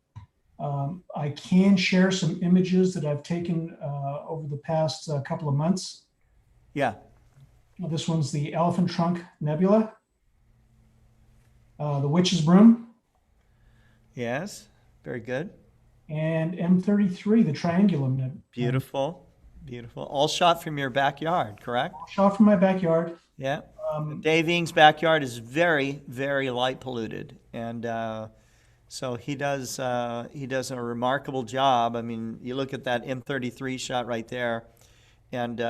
I can share some images that I've taken over the past couple of months. Yeah. This one's the Elephant Trunk Nebula, the Witch's Broom. Yes, very good. And M33, the Triangulum Nebula. Beautiful, beautiful. All shot from your backyard, correct? All shot from my backyard. Yeah. Dave Ing's backyard is very, very light polluted, and so he does a remarkable job. I mean, you look at that M33 shot right there, and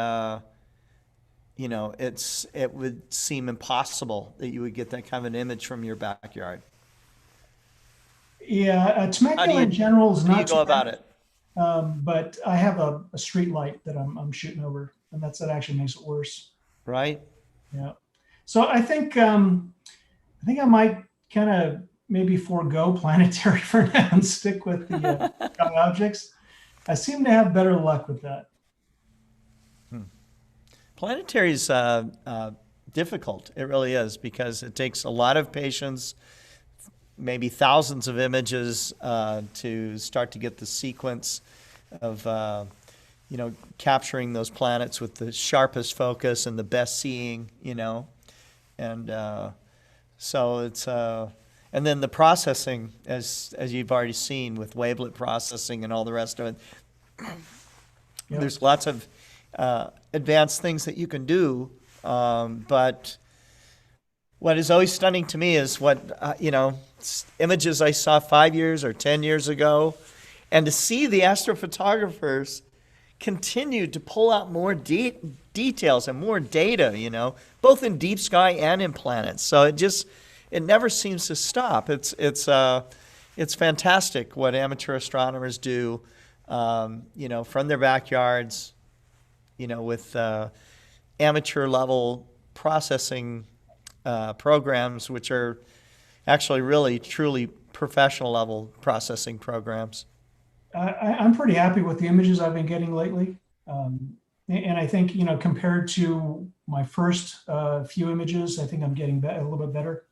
you know, it would seem impossible that you would get that kind of an image from your backyard. Yeah, Temecula in general is not. How do you go about it? But I have a street light that I'm shooting over, and that actually makes it worse. Right. Yeah. So I think I might kind of maybe forego planetary for now and stick with the objects. I seem to have better luck with that. Planetary is difficult. It really is, because it takes a lot of patience, maybe thousands of images to start to get the sequence of, you know, capturing those planets with the sharpest focus and the best seeing, you know. And so it's, and then the processing, as you've already seen with wavelet processing and all the rest of it, Yep. There's lots of advanced things that you can do, but what is always stunning to me is what, you know, images I saw 5 years or 10 years ago, and to see the astrophotographers continue to pull out more details and more data, you know, both in deep sky and in planets. So it never seems to stop. It's fantastic what amateur astronomers do, you know, from their backyards, you know, with amateur level processing programs, which are actually really, truly professional level processing programs. I'm pretty happy with the images I've been getting lately. And I think, you know, compared to my first few images, I think I'm getting a little bit better.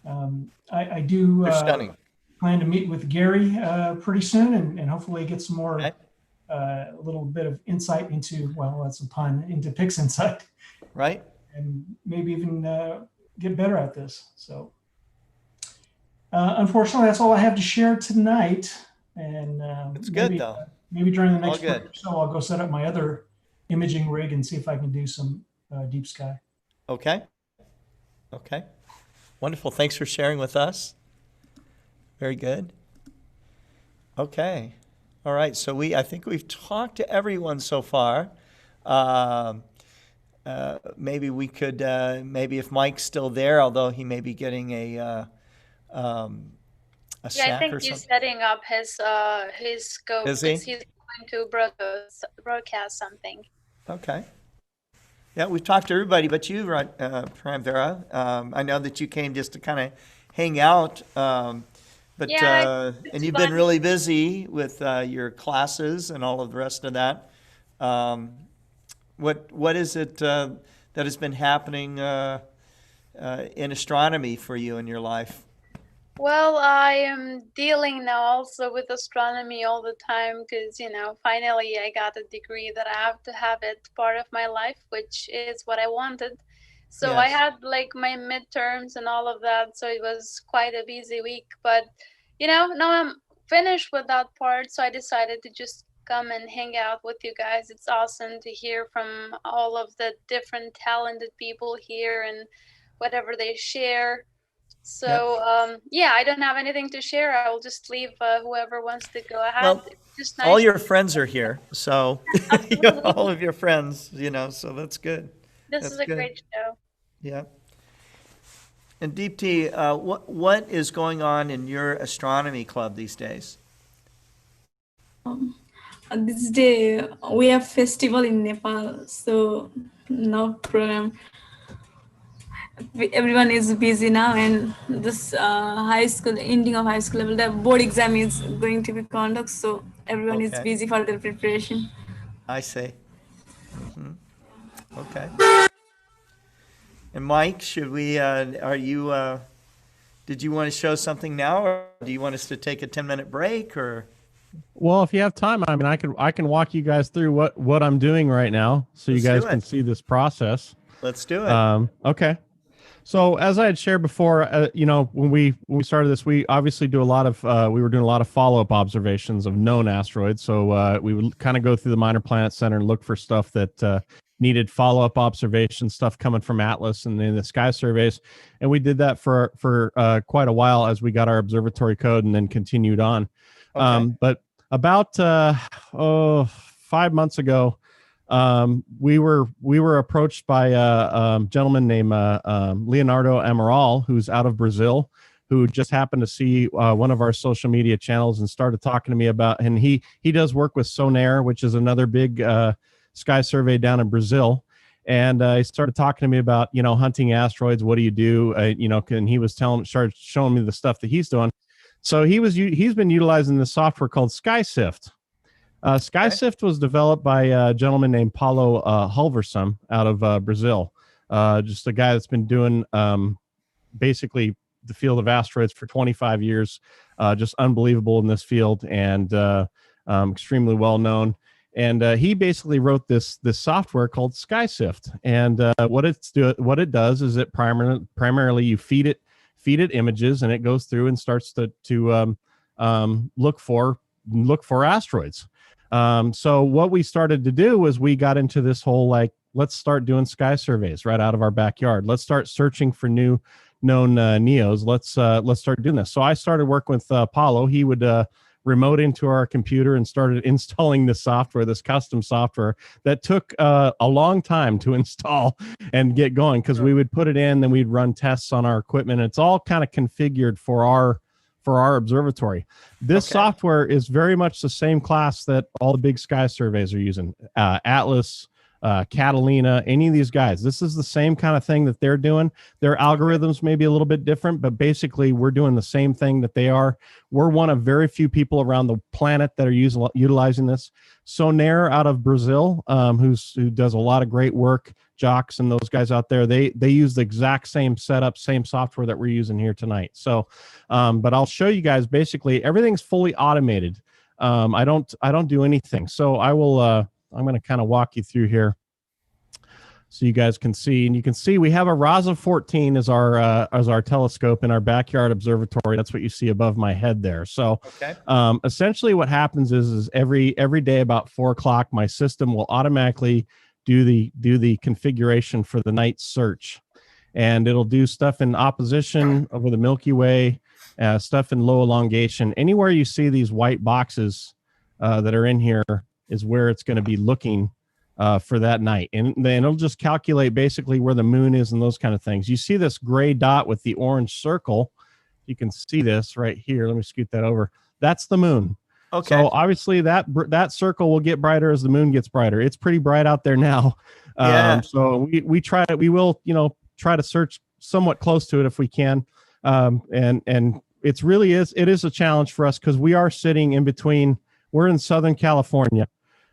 I do They're stunning. Plan to meet with Gary pretty soon and hopefully get some more a little bit of insight into, well, that's a pun, into Pix Insight. Right. And maybe even get better at this. So unfortunately, that's all I have to share tonight. And it's good though. Maybe during the next week or so, I'll go set up my other imaging rig and see if I can do some deep sky. Okay. Okay. Wonderful. Thanks for sharing with us. Very good. Okay. All right. So I think we've talked to everyone so far. Maybe we could, maybe if Mike's still there, although he may be getting a snack I think or he's something. setting up his scope. Is he? He's going to broadcast something. Okay. Yeah, we've talked to everybody but you, Pramvera. I know that you came just to kind of hang out, but Yeah, and you've been really busy with your classes and all of the rest of that. What is it that has been happening in astronomy for you in your life? Well, I am dealing now also with astronomy all the time because, finally I got a degree that I have to have it part of my life, which is what I wanted. So I Yes. had like my midterms and all of that. So it was quite a busy week. But, now I'm finished with that part. So I decided to just come and hang out with you guys. It's awesome to hear from all of the different talented people here and whatever they share. So I don't have anything to share. I will just leave whoever wants to go ahead. Well, It's just all nice. your friends are here, so all of your friends, so that's good. This That's is a good. great show. Yeah. And Deepti, what is going on in your astronomy club these days? This day we have festival in Nepal, so no program. Everyone is busy now, and this high school ending of high school level, the board exam is going to be conducted, so everyone is Okay. busy for their preparation. I see. Okay. And Mike, should we? Are you? Did you want to show something now, or do you want us to take a 10-minute break, or? Well, if you have time, I mean, I can walk you guys through what I'm doing right now, so you Let's guys do can it. see this process. Let's do it. Okay. So as I had shared before, when we started this, we obviously do a lot of we were doing a lot of follow-up observations of known asteroids. So we would kind of go through the Minor Planet Center and look for stuff that needed follow-up observation, stuff coming from Atlas and in the sky surveys, and we did that for quite a while as we got our observatory code and then continued on. Okay. But about 5 months ago, we were approached by a gentleman named Leonardo Amaral, who's out of Brazil, who just happened to see one of our social media channels and started talking to me about, and he does work with Sonair, which is another big sky survey down in Brazil. And he started talking to me about, hunting asteroids. What do you do? And he was started showing me the stuff that he's doing. So he's been utilizing this software called SkySift. SkySift was developed by a gentleman named Paulo Halversum out of Brazil. Just a guy that's been doing basically the field of asteroids for 25 years. Just unbelievable in this field and extremely well known. And he basically wrote this software called SkySift. And what it does is it primarily you feed it images, and it goes through and starts to look for asteroids. So what we started to do was we got into this whole, let's start doing sky surveys right out of our backyard. Let's start searching for new known NEOs. Let's start doing this. So I started working with Paulo. He would remote into our computer and started installing this software, this custom software that took a long time to install and get going, because we would put it in, then we'd run tests on our equipment. It's all kind of configured for our observatory. This software is very much the same class that all the big sky surveys are using. Atlas, Catalina, any of these guys. This is the same kind of thing that they're doing. Their algorithms may be a little bit different, but basically we're doing the same thing that they are. We're one of very few people around the planet that are utilizing this. Sonair out of Brazil, who does a lot of great work, Jocks and those guys out there, they use the exact same setup, same software that we're using here tonight. So, but I'll show you guys, basically everything's fully automated. I don't do anything. So I will. I'm going to kind of walk you through here, so you guys can see. And you can see we have a Rasa 14 as our telescope in our backyard observatory. That's what you see above my head there. So essentially, what happens is every day about 4 o'clock, my system will automatically do the configuration for the night search, and it'll do stuff in opposition over the Milky Way, stuff in low elongation. Anywhere you see these white boxes that are in here is where it's going to be looking for that night. And then it'll just calculate basically where the moon is and those kind of things. You see this gray dot with the orange circle. You can see this right here. Let me scoot that over. That's the moon. Okay. So obviously that circle will get brighter as the moon gets brighter. It's pretty bright out there now. Yeah. So we will, try to search somewhat close to it if we can. And it is a challenge for us because we are sitting in between. We're in Southern California.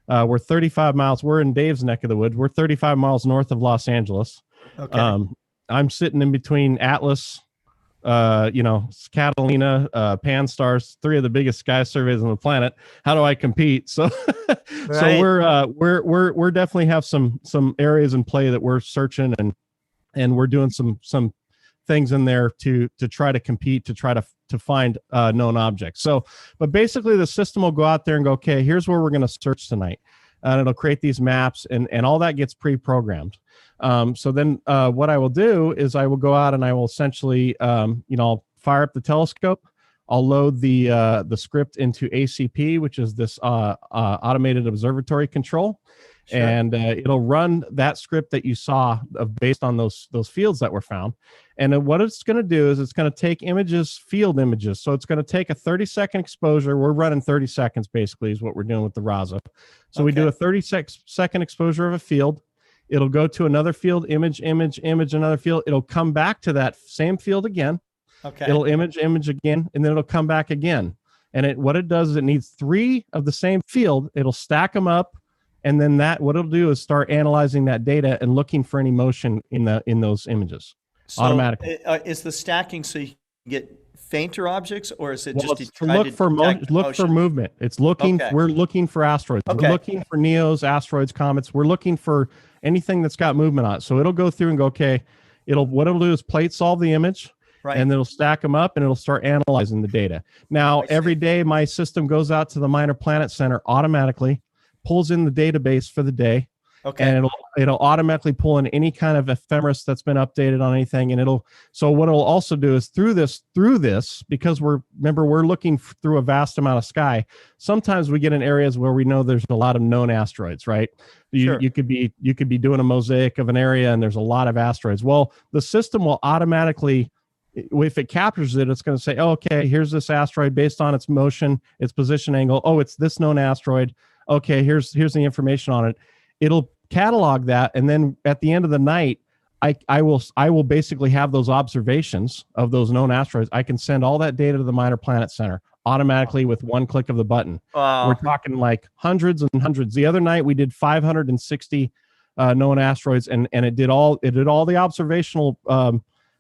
We're 35 miles. We're in Dave's neck of the woods. We're 35 miles north of Los Angeles. Okay. I'm sitting in between Atlas, Catalina, Pan-STARRS, 3 of the biggest sky surveys on the planet. How do I compete? So, so we're definitely have some areas in play that we're searching and we're doing some things in there to try to compete, to try to find known objects. So, but basically the system will go out there and go, okay, here's where we're going to search tonight. And it'll create these maps and all that gets pre-programmed. So then what I will do is I will go out and I will essentially, I'll fire up the telescope. I'll load the script into ACP, which is this automated observatory control. Sure. And it'll run that script that you saw based on those fields that were found. And what it's going to do is it's going to take field images. So it's going to take a 30-second exposure. We're running 30 seconds basically is what we're doing with the Rasa. So we do a 30-second exposure of a field. It'll go to another field, image, another field. It'll come back to that same field again. Okay. It'll image again, and then it'll come back again. And what it does is it needs 3 of the same field. It'll stack them up. And then what it'll do is start analyzing that data and looking for any motion in those images automatically. Is the stacking so you can get fainter objects, or is it just to look for movement? It's looking. Okay. We're looking for asteroids. Okay. We're looking for NEOs, asteroids, comets. We're looking for anything that's got movement on it. So it'll go through and go, okay. What it'll do is plate solve the image. Right. And it'll stack them up and it'll start analyzing the data. Now, every day my system goes out to the Minor Planet Center automatically, pulls in the database for the day. Okay. And it'll automatically pull in any kind of ephemeris that's been updated on anything. And so what it'll also do is through this, because we're looking through a vast amount of sky. Sometimes we get in areas where we know there's a lot of known asteroids, right? You could be doing a mosaic of an area and there's a lot of asteroids. Well, the system will automatically, if it captures it, it's going to say, oh, okay, here's this asteroid based on its motion, its position angle. Oh, it's this known asteroid. Okay, here's the information on it. It'll catalog that, and then at the end of the night, I will basically have those observations of those known asteroids. I can send all that data to the Minor Planet Center automatically with one click of the button. Wow. We're talking like hundreds and hundreds. The other night we did 560 known asteroids, and it did all the observational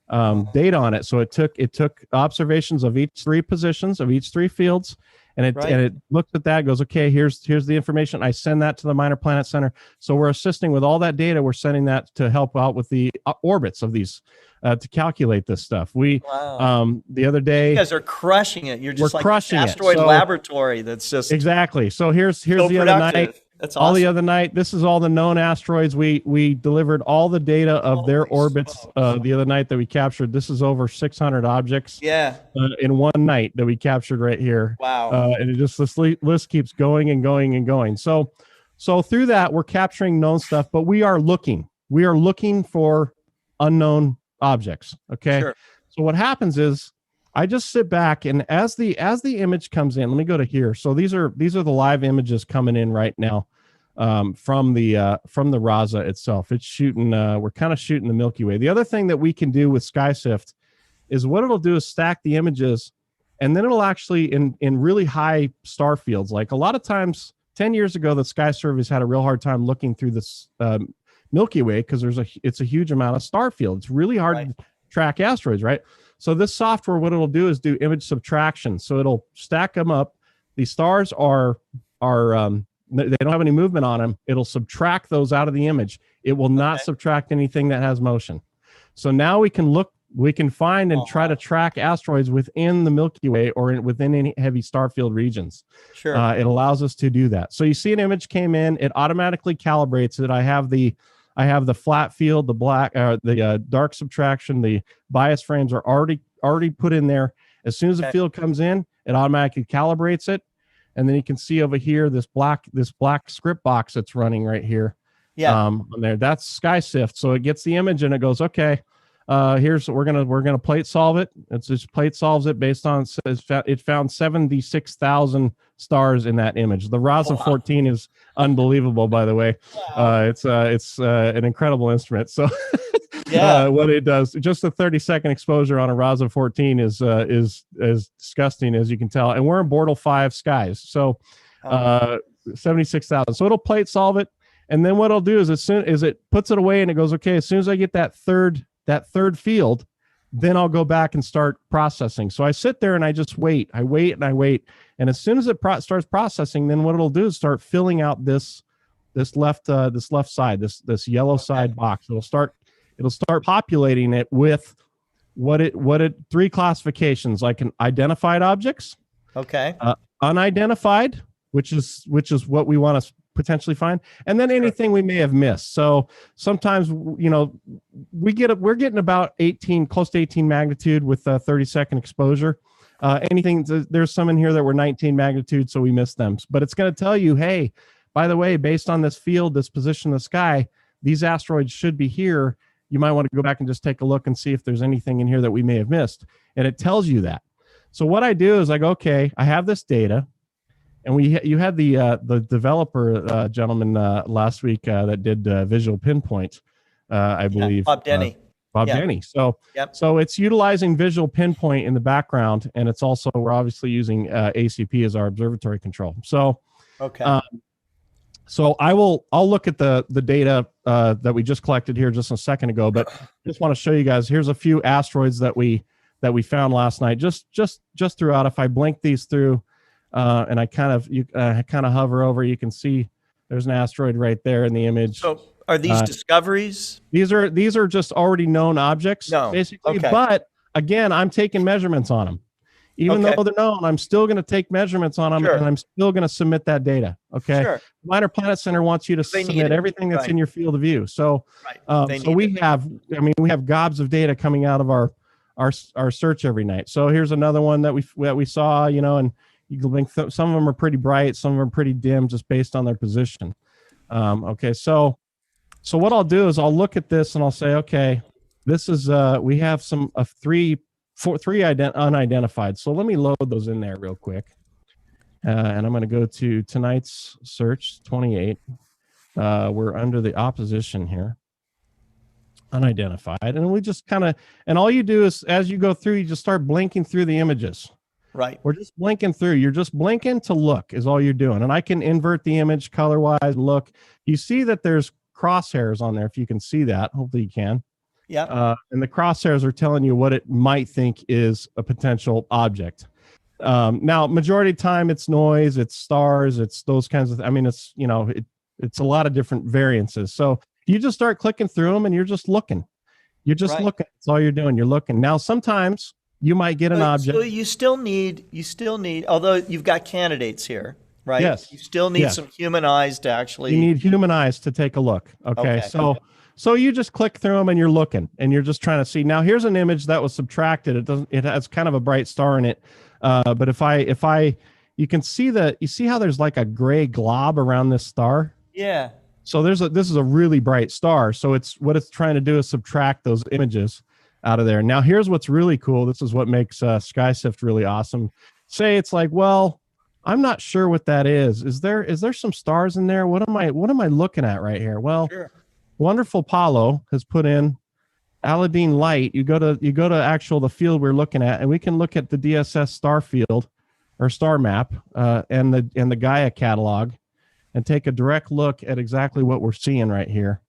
data on it. So it took observations of each 3 positions of each 3 fields. And it looks at that, goes, okay, here's the information. I send that to the Minor Planet Center. So we're assisting with all that data. We're sending that to help out with the orbits of these to calculate this stuff. The other day, you guys are crushing it. You're just like an asteroid laboratory. That's just exactly. So here's the other night. That's awesome. All the other night. This is all the known asteroids. We delivered all the data of their orbits the other night that we captured. This is over 600 objects. Yeah. In one night that we captured right here. Wow. And this list keeps going and going and going. So through that, we're capturing known stuff, but we are looking for unknown objects. Okay. Sure. So what happens is I just sit back, and as the image comes in, let me go to here. So these are the live images coming in right now from the Rasa itself. It's shooting. We're kind of shooting the Milky Way. The other thing that we can do with SkySift is what it'll do is stack the images, and then it'll actually in really high star fields. Like a lot of times, 10 years ago, the Sky Surveys had a real hard time looking through this Milky Way because it's a huge amount of star field. It's really hard to track asteroids, right? So this software, what it'll do is do image subtraction. So it'll stack them up, the stars they don't have any movement on them. It'll subtract those out of the image. It will not subtract anything that has motion. So now we can find and try to track asteroids within the Milky Way or within any heavy star field regions. Sure. It allows us to do that. So you see an image came in, it automatically calibrates it. I have the flat field, the black, the dark subtraction, the bias frames are already put in there. As soon as the field comes in, it automatically calibrates it. And then you can see over here this black script box that's running right here. Yeah. On there. That's SkySift. So it gets the image and it goes, okay, here's we're gonna plate solve it. It's just plate solves it based on it found 76,000 stars in that image. The RASA 14 is unbelievable, by the way. It's an incredible instrument. So what it does, just a 30-second exposure on a RASA 14 is as disgusting as you can tell. And we're in Bortle 5 skies, so 76,000. So it'll plate solve it, and then what it'll do is as soon as it puts it away and it goes, okay, as soon as I get that third field, then I'll go back and start processing. So I sit there and I just wait. I wait. And as soon as it starts processing, then what it'll do is start filling out this left side, this yellow side box. It'll start populating it with three classifications, like an identified objects, unidentified, which is what we want to potentially find, and then anything we may have missed. So sometimes, we're getting about 18, close to 18 magnitude with a 30-second exposure. There's some in here that were 19 magnitude, so we missed them. But it's going to tell you, hey, by the way, based on this field, this position in the sky, these asteroids should be here. You might want to go back and just take a look and see if there's anything in here that we may have missed. And it tells you that. So what I do is I go, okay, I have this data. And you had the developer gentleman last week that did Visual Pinpoint, I believe. Bob Denny. Denny. So it's utilizing Visual Pinpoint in the background, and it's also, we're obviously using ACP as our observatory control. So so I'll look at the data that we just collected here just a second ago, but just want to show you guys. Here's a few asteroids that we found last night. Just throughout. If I blink these through. And I kind of hover over, you can see there's an asteroid right there in the image. So are these discoveries? These are just already known objects, basically. But again, I'm taking measurements on them. Even though they're known, I'm still going to take measurements on them, and I'm still going to submit that data. Okay. Sure. Minor Planet Center wants you to submit everything that's in your field of view. So, we have gobs of data coming out of our search every night. So here's another one that we saw, and you can blink. Some of them are pretty bright, some of them are pretty dim, just based on their position. So what I'll do is I'll look at this and I'll say, okay, this is we have three unidentified. So let me load those in there real quick, and I'm going to go to tonight's search 28. We're under the opposition here, unidentified, and we just and all you do is as you go through, you just start blinking through the images. Right. We're just blinking through. You're just blinking to look is all you're doing. And I can invert the image color-wise and look. You see that there's crosshairs on there, if you can see that. Hopefully you can. Yeah. And the crosshairs are telling you what it might think is a potential object. Now, majority of the time, it's noise, it's stars, it's those kinds of it's, it's a lot of different variances. So you just start clicking through them and you're just looking. You're just looking. That's all you're doing. You're looking. Now, sometimes you might get an object. So you still need, although you've got candidates here, right? Yes. You still need some human eyes to actually. You need human eyes to take a look. Okay. So you just click through them and you're looking and you're just trying to see. Now here's an image that was subtracted. It has kind of a bright star in it. But you can see you see how there's like a gray glob around this star? Yeah. So this is a really bright star. So what it's trying to do is subtract those images out of there. Now here's what's really cool. This is what makes SkySift really awesome. Say it's like, well, I'm not sure what that is. Is there some stars in there? What am I looking at right here? Well, Wonderful Paulo has put in Aladdin Light. You go to the field we're looking at, and we can look at the DSS star field or star map and the Gaia catalog and take a direct look at exactly what we're seeing right here.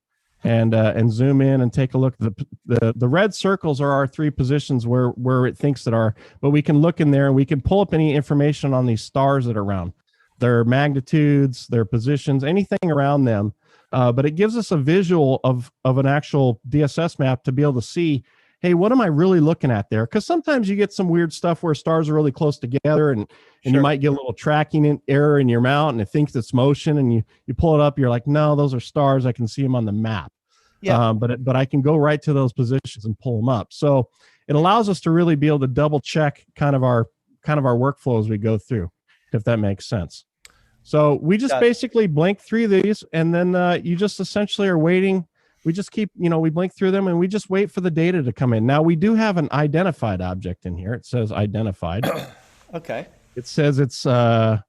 and zoom in and take a look. The red circles are our 3 positions where it thinks that are, but we can look in there and we can pull up any information on these stars that are around, their magnitudes, their positions, anything around them. But it gives us a visual of an actual DSS map to be able to see, hey, what am I really looking at there? Because sometimes you get some weird stuff where stars are really close together, and you might get a little tracking error in your mount, and it thinks it's motion, and you pull it up, you're like, no, those are stars. I can see them on the map. Yeah. But I can go right to those positions and pull them up. So it allows us to really be able to double check kind of our workflow as we go through, if that makes sense. So we just basically blink through these, and then you just essentially are waiting. We just keep, we blink through them and we just wait for the data to come in. Now we do have an identified object in here. It says identified. Okay. It says it's Doranina.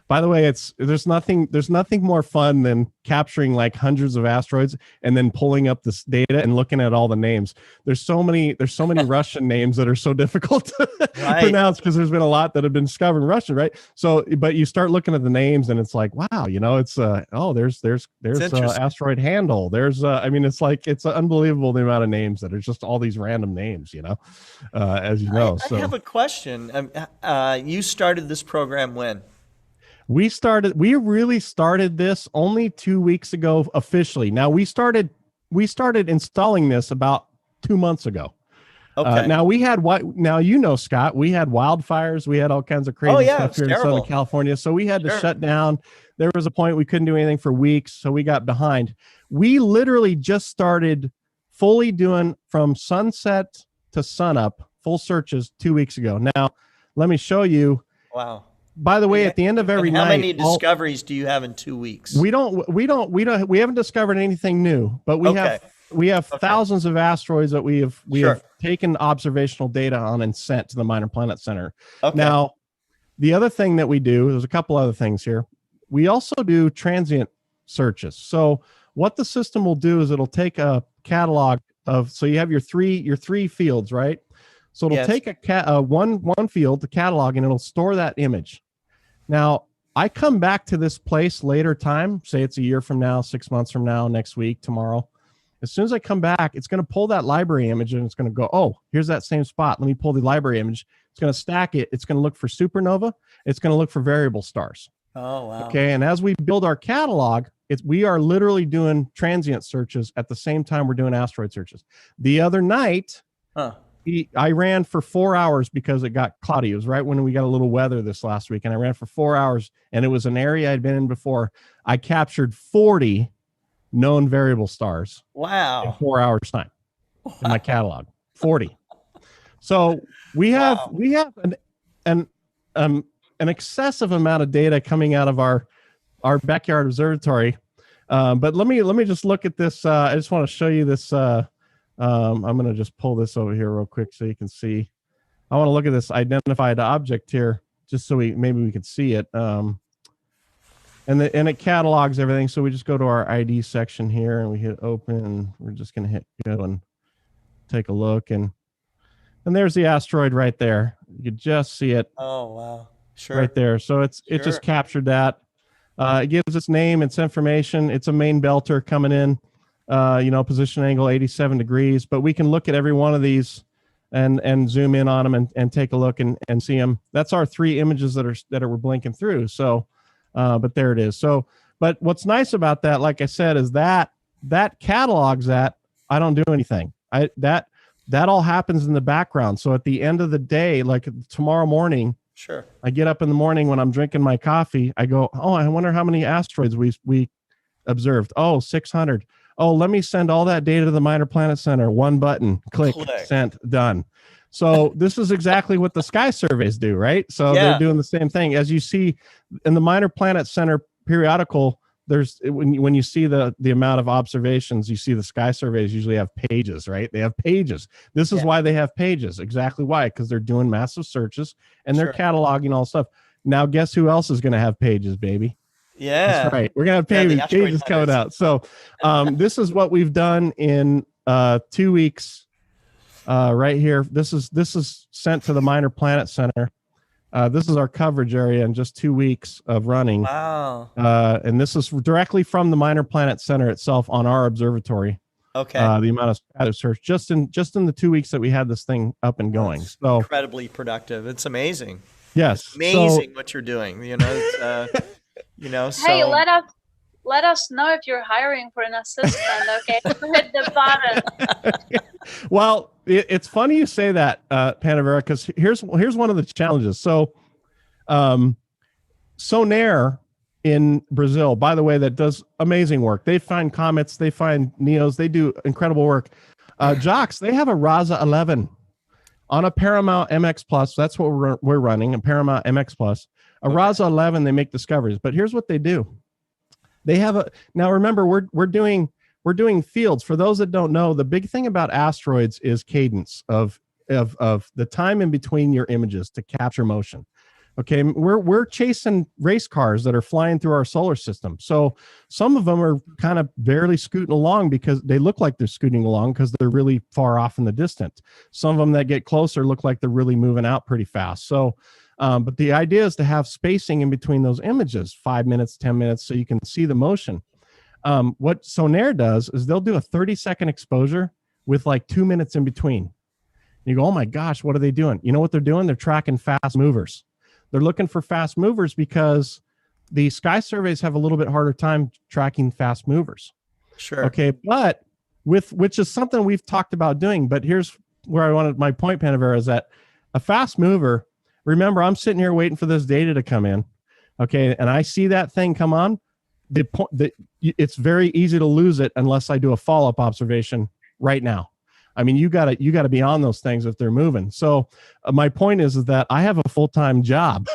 By the way, there's nothing more fun than capturing like hundreds of asteroids and then pulling up this data and looking at all the names. There's so many Russian names that are so difficult to pronounce because there's been a lot that have been discovered in Russian, right? So, but you start looking at the names and it's like, wow, it's there's asteroid handle. There's it's like it's unbelievable the amount of names that are just all these random names, as you know. I have a question. You started this program when? We really started this only 2 weeks ago officially. Now we started installing this about 2 months ago. Okay. Now we had Scott, we had wildfires, we had all kinds of crazy stuff here in Southern California. So we had to shut down. There was a point we couldn't do anything for weeks, so we got behind. We literally just started fully doing from sunset to sunup, full searches 2 weeks ago. Now, let me show you. Wow. By the way, at the end of every night, how many discoveries do you have in 2 weeks? We haven't discovered anything new, but we have thousands of asteroids that we have taken observational data on and sent to the Minor Planet Center. Okay. Now, the other thing that we do, there's a couple other things here. We also do transient searches. So what the system will do is it'll take a catalog of, so you have your three fields, right? So it'll take one field, the catalog, and it'll store that image. Now, I come back to this place later time, say it's a year from now, 6 months from now, next week, tomorrow. As soon as I come back, it's going to pull that library image and it's going to go, oh, here's that same spot. Let me pull the library image. It's going to stack it. It's going to look for supernova. It's going to look for variable stars. Oh, wow. Okay. And as we build our catalog, we are literally doing transient searches at the same time we're doing asteroid searches. The other night, I ran for 4 hours because it got cloudy. It was right when we got a little weather this last week, and I ran for 4 hours, and it was an area I'd been in before. I captured 40 known variable stars. Wow. In 4 hours time in my catalog. 40. So we have an excessive amount of data coming out of our backyard observatory. But let me just look at this. I just want to show you this. I'm going to just pull this over here real quick so you can see. I want to look at this identified object here just so maybe we can see it. And it catalogs everything. So we just go to our ID section here and we hit open, and we're just going to hit go and take a look. And there's the asteroid right there. You can just see it. Oh, wow. Sure. Right there. So it just captured that. It gives its name, its information. It's a main belter coming in. Position angle 87 degrees, but we can look at every one of these and zoom in on them and take a look and see them. That's our 3 images that we're blinking through. So, but there it is. So, but what's nice about that, like I said, is that catalogs that. I don't do anything. That all happens in the background. So at the end of the day, like tomorrow morning, sure, I get up in the morning when I'm drinking my coffee. I go, oh, I wonder how many asteroids we observed. Oh, 600. Oh, let me send all that data to the Minor Planet Center. One button, click, sent, done. So this is exactly what the sky surveys do, right? So they're doing the same thing. As you see in the Minor Planet Center periodical, there's when you see the amount of observations, you see the sky surveys usually have pages, right? They have pages. This is why they have pages. Exactly why, because they're doing massive searches and they're cataloging all stuff. Now, guess who else is going to have pages, baby? Yeah, that's right. We're gonna have pages coming out. So, this is what we've done in 2 weeks. Right here, this is sent to the Minor Planet Center. This is our coverage area in just 2 weeks of running. Wow. And this is directly from the Minor Planet Center itself on our observatory. Okay. The amount of scatter search just in the 2 weeks that we had this thing up and going. That's so incredibly productive. It's amazing. Yes. It's amazing what you're doing. You know, it's, you know, so. Hey, let us know if you're hiring for an assistant, okay? Hit the button. Well, it's funny you say that, Panavera, because here's one of the challenges. So, Sonair in Brazil, by the way, that does amazing work. They find comets, they find NEOs, they do incredible work. JOCS, they have a RASA 11 on a Paramount MX Plus. That's what we're running, a Paramount MX Plus. A RASA 11, they make discoveries. But here's what they do. They have now remember, we're doing fields. For those that don't know, the big thing about asteroids is cadence of the time in between your images to capture motion. Okay, we're chasing race cars that are flying through our solar system. So some of them are kind of barely scooting along because they look like they're scooting along because they're really far off in the distance. Some of them that get closer look like they're really moving out pretty fast. So, but the idea is to have spacing in between those images, 5 minutes, 10 minutes, so you can see the motion. What Sonair does is they'll do a 30-second exposure with like 2 minutes in between. And you go, oh my gosh, what are they doing? You know what they're doing? They're tracking fast movers. They're looking for fast movers because the sky surveys have a little bit harder time tracking fast movers. Sure. Okay, but which is something we've talked about doing. But here's where I wanted my point, Panavera, is that a fast mover. Remember, I'm sitting here waiting for this data to come in. Okay, and I see that thing come on. It's very easy to lose it unless I do a follow-up observation right now. I mean, you gotta be on those things if they're moving. So my point is that I have a full-time job.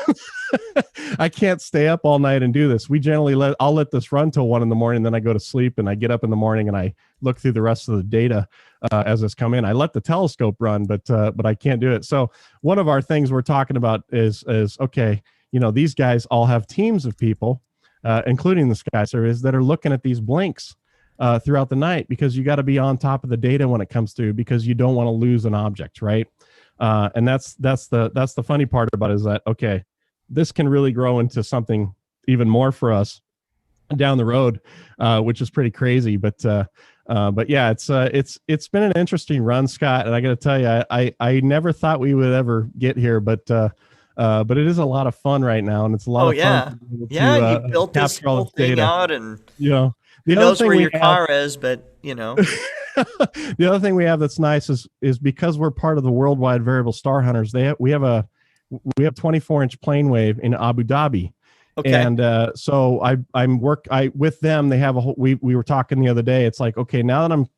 I can't stay up all night and do this. We generally I'll let this run till 1 a.m. Then I go to sleep and I get up in the morning and I look through the rest of the data as it's come in. I let the telescope run, but I can't do it. So one of our things we're talking about is okay, you know, these guys all have teams of people, including the sky surveys, that are looking at these blinks throughout the night, because you got to be on top of the data when it comes through, because you don't want to lose an object, right? And that's the funny part about it, is that, okay, this can really grow into something even more for us down the road, which is pretty crazy. But yeah, it's been an interesting run, Scott, and I got to tell you, I never thought we would ever get here, but it is a lot of fun right now, and it's a lot of fun. You built this whole thing out, and you know. Who knows where your car is, but you know. The other thing we have that's nice is because we're part of the Worldwide Variable Star Hunters. We have 24-inch plane wave in Abu Dhabi, okay. And so I with them. They have a whole. We were talking the other day. It's like, okay, now that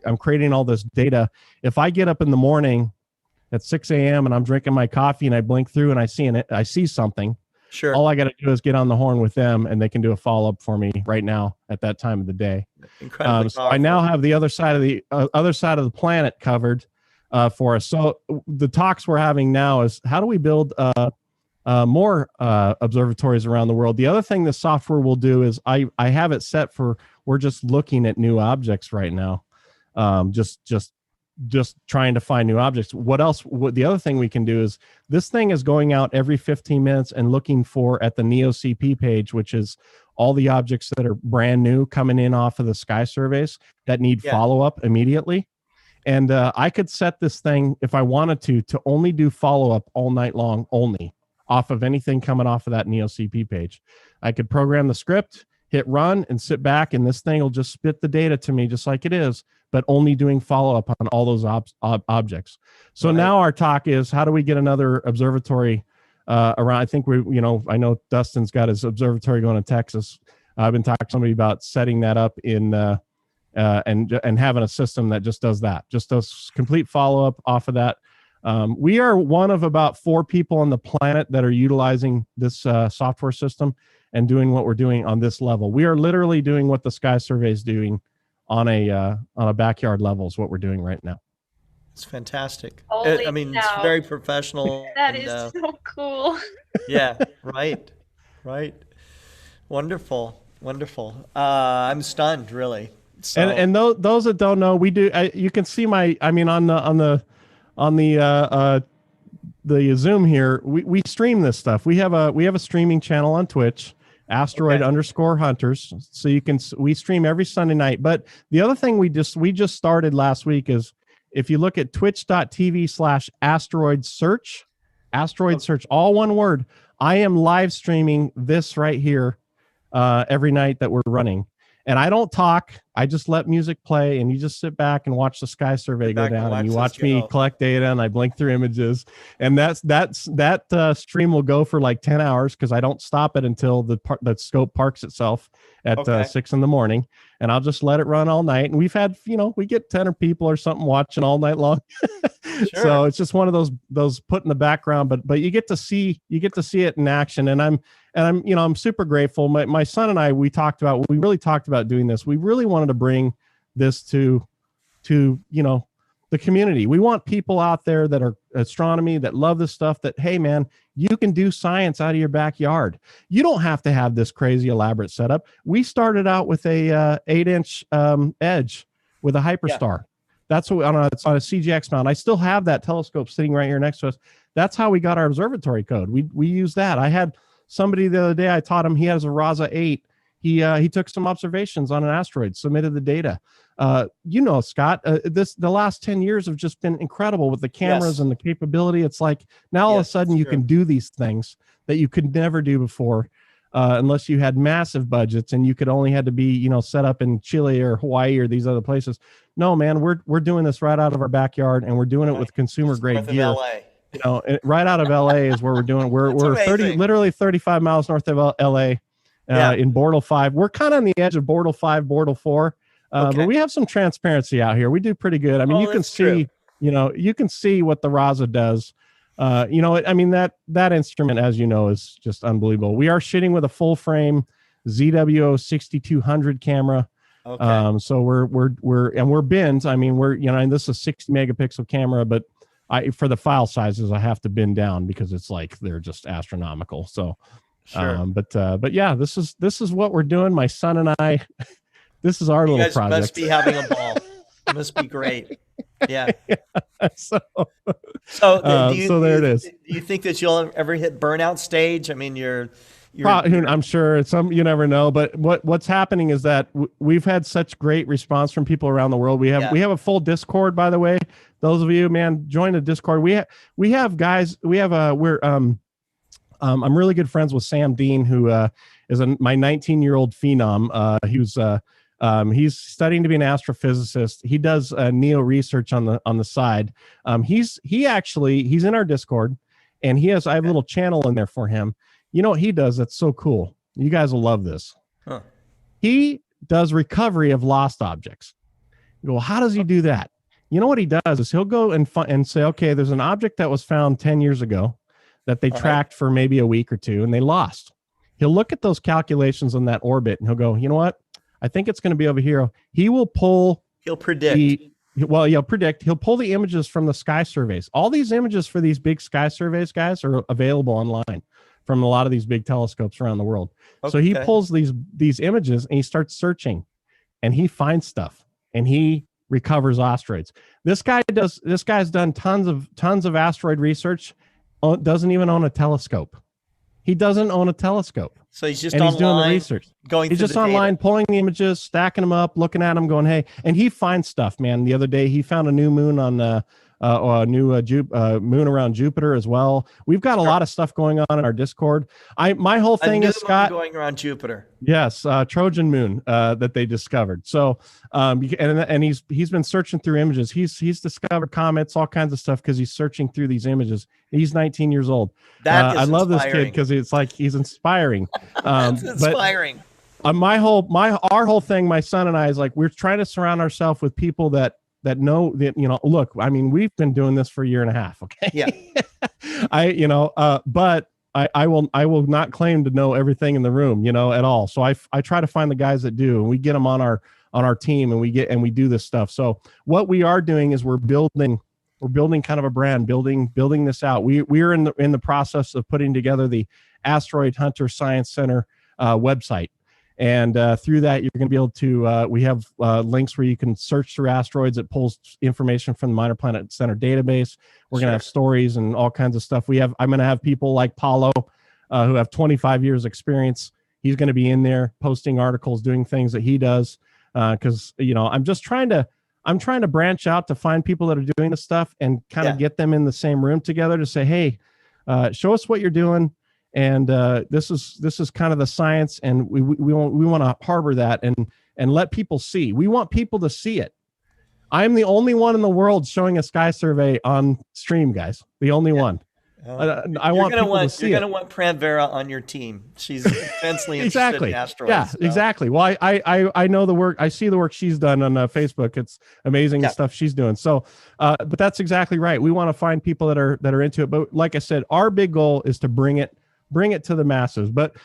I'm creating all this data, if I get up in the morning at 6 a.m. and I'm drinking my coffee and I blink through and I see something. Sure. All I got to do is get on the horn with them, and they can do a follow-up for me right now at that time of the day. Incredibly so I now have the other side of the planet covered for us. So the talks we're having now is, how do we build more observatories around the world? The other thing the software will do is I have it set for, we're just looking at new objects right now, just trying to find new objects. What the other thing we can do is, this thing is going out every 15 minutes and looking for, at the NeoCP page, which is all the objects that are brand new coming in off of the sky surveys that need follow-up immediately. And I could set this thing, if I wanted to only do follow-up all night long, only off of anything coming off of that NeoCP page. I could program the script, hit run, and sit back, and this thing will just spit the data to me just like it is, but only doing follow-up on all those objects. So now our talk is, how do we get another observatory around? I think I know Dustin's got his observatory going to Texas. I've been talking to somebody about setting that up in and having a system that just does that, just does complete follow-up off of that. We are one of about 4 people on the planet that are utilizing this software system and doing what we're doing on this level. We are literally doing what the Sky Survey is doing on a backyard level, is what we're doing right now. It's fantastic. Holy I mean, cow. it's very professional. That is so cool. Yeah, right. Wonderful. I'm stunned, really. So. And those that don't know, we do. You can see on the the Zoom here, we stream this stuff. We have a streaming channel on Twitch, asteroid_hunters. So we stream every Sunday night. But the other thing we just started last week is, if you look at twitch.tv/asteroid search, all one word, I am live streaming this right here every night that we're running. And I don't talk. I just let music play, and you just sit back and watch the sky survey go down, and you watch me collect data, and I blink through images. And that stream will go for like 10 hours because I don't stop it until the scope parks itself at 6 in the morning, and I'll just let it run all night. And we've had, we get 10 people or something watching all night long. Sure. So it's just one of those put in the background, but you get to see it in action. And I'm super grateful. My son and I, we really talked about doing this. We really wanted to bring this to the community. We want people out there that are astronomy, that love this stuff, that, hey man, you can do science out of your backyard. You don't have to have this crazy elaborate setup. We started out with a 8-inch edge with a hyperstar. That's what it's on a CGX mount. I still have that telescope sitting right here next to us. That's how we got our observatory code. We use that. I had somebody the other day, I taught him, he has a RASA 8. He took some observations on an asteroid, submitted the data. Scott, the last 10 years have just been incredible with the cameras and the capability. It's like now all of a sudden you can do these things that you could never do before, unless you had massive budgets and you could only had to be, set up in Chile or Hawaii or these other places. No, man, we're doing this right out of our backyard, and we're doing it with consumer grade gear. Right out of LA is where we're doing. We're literally 35 miles north of LA. In Bortle 5. We're kind of on the edge of Bortle 5, Bortle 4. But we have some transparency out here. We do pretty good. I mean, you can see, you can see what the RASA does. That instrument, as you know, is just unbelievable. We are shooting with a full frame ZWO 6200 camera. So we're bins. I mean, and this is a 60 megapixel camera, but for the file sizes, I have to bin down because it's like, they're just astronomical. So, sure. But yeah, this is what we're doing. My son and I, this is our little project. You must be having a ball. It must be great. Yeah. So there it is. Do you think that you'll ever hit burnout stage? I mean, I'm sure you never know, but what's happening is that we've had such great response from people around the world. We have a full Discord, by the way. Those of you, man, join the Discord. We have guys. I'm really good friends with Sam Dean, who is my 19-year-old phenom. He's studying to be an astrophysicist. He does neo research on the side. He's in our Discord, and I have a little channel in there for him. You know what he does? That's so cool. You guys will love this. Huh. He does recovery of lost objects. You go, well, how does he do that? You know what he does is he'll go and say, okay, there's an object that was found 10 years ago that they tracked for maybe a week or two and they lost. He'll look at those calculations on that orbit and he'll go, you know what? I think it's going to be over here. He'll predict. He'll pull the images from the sky surveys. All these images for these big sky surveys, guys, are available online from a lot of these big telescopes around the world. Okay. So he pulls these images and he starts searching and he finds stuff and he recovers asteroids. This guy's done tons of asteroid research, doesn't even own a telescope. He doesn't own a telescope. So he's just and online, he's doing the research. He's just online, pulling the images, stacking them up, looking at them, going, hey, and he finds stuff, man. The other day he found a new moon on moon around Jupiter as well. We've got a lot of stuff going on in our Discord. My whole thing is, Scott, going around Jupiter. Yes, Trojan moon that they discovered. So and he's been searching through images. He's discovered comets, all kinds of stuff because he's searching through these images. He's 19 years old. I love this kid because it's like he's inspiring. That's inspiring. Our whole thing, my son and I, is like we're trying to surround ourselves with people that know that, look, I mean, we've been doing this for a year and a half. Okay. Yeah. But I will not claim to know everything in the room, at all. So I try to find the guys that do, and we get them on our team, and we do this stuff. So what we are doing is we're building kind of a brand, building this out. We're in the process of putting together the Asteroid Hunter Science Center website. And through that, you're going to be able to, we have links where you can search through asteroids. It pulls information from the Minor Planet Center database. We're going to have stories and all kinds of stuff. I'm going to have people like Paulo, who have 25 years experience. He's going to be in there posting articles, doing things that he does. Because, I'm trying to branch out to find people that are doing this stuff and kind of get them in the same room together to say, hey, show us what you're doing. And this is kind of the science, and we want to harbor that and let people see. We want people to see it. I'm the only one in the world showing a sky survey on stream, guys. The only one. I want people to see it. You're going to want Pranvera on your team. She's intensely interested in asteroids. Yeah, exactly. Well, I know the work. I see the work she's done on Facebook. It's amazing stuff she's doing. So, but that's exactly right. We want to find people that are into it. But like I said, our big goal is to bring it to the masses. But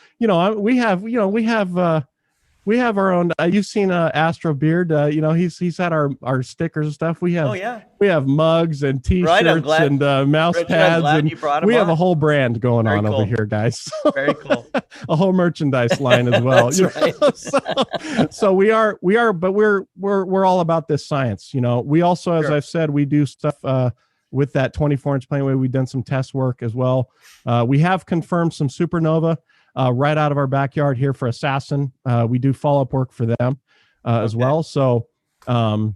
we have our own. You've seen Astro Beard. He's had our stickers and stuff. We have we have mugs and T-shirts and mouse pads, and we have a whole brand going on over here, guys. Very cool. A whole merchandise line as well. So we are, but we're all about this science. We also, as I've said, we do stuff with that 24-inch planeway. We've done some test work as well. We have confirmed some supernova right out of our backyard here for Assassin. We do follow-up work for them as well. So a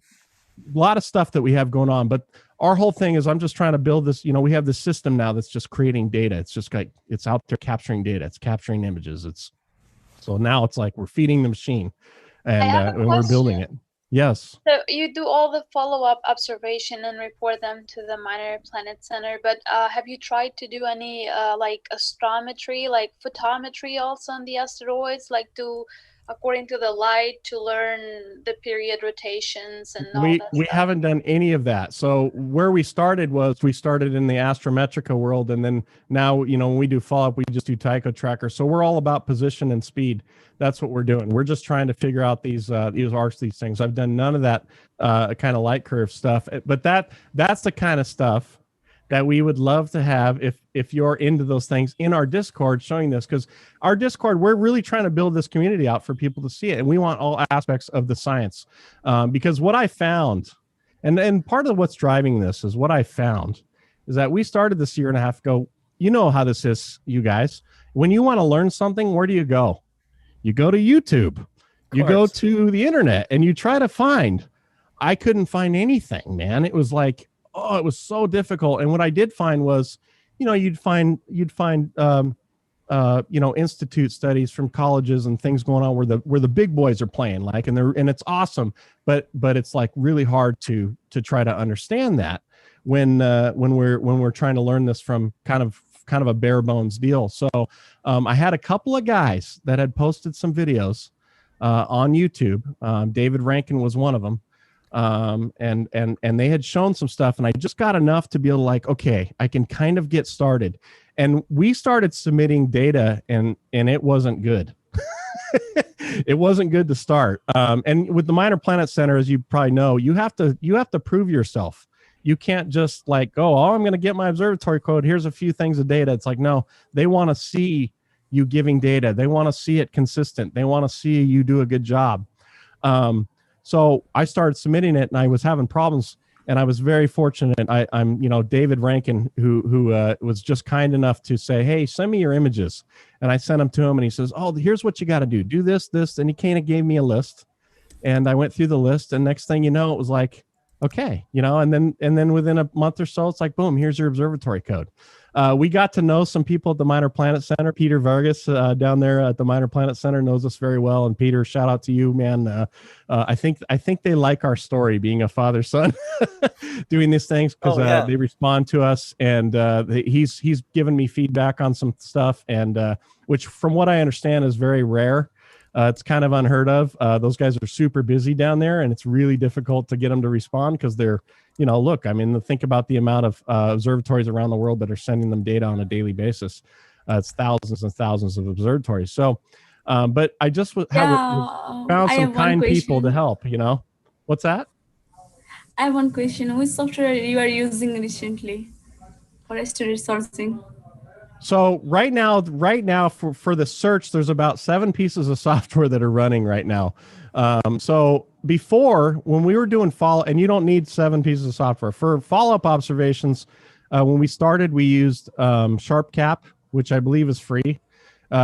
lot of stuff that we have going on. But our whole thing is I'm just trying to build this. We have this system now that's just creating data. It's just like it's out there capturing data. It's capturing images. So now it's like we're feeding the machine and we're building it. Yes. So you do all the follow-up observation and report them to the Minor Planet Center, but have you tried to do any like astrometry, like photometry also on the asteroids, like according to the light to learn the period rotations and all that we stuff? Haven't done any of that. So where we started in the Astrometrica world, and then now when we do follow-up, we just do Tycho tracker. So we're all about position and speed. That's what we're doing. We're just trying to figure out these arcs, these things. I've done none of that kind of light curve stuff, but that's the kind of stuff that we would love to have if you're into those things in our Discord, showing this, because our Discord, we're really trying to build this community out for people to see it, and we want all aspects of the science. Because what I found, and part of what's driving this is what I found is that we started this year and a half ago. You know how this is, you guys. When you want to learn something, where do you go? You go to YouTube, you go to the internet, and you try to find. I couldn't find anything, man. It was like, it was so difficult. And what I did find was, you'd find institute studies from colleges and things going on where the big boys are playing, like, and it's awesome, but it's like really hard to try to understand that when we're trying to learn this from kind of a bare bones deal. So I had a couple of guys that had posted some videos on YouTube. David Rankin was one of them. And they had shown some stuff, and I just got enough to be able to, like, okay, I can kind of get started. And we started submitting data, and it wasn't good. It wasn't good to start. And with the Minor Planet Center, as you probably know, you have to prove yourself. You can't just like go, I'm going to get my observatory code. Here's a few things of data. It's like, no, they want to see you giving data. They want to see it consistent. They want to see you do a good job. So I started submitting it, and I was having problems, and I was very fortunate. I'm David Rankin, who was just kind enough to say, hey, send me your images. And I sent them to him, and he says, here's what you got to do. Do this. And he kind of gave me a list, and I went through the list, and next thing you know, it was like, okay, and then within a month or so, it's like, boom, here's your observatory code. We got to know some people at the Minor Planet Center. Peter Vargas down there at the Minor Planet Center knows us very well. And Peter, shout out to you, man. I think they like our story, being a father-son doing these things, because they respond to us, and he's given me feedback on some stuff, and which, from what I understand, is very rare. It's kind of unheard of. Those guys are super busy down there, and it's really difficult to get them to respond, because they're, think about the amount of observatories around the world that are sending them data on a daily basis. It's thousands and thousands of observatories. So, but I just found some kind people to help, What's that? I have one question. Which software you are using recently for asteroid sourcing? So right now for the search, there's about 7 pieces of software that are running right now. So before, when we were doing follow, and you don't need 7 pieces of software for follow-up observations. When we started, we used SharpCap, which I believe is free.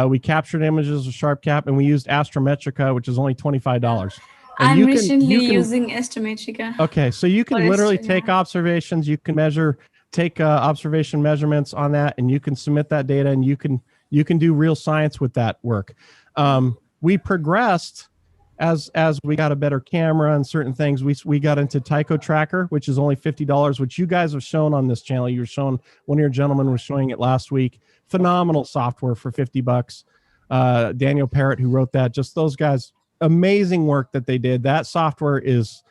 We captured images with SharpCap, and we used Astrometrica, which is only $25. And I'm you recently can using Astrometrica. Okay, so you can For literally Astro- take observations, you can take observation measurements on that, and you can submit that data, and you can do real science with that work. We progressed as we got a better camera and certain things. We got into Tycho Tracker, which is only $50, which you guys have shown on this channel. You were showing, one of your gentlemen was showing it last week. Phenomenal software for $50. Daniel Parrott, who wrote that, just those guys, amazing work that they did. That software is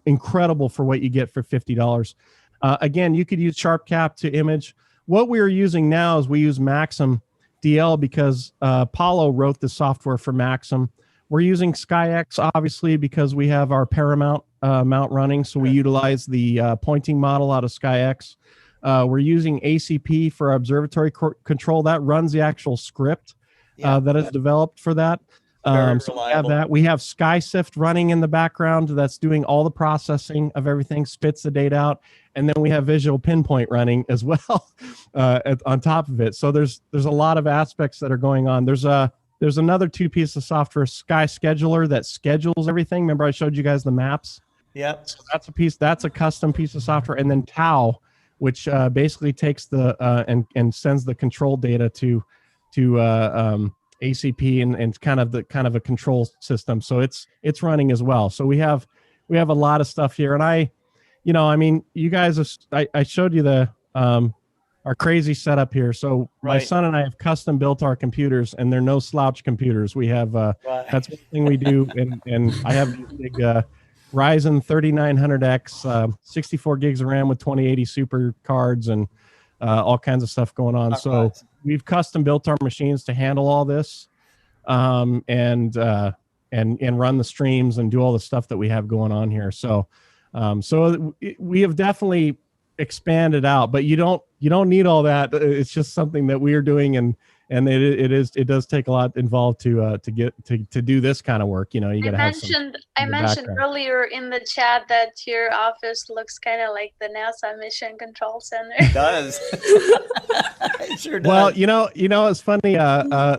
incredible for what you get for $50. Again, you could use SharpCap to image. What we are using now is we use Maxim DL because Paulo wrote the software for Maxim. We're using SkyX, obviously, because we have our Paramount mount running, so we utilize the pointing model out of SkyX. We're using ACP for observatory control. That runs the actual script that is developed for that. So we have that. We have SkySift running in the background that's doing all the processing of everything, spits the data out, and then we have Visual Pinpoint running as well on top of it. So there's a lot of aspects that are going on. There's another 2 pieces of software, Sky Scheduler, that schedules everything. Remember I showed you guys the maps? Yep. So that's a custom piece of software. And then Tau, which basically takes the and sends the control data to ACP and kind of a control system. So it's running as well. So we have a lot of stuff here. And you guys, I showed you our crazy setup here. So my son and I have custom built our computers, and they're no slouch computers. We have that's one thing we do. And I have these big Ryzen 3900X, 64 gigs of RAM with 2080 super cards and all kinds of stuff going on. So we've custom built our machines to handle all this, and run the streams and do all the stuff that we have going on here. So we have definitely expanded out, but you don't need all that. It's just something that we are doing, and it does take a lot involved to do this kind of work. You got to have some. I mentioned earlier in the chat that your office looks kind of like the NASA Mission Control Center. It does. It sure does. Well, it's funny.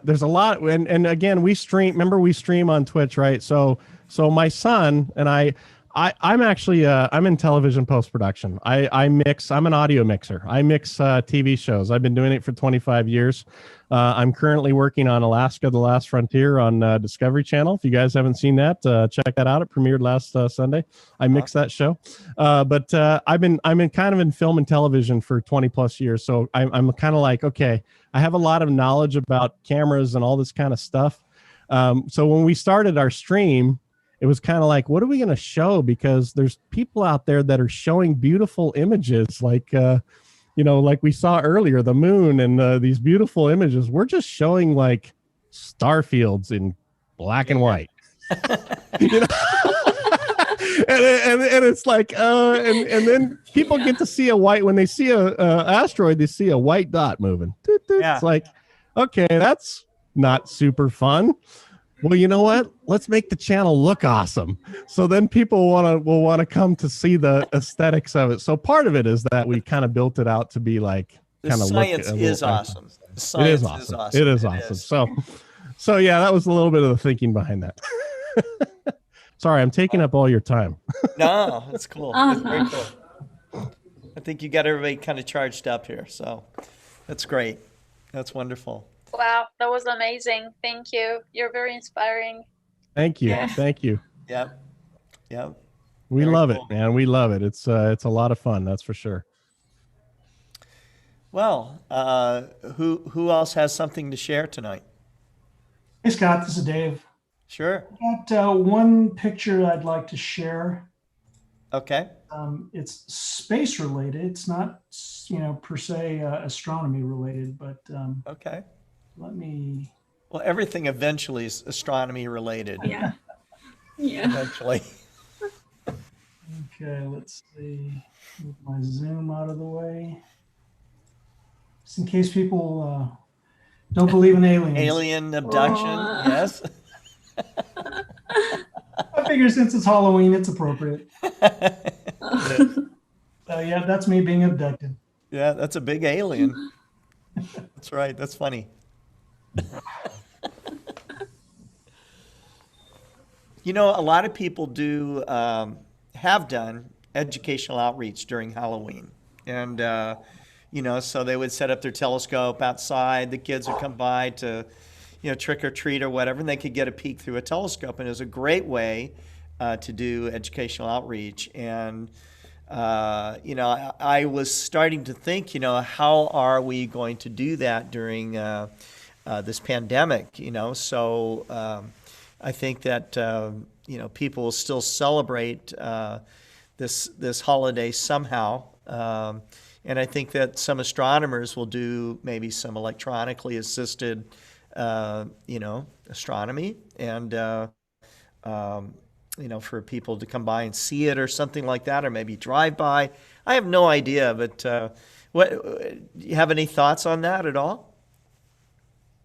There's a lot, and again, we stream. Remember, we stream on Twitch, right? So my son and I'm actually I'm in television post-production. I mix. I'm an audio mixer. I mix TV shows. I've been doing it for 25 years. I'm currently working on Alaska: The Last Frontier on Discovery Channel. If you guys haven't seen that, check that out. It premiered last Sunday. I mixed that show. But I'm in film and television for 20 plus years. So I'm kind of like, okay, I have a lot of knowledge about cameras and all this kind of stuff. So when we started our stream, it was kind of like, what are we going to show? Because there's people out there that are showing beautiful images, like we saw earlier, the moon and these beautiful images. We're just showing like star fields in black and white. And it's like, and then people get to see a white, when they see a asteroid, they see a white dot moving. It's like, okay, that's not super fun. Well, you know what? Let's make the channel look awesome. So then people will want to come to see the aesthetics of it. So part of it is that we kind of built it out to be like kind of science is awesome. It is awesome. It is awesome. So yeah, that was a little bit of the thinking behind that. Sorry, I'm taking up all your time. No, that's cool. That's very cool. I think you got everybody kind of charged up here. So that's great. That's wonderful. Wow, that was amazing. Thank you. You're very inspiring. Thank you. Thank you. Yep. We love it, man. We love it. It's a lot of fun, that's for sure. Well, who else has something to share tonight? Hey, Scott, this is Dave. Sure. I've got one picture I'd like to share. Okay. It's space related. It's not, per se astronomy related, but okay. Let me. Well, everything eventually is astronomy related. Yeah. Eventually. Okay, let's see. Move my zoom out of the way. just in case people don't believe in aliens. Alien abduction, yes. I figure since it's Halloween, it's appropriate. So yeah, that's me being abducted. Yeah, that's a big alien. That's right. That's funny. You know, a lot of people do have done educational outreach during Halloween. And, you know, so they would set up their telescope outside. The kids would come by to, you know, trick or treat or whatever, and they could get a peek through a telescope. And it was a great way to do educational outreach. And, you know, I was starting to think, you know, how are we going to do that during this pandemic, you know? So I think that, you know, people will still celebrate this holiday somehow. And I think that some astronomers will do maybe some electronically assisted, you know, astronomy and, you know, for people to come by and see it or something like that, or maybe drive by. I have no idea, but what, do you have any thoughts on that at all?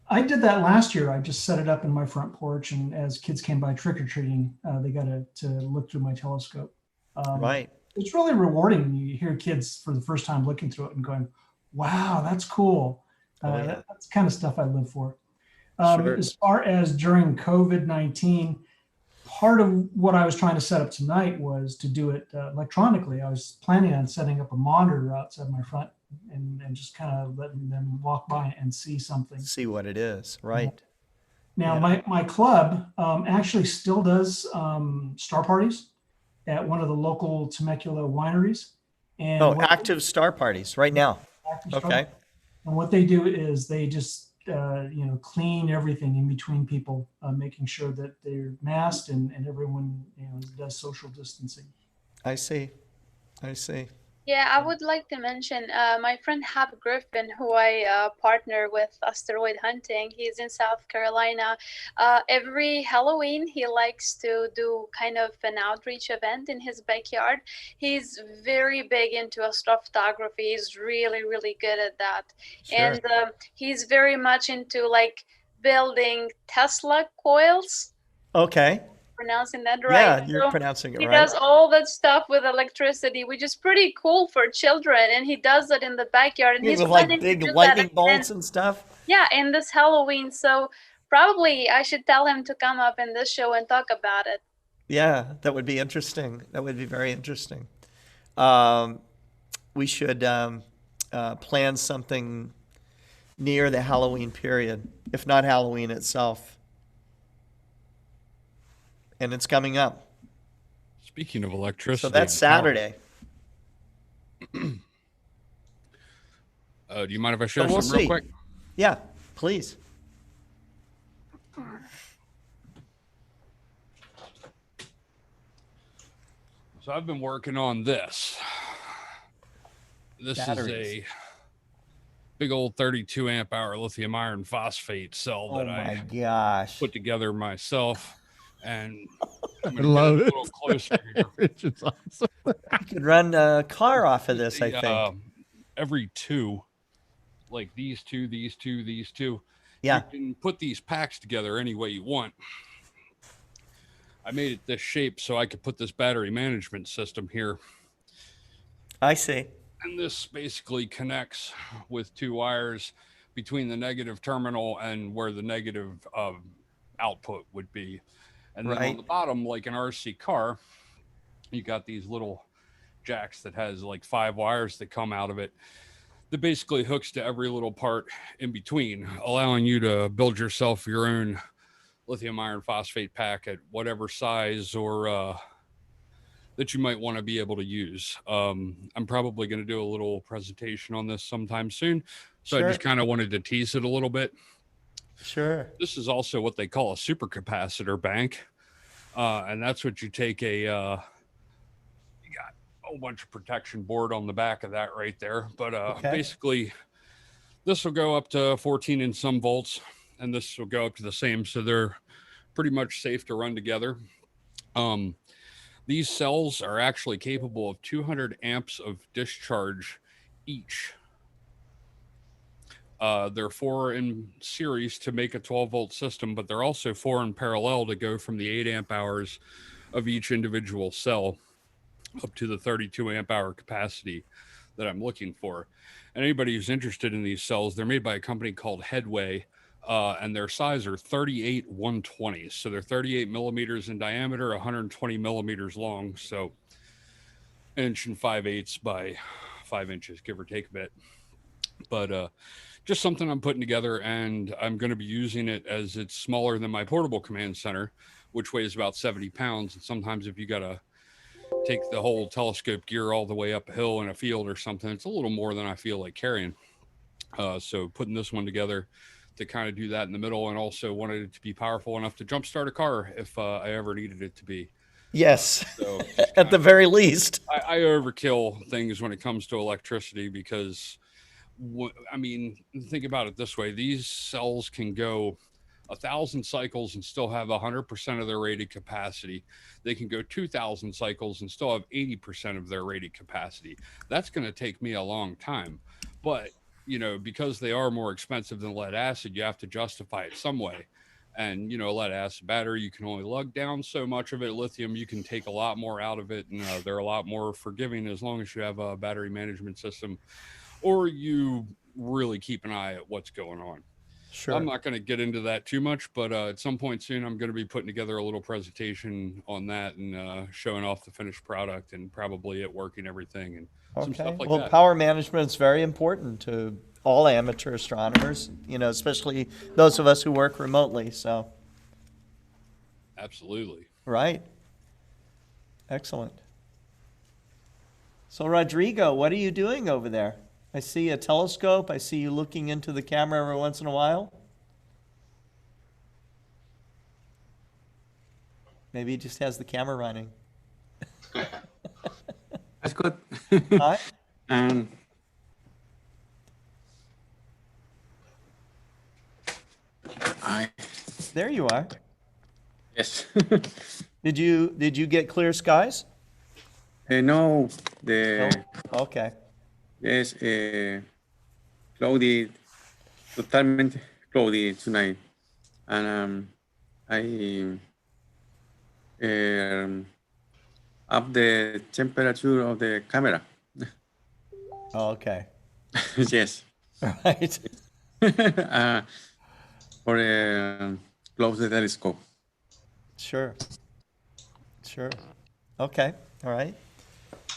I did that last year. I just set it up in my front porch, and as kids came by trick-or-treating, they got to look through my telescope. Right. It's really rewarding when you hear kids for the first time looking through it and going, wow, that's cool. Yeah. That's the kind of stuff I live for. Sure. As far as during COVID-19, part of what I was trying to set up tonight was to do it electronically. I was planning on setting up a monitor outside my front and just kind of letting them walk by and see something. See what it is, right? Now, Yeah. my club actually still does star parties at one of the local Temecula wineries. And Oh, active star parties right now. Okay. And what they do is they just you know, clean everything in between people, making sure that they're masked and everyone, you know, does social distancing. I see. I see. Yeah, I would like to mention my friend Hap Griffin, who I partner with asteroid hunting. He's in South Carolina. Every Halloween, he likes to do kind of an outreach event in his backyard. He's very big into astrophotography. He's really, really good at that. Sure. And he's very much into like building Tesla coils. Okay. Pronouncing that right? Yeah, you're So pronouncing it he right. does all that stuff with electricity, which is pretty cool for children, and he does it in the backyard. And You mean he's with like planning to big do that lightning again. bolts and stuff? Yeah, in this Halloween. So probably I should tell him to come up in this show and talk about it. Yeah, that would be interesting. That would be very interesting. We should plan something near the Halloween period, if not Halloween itself. And it's coming up. Speaking of electricity. So that's Saturday. Do you mind if I share But we'll something see. real quick? Yeah, please. So I've been working on this. This Batteries. is a big old 32 amp hour lithium iron phosphate cell Oh that my I gosh. put together myself. And I'm I gonna love get it. a little closer here. It's awesome. You could run a car off of this, I The, think. every two, like these two, these two, these two. Yeah. You can put these packs together any way you want. I made it this shape so I could put this battery management system here. I see. And this basically connects with two wires between the negative terminal and where the negative output would be. And then on Right. the bottom, like an RC car, you got these little jacks that has like 5 wires that come out of it that basically hooks to every little part in between, allowing you to build yourself your own lithium iron phosphate pack at whatever size or that you might want to be able to use. I'm probably going to do a little presentation on this sometime soon. So Sure. I just kind of wanted to tease it a little bit. Sure. This is also what they call a supercapacitor bank. And that's what you take you got a whole bunch of protection board on the back of that right there. But Okay. basically, this will go up to 14 and some volts, and this will go up to the same. So they're pretty much safe to run together. These cells are actually capable of 200 amps of discharge each. They're 4 in series to make a 12-volt system, but they're also 4 in parallel to go from the 8 amp hours of each individual cell up to the 32 amp hour capacity that I'm looking for. And anybody who's interested in these cells, they're made by a company called Headway, and their size are 38 120s. So they're 38 millimeters in diameter, 120 millimeters long. So 1 5/8 by 5 inches, give or take a bit. But just something I'm putting together, and I'm going to be using it as it's smaller than my portable command center, which weighs about 70 pounds. And sometimes if you got to take the whole telescope gear all the way up a hill in a field or something, it's a little more than I feel like carrying. So putting this one together to kind of do that in the middle, and also wanted it to be powerful enough to jumpstart a car if I ever needed it to be. Yes, so at the very least. I overkill things when it comes to electricity because, I mean, think about it this way. These cells can go 1,000 cycles and still have 100% of their rated capacity. They can go 2,000 cycles and still have 80% of their rated capacity. That's going to take me a long time. But, you know, because they are more expensive than lead acid, you have to justify it some way. And, you know, lead acid battery, you can only lug down so much of it. Lithium, you can take a lot more out of it. And they're a lot more forgiving as long as you have a battery management system or you really keep an eye at what's going on. Sure. I'm not going to get into that too much, but at some point soon, I'm going to be putting together a little presentation on that and showing off the finished product and probably it working everything and some stuff like that. Power management is very important to all amateur astronomers, you know, especially those of us who work remotely. So. Absolutely. Right. Excellent. So Rodrigo, what are you doing over there? I see a telescope. I see you looking into the camera every once in a while. Maybe he just has the camera running. That's good. Hi. There you are. Yes. Did you get clear skies? No. No? Okay. Yes, cloudy, totalmente cloudy tonight, and I up the temperature of the camera. Oh, okay. Yes. Right. For close the telescope. Sure. Sure. Okay. All right.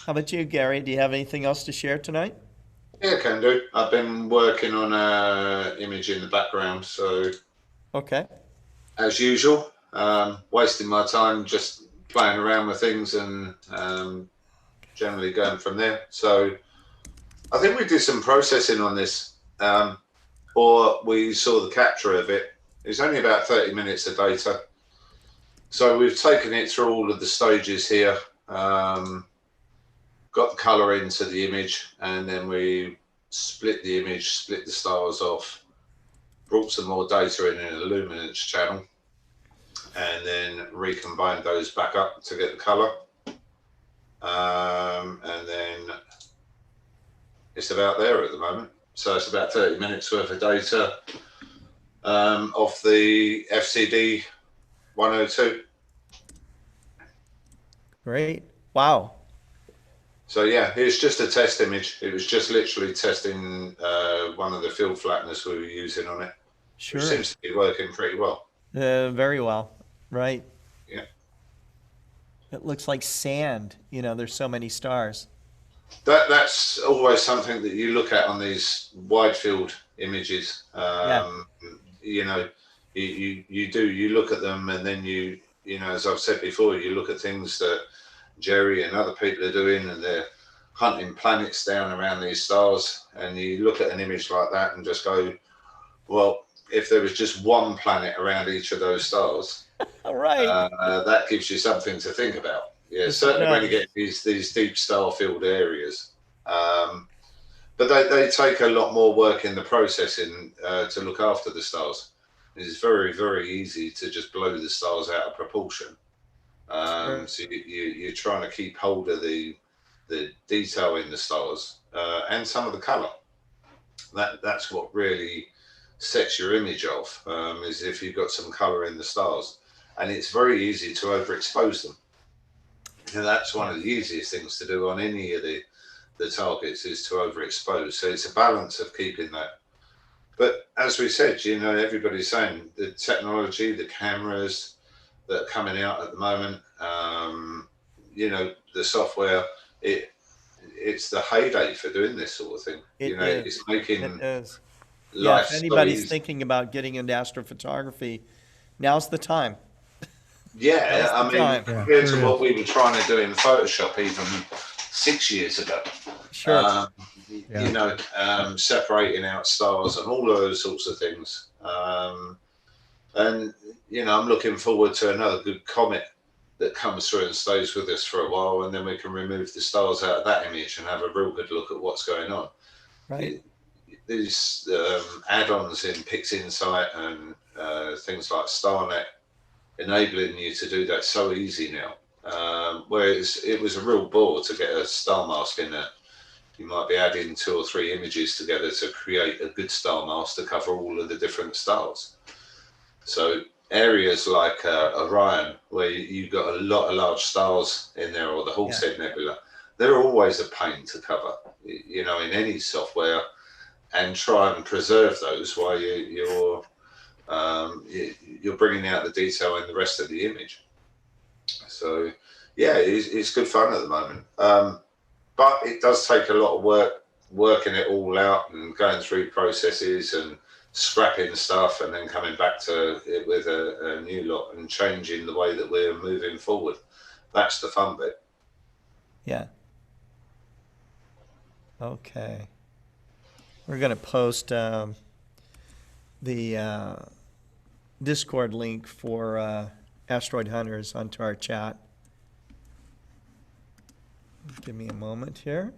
How about you, Gary? Do you have anything else to share tonight? Yeah, can do. I've been working on an image in the background, so okay. As usual, wasting my time just playing around with things and generally going from there. So I think we did some processing on this, or we saw the capture of it. It's only about 30 minutes of data. So we've taken it through all of the stages here. Got the color into the image, and then we split the image, split the stars off, brought some more data in an luminance channel, and then recombined those back up to get the color. And then it's about there at the moment. So it's about 30 minutes worth of data off the FCD 102. Great. Wow. So yeah, it's just a test image. It was just literally testing one of the field flatteners we were using on it. Sure. Which seems to be working pretty well. Very well. Right. Yeah. It looks like sand. You know, there's so many stars. That's always something that you look at on these wide field images. You know, you look at them, and then you know, as I've said before, you look at things that Jerry and other people are doing, and they're hunting planets down around these stars, and you look at an image like that and just go, well, if there was just one planet around each of those stars, right, that gives you something to think about. Yeah, certainly when you get these deep star field areas, but they take a lot more work in the processing to look after the stars. It's very, very easy to just blow the stars out of proportion. So you're trying to keep hold of the detail in the stars and some of the color. That's what really sets your image off, is if you've got some color in the stars, and it's very easy to overexpose them. And that's one of the easiest things to do on any of the targets, is to overexpose. So it's a balance of keeping that. But as we said, you know, everybody's saying the technology, the cameras that are coming out at the moment, you know, the software, it's the heyday for doing this sort of thing. It You know, is. it's making It is. Yeah, life if so anybody's easy. thinking about getting into astrophotography, now's the time. Yeah, Now's I the mean, time. compared to what we were trying to do in Photoshop even 6 years ago. Sure. You know, separating out stars and all those sorts of things. And, you know, I'm looking forward to another good comet that comes through and stays with us for a while, and then we can remove the stars out of that image and have a real good look at what's going on. Right. These add-ons in PixInsight and things like StarNet enabling you to do that so easy now. Whereas it was a real bore to get a star mask in there. You might be adding 2 or 3 images together to create a good star mask to cover all of the different stars. So areas like Orion, where you've got a lot of large stars in there, or the Horsehead Nebula, they're always a pain to cover, you know, in any software, and try and preserve those while you're bringing out the detail in the rest of the image. So yeah, it's good fun at the moment. But it does take a lot of work, working it all out and going through processes and scrapping stuff and then coming back to it with a new lot and changing the way that we're moving forward. That's the fun bit. Yeah. Okay. We're going to post the Discord link for Asteroid Hunters onto our chat. Give me a moment here.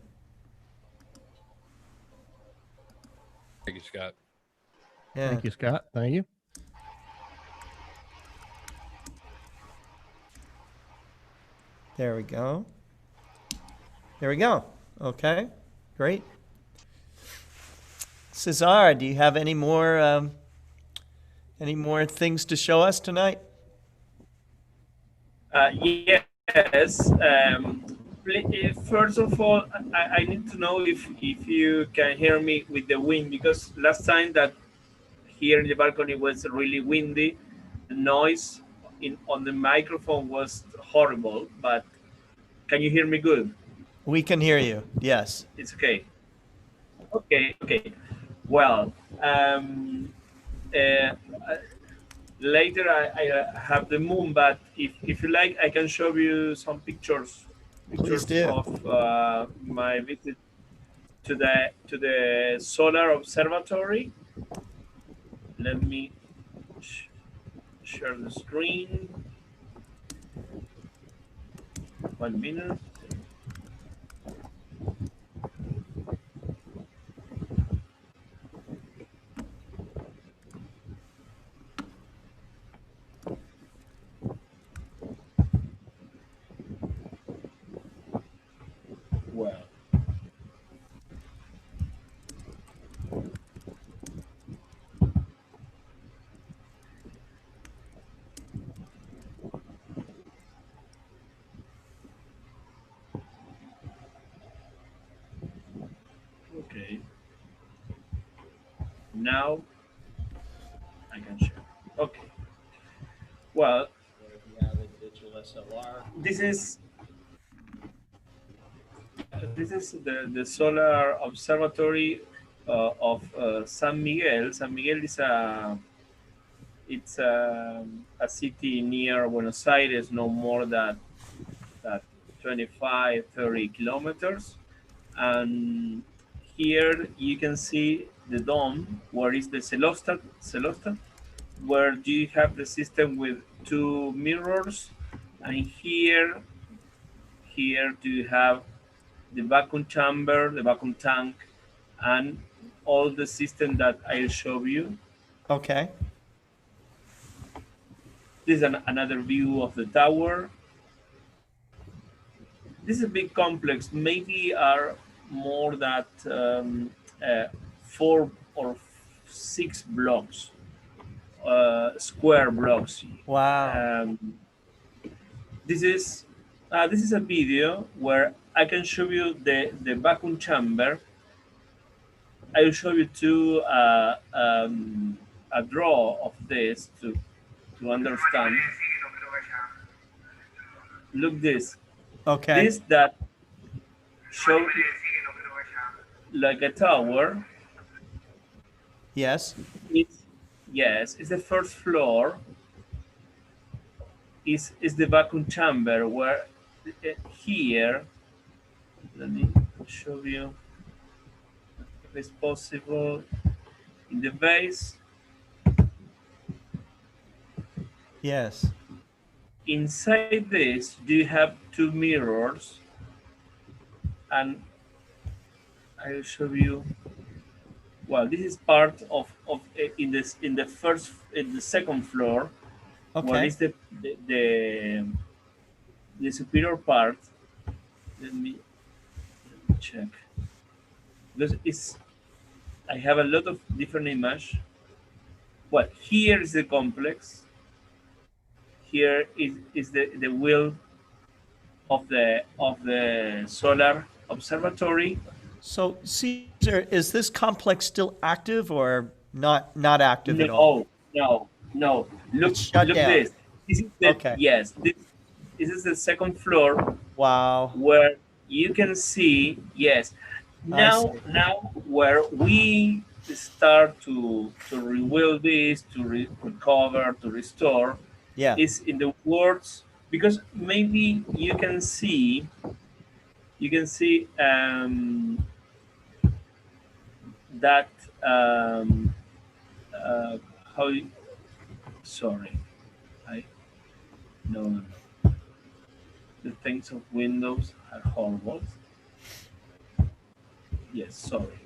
Thank you, Scott. Yeah. Thank you, Scott. Thank you. There we go. There we go. Okay, great. Cesar, do you have any more things to show us tonight? Yes. First of all, I need to know if you can hear me with the wind, because last time that here in the balcony was really windy, the noise on the microphone was horrible. But can you hear me good? We can hear you. Yes. It's okay. Okay. Well, later I have the moon, but if you like, I can show you some pictures. Please do. Of my visit to the solar observatory. Let me share the screen. 1 minute. Well, okay. Now I can share. Okay. Well, this is the solar observatory of San Miguel. San Miguel is a city near Buenos Aires, no more than 25-30 kilometers. And here you can see the dome, where is the celostat, where you have the system with 2 mirrors, and here do you have the vacuum chamber, the vacuum tank, and all the system that I'll show you. Okay. This is another view of the tower. This is a big complex. Maybe are more than 4 or 6 blocks, square blocks. Wow. This is a video where I can show you the vacuum chamber. I will show you too a draw of this to understand. Look this. Okay. This that show like a tower. Yes. It's the first floor. Is the vacuum chamber where here. Let me show you if it's possible. In the base. Yes. Inside this, you have 2 mirrors, and I'll show you. Well, this is part of in the second floor, where is the superior part. Let me check. Because I have a lot of different images. Well, here is the complex. Here is the wheel of the solar observatory. So, Caesar, is this complex still active or not active at all? No. Look down. this. This is yes. This is the second floor. Wow. Where you can see, yes. Now where we start to rebuild this, to recover, to restore, is in the words, because maybe you can see that sorry, I no the things of Windows are horrible. Yes, sorry.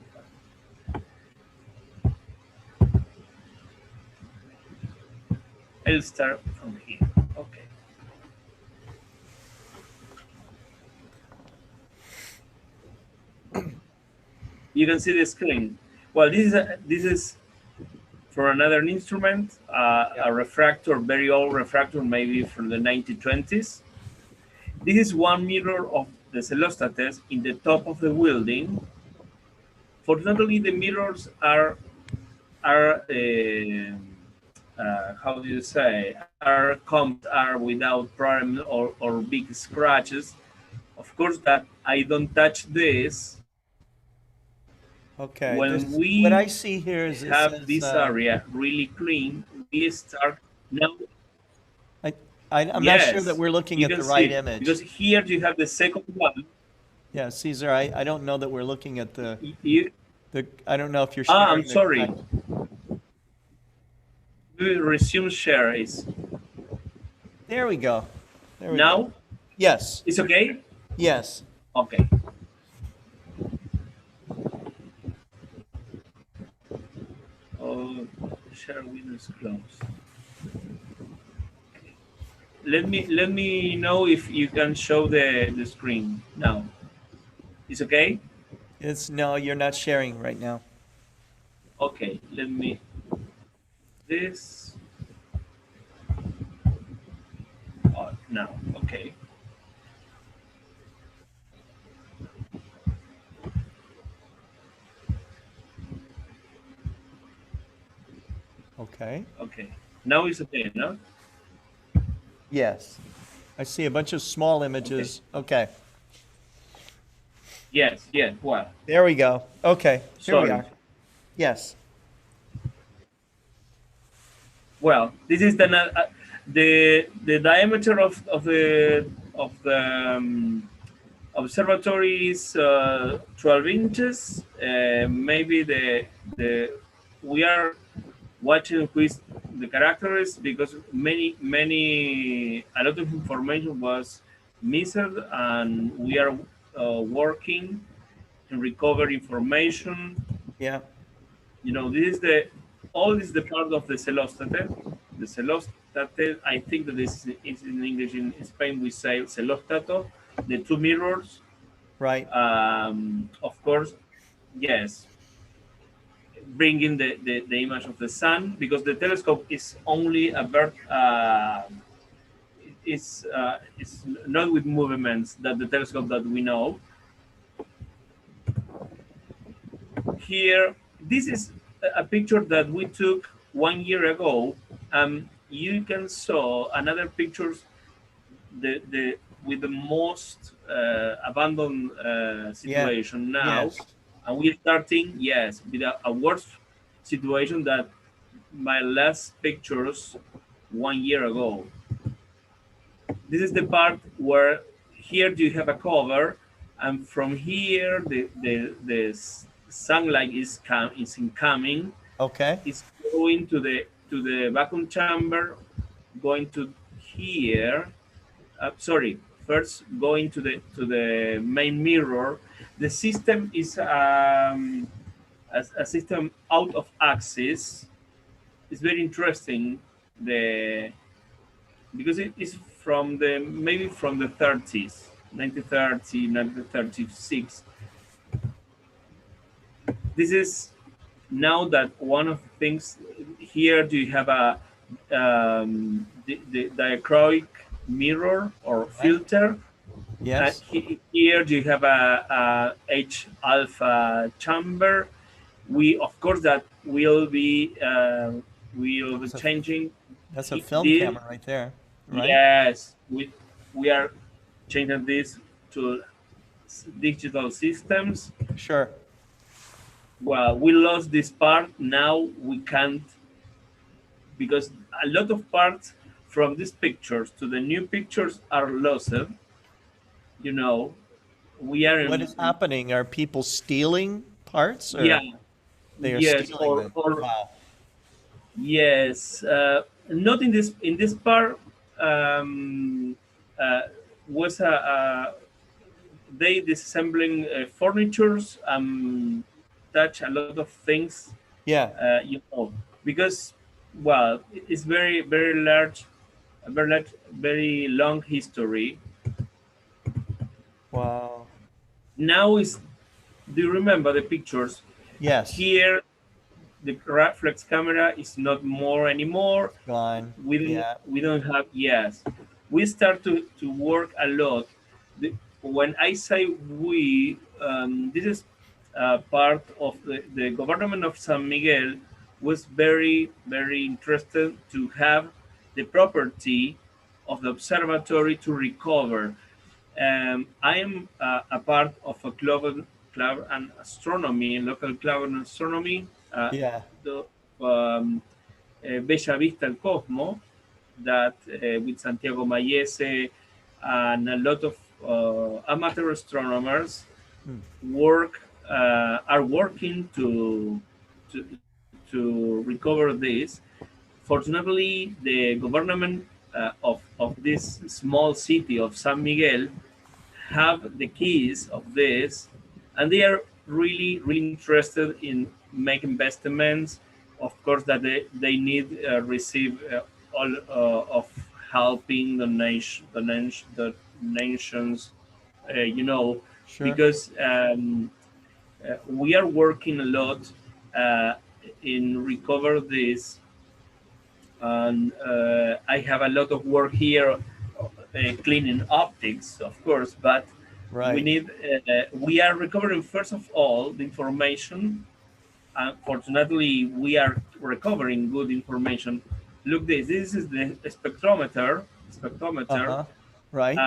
I'll start from here. Okay. You can see the screen. Well, this is for another instrument, a refractor, very old refractor, maybe from the 1920s. This is one mirror of the Celostates in the top of the building. Fortunately, the mirrors are how do you say, are without problem or big scratches. Of course, that I don't touch this. Okay. When what I see here is have this area really clean, we start now. I'm not sure that we're looking at the right image. Because here you have the second one. Yeah, Caesar, I don't know that we're looking at the I don't know if you're sharing. I'm sorry. We resume share is. There we go. There we now? Go. Yes. It's okay? Yes. Okay. Oh, share windows closed. Let me know if you can show the screen now. It's okay? No, you're not sharing right now. Okay, let me this. Oh, now, okay. Okay. Okay. Now it's okay, no? Yes. I see a bunch of small images. Okay. Yes, well. There we go. Okay. Here we are. Yes. Well, this is the diameter of the observatory is 12 inches. Maybe we are watching with the characters because a lot of information was missed, and we are working to recover information. Yeah. You know, this is the part of the celostate. The celostate, I think that this is in English. In Spain, we say celostato, the 2 mirrors. Right. Of course, yes. bringing the image of the sun, because the telescope is only a it's not with movements that the telescope that we know. Here, this is a picture that we took 1 year ago. You can saw another pictures with the most abandoned situation now, and we're starting with a worse situation that my last pictures 1 year ago. This is the part where here you have a cover, and from here the sunlight is incoming. Okay. It's going to the vacuum chamber, going to here. Sorry, first going to the main mirror. The system is a system out of axis. It's very interesting. Because it is from maybe from the 30s, 1930, 1936. This is now that one of the things here, do you have a the diachroic mirror or filter? Yes. Here do you have a H alpha chamber. We of course that will be changing. That's a film camera right there, right? Yes, we are changing this to digital systems. Sure. Well, we lost this part. Now we can't, because a lot of parts from these pictures to the new pictures are lost. You know, we are. What is happening? Are people stealing parts? Or Yeah. They are Yes, stealing them. Wow. Yes, not in this part. Was they disassembling furnitures, touch a lot of things. Yeah. You know, because well, it's very large, very long history. Wow. Now is, do you remember the pictures? Yes. Here, the reflex camera is not more anymore. Gone. We don't have. Yes, we start to work a lot. When I say we, this is part of the government of San Miguel was very interested to have the property of the observatory to recover. I am a part of a club and astronomy, local club and astronomy. Bella Vista El Cosmo, that with Santiago Mayese and a lot of amateur astronomers are working to recover this. Fortunately, the government of this small city of San Miguel have the keys of this, and they are really interested in making investments. Of course, that they need receive all of helping the nations, you know, Sure. because we are working a lot in recover this, and I have a lot of work here cleaning optics, of course, but we need we are recovering first of all the information. Fortunately, we are recovering good information. Look, this is the spectrometer. Right.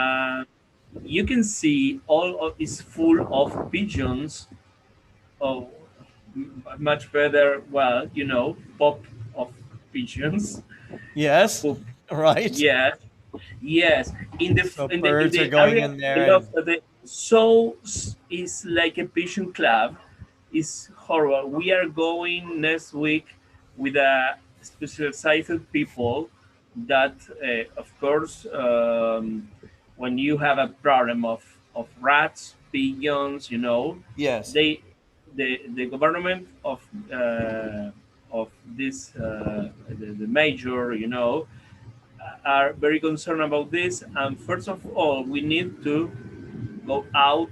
You can see all is full of pigeons. Oh, much better. Well, you know, pop of pigeons. Yes. Right. Yes. In the So in birds the are going area in there. so is like a pigeon club. It's horrible. We are going next week with a specialized people that, of course, when you have a problem of rats, pigeons, you know, Yes. the government of this the major, you know, are very concerned about this. And first of all, we need to go out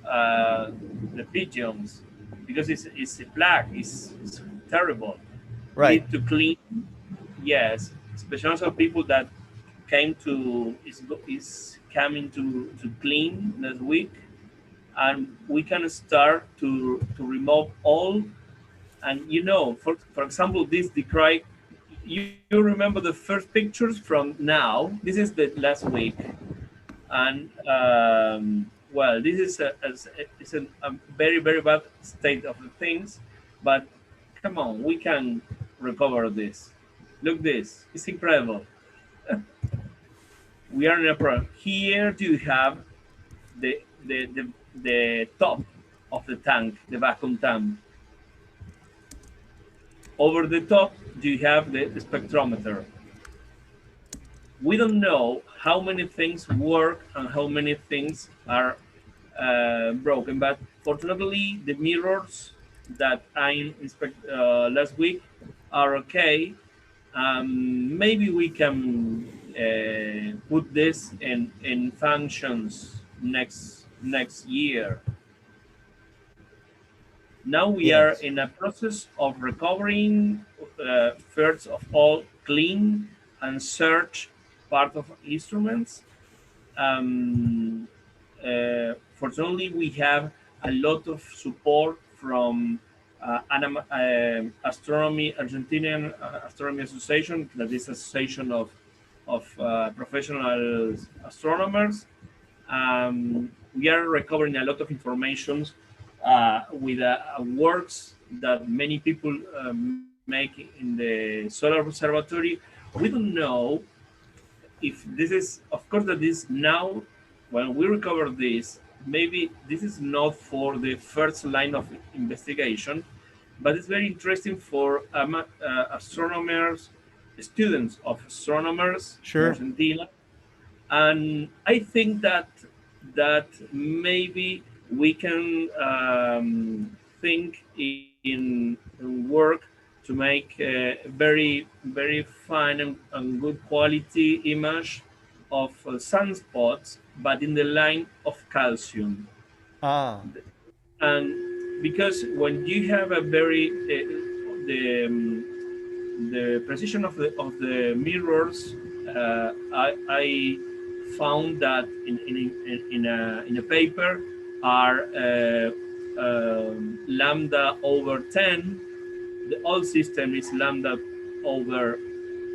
the pigeons. because it's black. It's terrible. Right. Need to clean. Yes, especially some people that came to is coming to clean this week, and we can start to remove all. And for example, this decry. You remember the first pictures from now. This is the last week, and well, this is a very very bad state of the things, but come on, we can recover this. Look, this it's incredible. We are in a problem. Here you have the top of the tank, the vacuum tank. Over the top, you have the spectrometer. We don't know how many things work and how many things are broken, but fortunately, the mirrors that I inspected last week are okay. Maybe we can put this in functions next year. Now we are in a process of recovering, first of all, clean and search part of instruments. Fortunately, we have a lot of support from Astronomy, Argentinian Astronomy Association, that is association of professional astronomers. We are recovering a lot of information with works that many people make in the Solar Observatory. We don't know if this is, of course, that is now, when we recover this, maybe this is not for the first line of investigation, but it's very interesting for astronomers, students of astronomers in Argentina. And I think that maybe we can think in work to make a very, very fine and good quality image of sunspots, but in the line of calcium. And because when you have a very the precision of the mirrors, I found that in a paper are lambda over 10. The old system is lambda over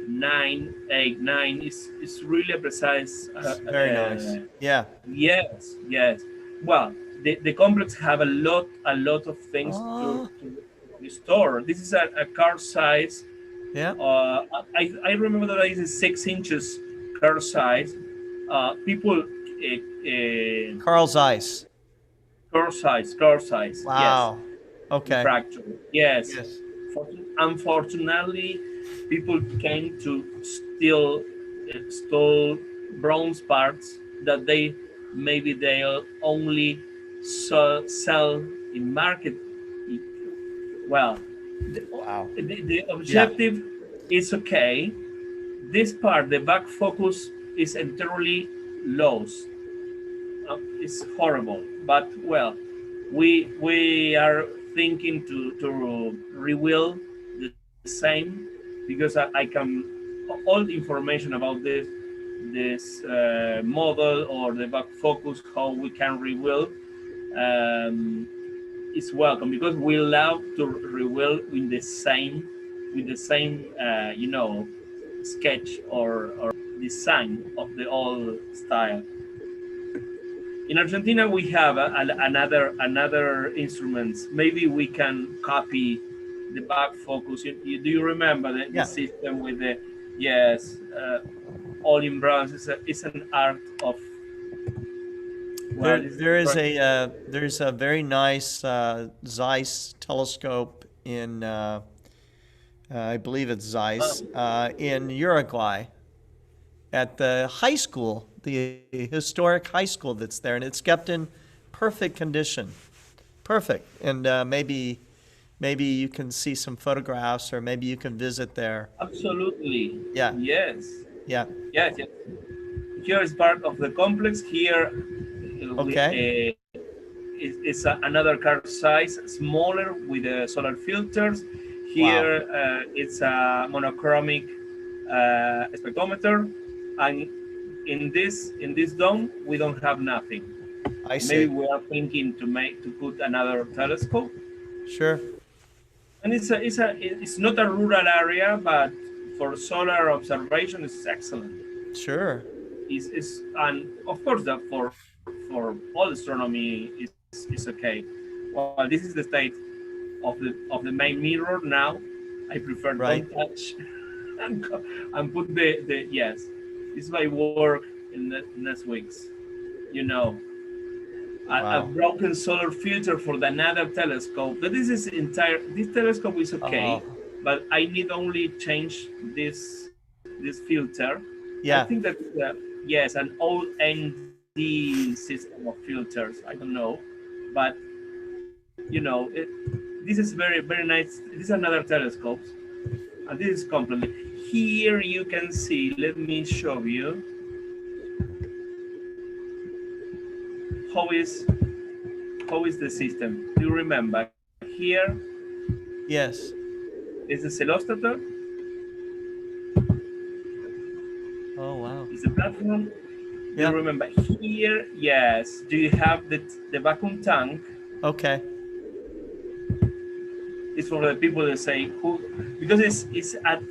9, 8, 9. It's really a precise. Very nice. Yeah. Yes. Well, the complex have a lot of things to restore. This is a car size. Yeah. I remember that it is 6 inches car size. People. Carl Zeiss. Car size. Wow. Yes. Okay. Fracture. Yes. Unfortunately, people came to still install bronze parts that they only sell in market. Well, the objective is okay. This part, the back focus, is entirely lost. It's horrible, but well, we are thinking to rebuild the same, because I can all the information about this model or the back focus, how we can rebuild, is welcome, because we love to rebuild with the same sketch or design of the old style. In Argentina, we have another instruments. Maybe we can copy the back focus. Do you remember the system with the all in bronze? It's an art of. Well, there's a very nice Zeiss telescope in I believe it's Zeiss in Uruguay at the high school, the historic high school that's there, and it's kept in perfect condition. Perfect. And maybe you can see some photographs, or maybe you can visit there. Absolutely. Yeah. Yes. Yeah. Yes. Here is part of the complex. Here, it's another car size, smaller with solar filters. Here it's a monochromic spectrometer, and in this dome we don't have nothing. I see. Maybe we are thinking to put another telescope. Sure. And it's not a rural area, but for solar observation, it's excellent. Sure. And of course that for all astronomy is okay. Well, this is the state of the main mirror now. I prefer don't touch and put the yes. This is my work in the next weeks. You know, a broken solar filter for another telescope. But this telescope is okay, but I need only change this filter. Yeah. I think that yes, an old ND system of filters. I don't know, but you know, this is very, very nice. This is another telescope, and this is complement. Here you can see. Let me show you how is the system. Do you remember here? Yes. Is the celostator? Oh wow. Is the platform? Yeah. You remember here? Yes. Do you have the vacuum tank? Okay. It's for the people that say because it's an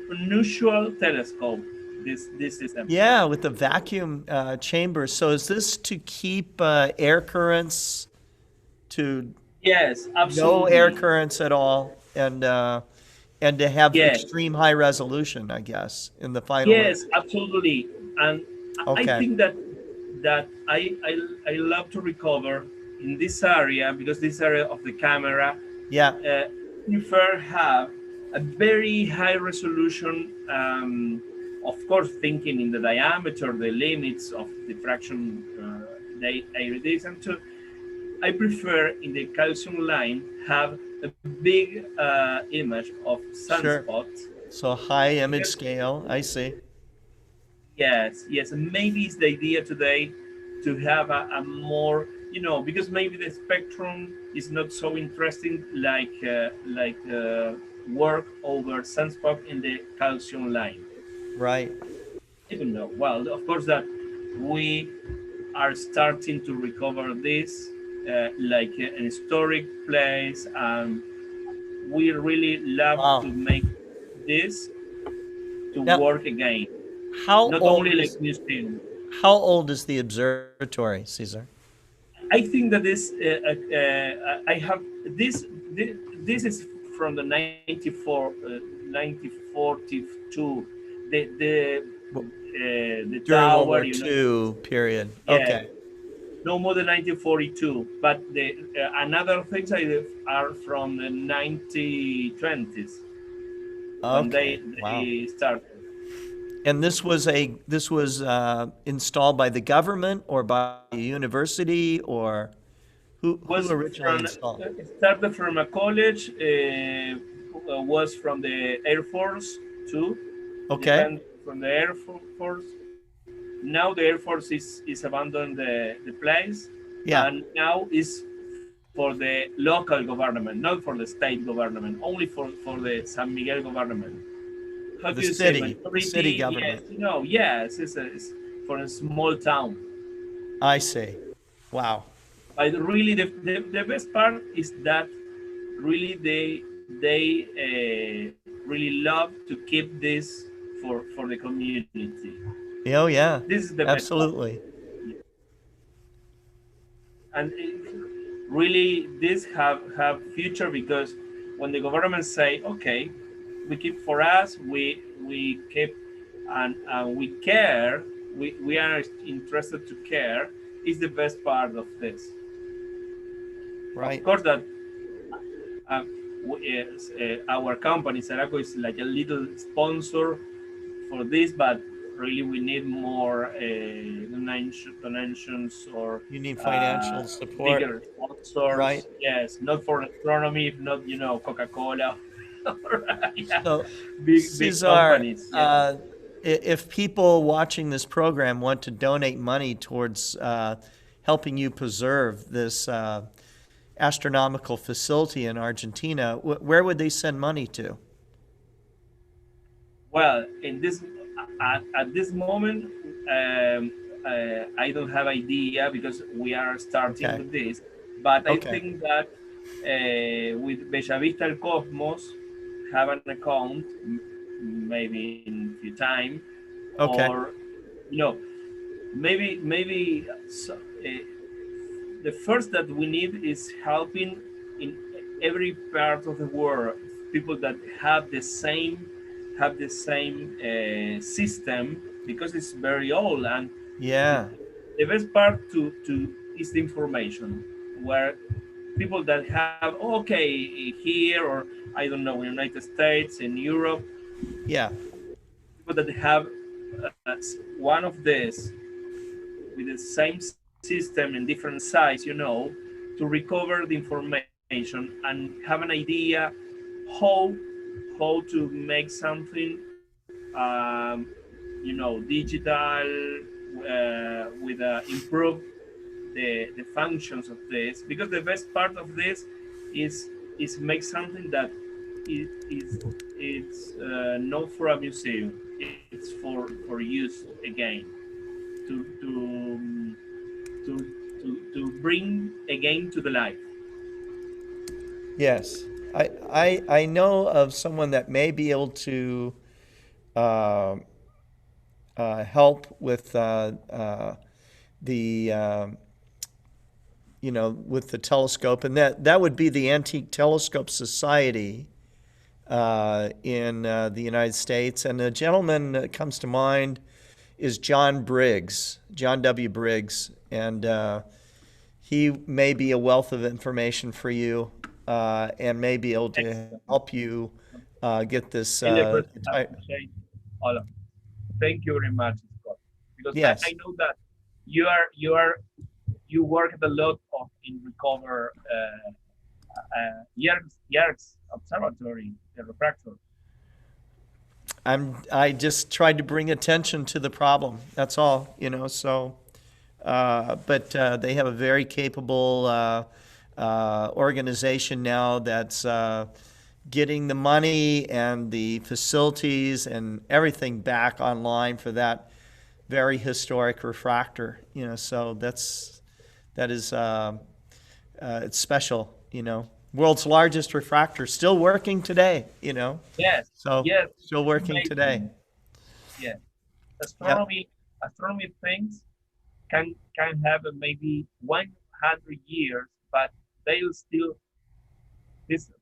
unusual telescope. This system. Yeah, with the vacuum chamber. So is this to keep air currents to? Yes, absolutely. No air currents at all, and to have extreme high resolution, I guess, in the final. Yes, absolutely. And I think that I love to recover in this area because this area of the camera. Yeah. Prefer have a very high resolution. Of course, thinking in the diameter, the limits of diffraction, iridescence. So I prefer in the calcium line have a big image of sunspot. So high image scale, I see. Yes, and maybe it's the idea today to have a more, you know, because maybe the spectrum is not so interesting like work over sunspot in the calcium line. Right. I don't know. Well, of course that we are starting to recover this like an historic place, and we really love to make this to work again. Not only like museum. How old is the observatory, Cesar? I think that this I have this is from the 1942. The During tower, World War II period. Yeah, okay. No more than 1942, but the another things are from the 1920s. When they started. And this was installed by the government or by a university, or who originally installed it? It started from a college. Was from the Air Force too. Okay. From the Air Force. Now the Air Force is abandoned the place. Yeah. And now is for the local government, not for the state government, only for the San Miguel government. How do you say? City government. Yes, it's for a small town. I see. Wow. But really, the best part is that really they really love to keep this for the community. Oh yeah. This is the absolutely. Best part. And really, this have future because when the government say, okay, we keep for us, we keep and we care, we are interested to care, is the best part of this. Right. Of course that our company, Seraco, is like a little sponsor for this, but really we need more donations or you need financial support. Bigger sponsors. Right. Yes, not for astronomy, if not, Coca-Cola. So, big Cesar, companies. if people watching this program want to donate money towards helping you preserve this astronomical facility in Argentina, where would they send money to? Well, in this at this moment, I don't have idea because we are starting Okay. with this. But I Okay. think that with Bellavista El Cosmos have an account, maybe in a few time, Okay. or maybe so, the first that we need is helping in every part of the world, people that have the same system, because it's very old. And Yeah. the best part to is the information, where people that have here, or I don't know, in the United States, in Europe, Yeah. people that have one of these with the same system in different size, to recover the information and have an idea how to make something, digital, with improve the functions of this. Because the best part of this is make something that it's not for a museum. It's for use again, to bring again to the life. Yes. I know of someone that may be able to help with with the telescope, and that would be the Antique Telescope Society in the United States. And the gentleman that comes to mind is John W. Briggs, and he may be a wealth of information for you, and may be able to help you get this. I appreciate all of it. Thank you very much, Scott. Because Yes. I know that you worked a lot in recover Yerkes Observatory, the refractor. I just tried to bring attention to the problem. That's all, So, but they have a very capable organization now that's getting the money and the facilities and everything back online for that very historic refractor. So that is it's special. World's largest refractor, still working today. Yes. So yes. still working today. Yeah. Astronomy things can have maybe 100 years, but these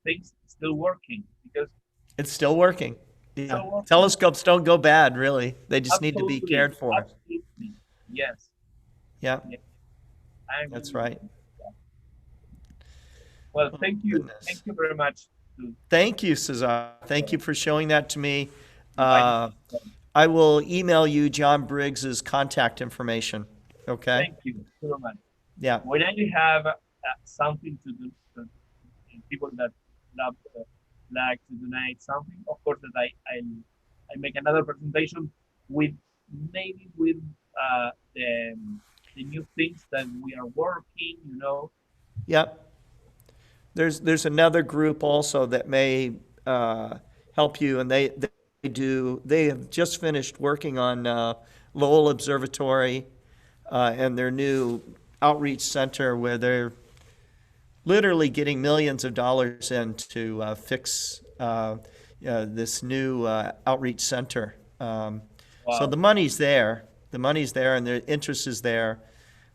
things still working because it's still working. Yeah. Still working. Telescopes don't go bad, really. They just need to be cared for. Absolutely. Yes. Yeah. Yeah. That's right. Well, thank you. Goodness. Thank you very much. Thank you, Cesar. Thank you for showing that to me. I will email you John Briggs's contact information. Okay. Thank you so much. Yeah. When I have something to do, people that love like to donate something, of course, that I make another presentation with the new things that we are working. Yep. There's another group also that may help you, and they have just finished working on Lowell Observatory and their new outreach center, where they're literally getting millions of dollars in to fix this new outreach center. Wow. So the money's there, and the interest is there.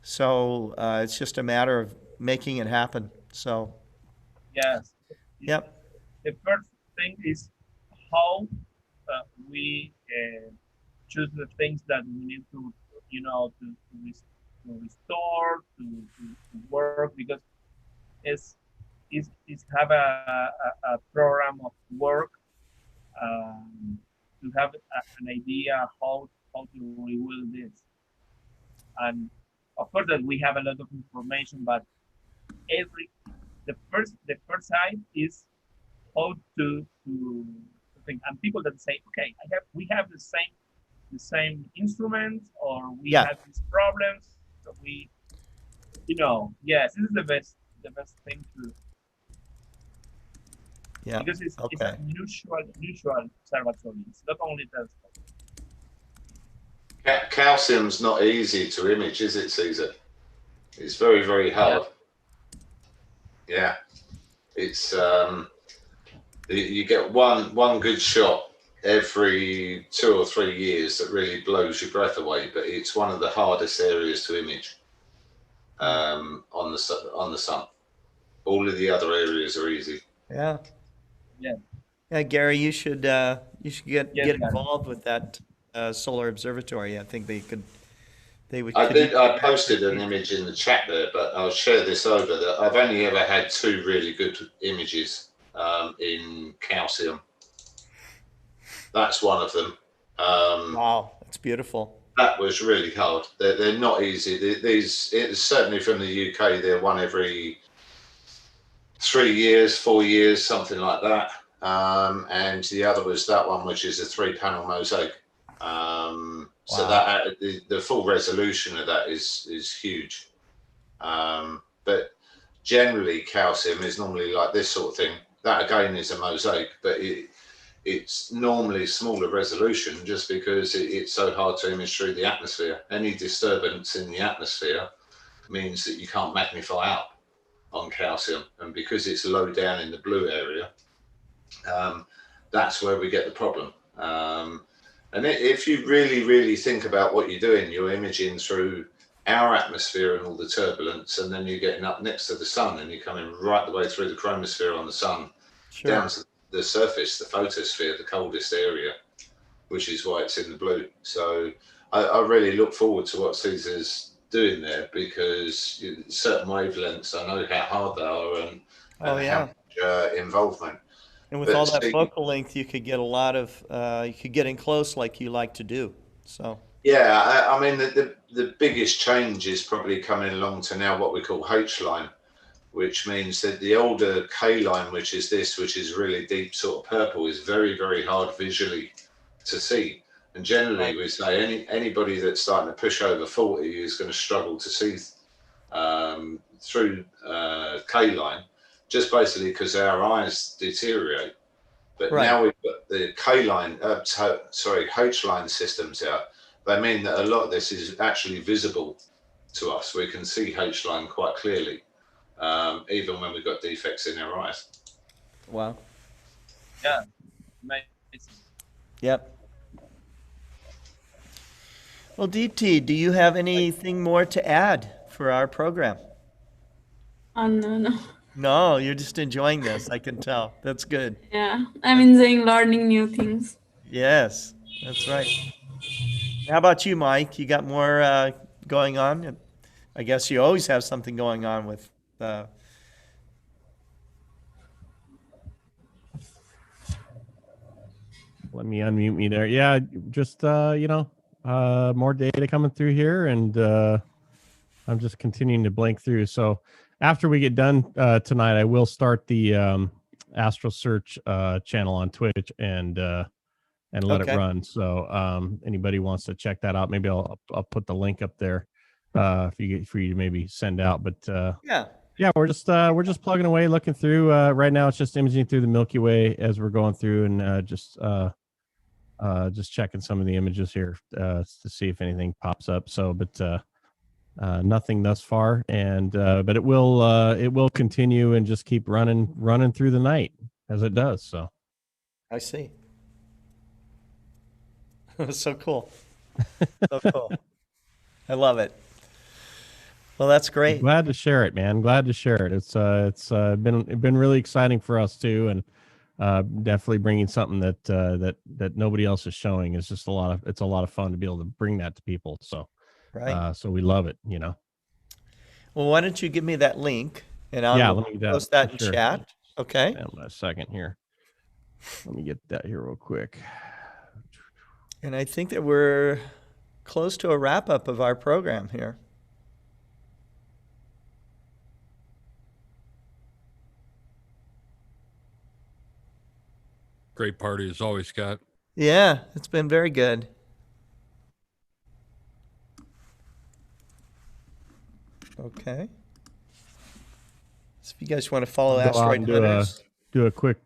So it's just a matter of making it happen. So. Yes. Yep. The first thing is how we choose the things that we need to restore, to work, because it's have a program of work to have an idea how to rebuild this. And of course that we have a lot of information, but the first side is how to think. And people that say, okay, we have the same instruments, or we have these problems, so Yes, this is the best thing to. Yeah. Because it's a Okay. unusual observatory. It's not only telescope. Calcium's not easy to image, is it, Caesar? It's very, very hard. Yeah. It's you get one good shot every 2 or 3 years that really blows your breath away, but it's one of the hardest areas to image on the sun. All of the other areas are easy. Yeah. Yeah. Yeah, Gary, you should get Yes, get Gary. involved with that solar observatory. I think they would. I posted an image in the chat there, but I'll share this over. That I've only ever had 2 really good images in calcium. That's one of them. Wow, that's beautiful. That was really hard. They're not easy. It's certainly from the UK. They're one every 3 years, 4 years, something like that. And the other was that one, which is a 3-panel mosaic. So that the full resolution of that is huge. But generally, calcium is normally like this sort of thing. That again is a mosaic, but it's normally smaller resolution just because it's so hard to image through the atmosphere. Any disturbance in the atmosphere means that you can't magnify out on calcium, and because it's low down in the blue area, that's where we get the problem. And if you really think about what you're doing, you're imaging through our atmosphere and all the turbulence, and then you're getting up next to the sun and you're coming right the way through the chromosphere on the sun, down to the surface, the photosphere, the coldest area, which is why it's in the blue. So I really look forward to what Caesar's doing there, because certain wavelengths, I know how hard they are and how much involvement. And with all that focal length, you could get a lot of, you could get in close like you like to do. So. Yeah, I mean, the biggest change is probably coming along to now what we call H line, which means that the older K line, which is this, which is really deep sort of purple, is very, very hard visually to see. And generally we say anybody that's starting to push over 40 is going to struggle to see through K line, just basically because our eyes deteriorate. But now we've got the K line, H line systems out. They mean that a lot of this is actually visible to us. We can see H line quite clearly, even when we've got defects in our eyes. Wow. Yeah. Amazing. Yep. Well, Deepti, do you have anything more to add for our program? No. No, you're just enjoying this. I can tell. That's good. Yeah, I'm enjoying learning new things. Yes, that's right. How about you, Mike? You got more going on? I guess you always have something going on with. Let me unmute me there. Yeah, just more data coming through here, and I'm just continuing to blink through. So after we get done tonight, I will start the Astro Search channel on Twitch and let it run. So anybody wants to check that out, maybe I'll put the link up there for you to maybe send out. But yeah, we're just plugging away, looking through. Right now, it's just imaging through the Milky Way as we're going through, and just checking some of the images here to see if anything pops up. So, but nothing thus far, and but it will continue and just keep running through the night as it does. So, I see. So cool. So cool. I love it. Well, that's great. Glad to share it, man. Glad to share it. It's been really exciting for us too, and definitely bringing something that nobody else is showing is just a lot of fun to be able to bring that to people. So, so we love it, you know. Well, why don't you give me that link, and I'll post that in chat. Okay. Hold on a second here. Let me get that here real quick. And I think that we're close to a wrap up of our program here. Great party as always, Scott. Yeah, it's been very good. Okay. So if you guys want to follow I'll go out Asteroid and Hunters. do a quick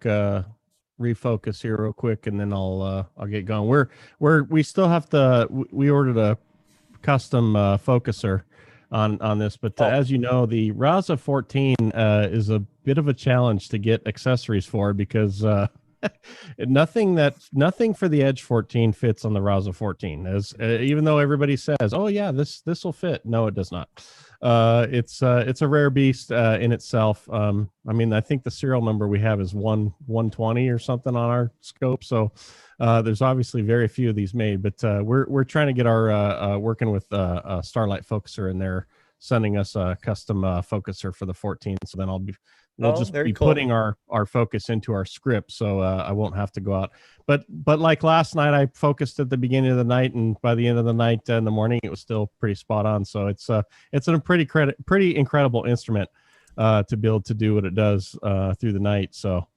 refocus here real quick, and then I'll get going. We still have to. We ordered a custom focuser on this, but as you know, the Raza 14 is a bit of a challenge to get accessories for, because nothing for the Edge 14 fits on the Raza 14. As even though everybody says, "Oh yeah, this will fit," no, it does not. It's a rare beast in itself. I mean, I think the serial number we have is 120 or something on our scope. So there's obviously very few of these made, but we're trying to get our working with Starlight Focuser, and they're sending us a custom focuser for the 14. So then we'll just be putting our focus into our script, so I won't have to go out. But like last night, I focused at the beginning of the night, and by the end of the night in the morning, it was still pretty spot on. So it's a pretty incredible instrument to be able to do what it does through the night. So,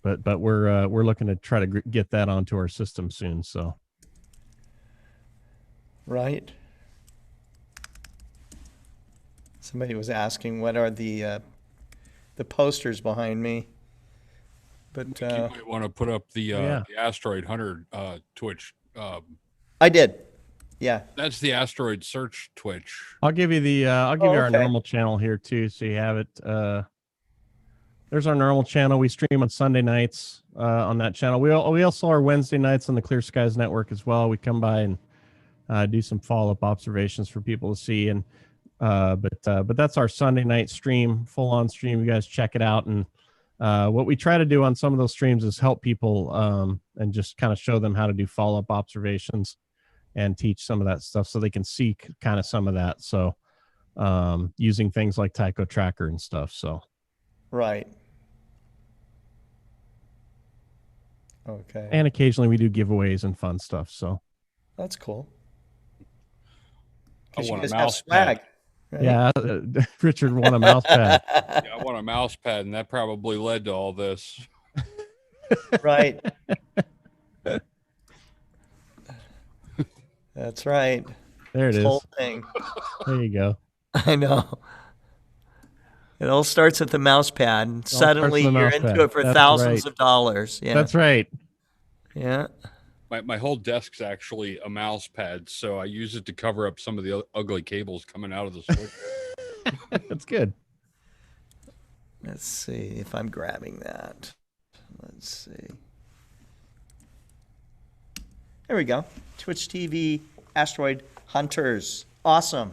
but we're looking to try to get that onto our system soon. So, right. Somebody was asking, what are the posters behind me? But you might want to put up the Asteroid Hunter Twitch. I did. Yeah. That's the Asteroid Search Twitch. I'll give you our normal channel here too, so you have it. There's our normal channel. We stream on Sunday nights on that channel. We also are Wednesday nights on the Clear Skies Network as well. We come by and do some follow-up observations for people to see. And but that's our Sunday night stream, full-on stream. You guys check it out. And what we try to do on some of those streams is help people and just kind of show them how to do follow-up observations and teach some of that stuff, so they can see kind of some of that. So using things like Tycho Tracker and stuff. So right. Okay. And occasionally we do giveaways and fun stuff. So that's cool. I You want guys a have mouse swag. pad. Right? Yeah, Richard won a mouse pad. Yeah, I want a mouse pad, and that probably led to all this. Right. That's right. There it This is. whole thing. There you go. I know. It all starts at the mouse pad, and suddenly the you're mouse into pad. it for That's thousands right. of dollars. Yeah. That's right. Yeah. My whole desk's actually a mouse pad, so I use it to cover up some of the ugly cables coming out of the switch. That's good. Let's see if I'm grabbing that. Let's see. There we go. Twitch TV Asteroid Hunters. Awesome.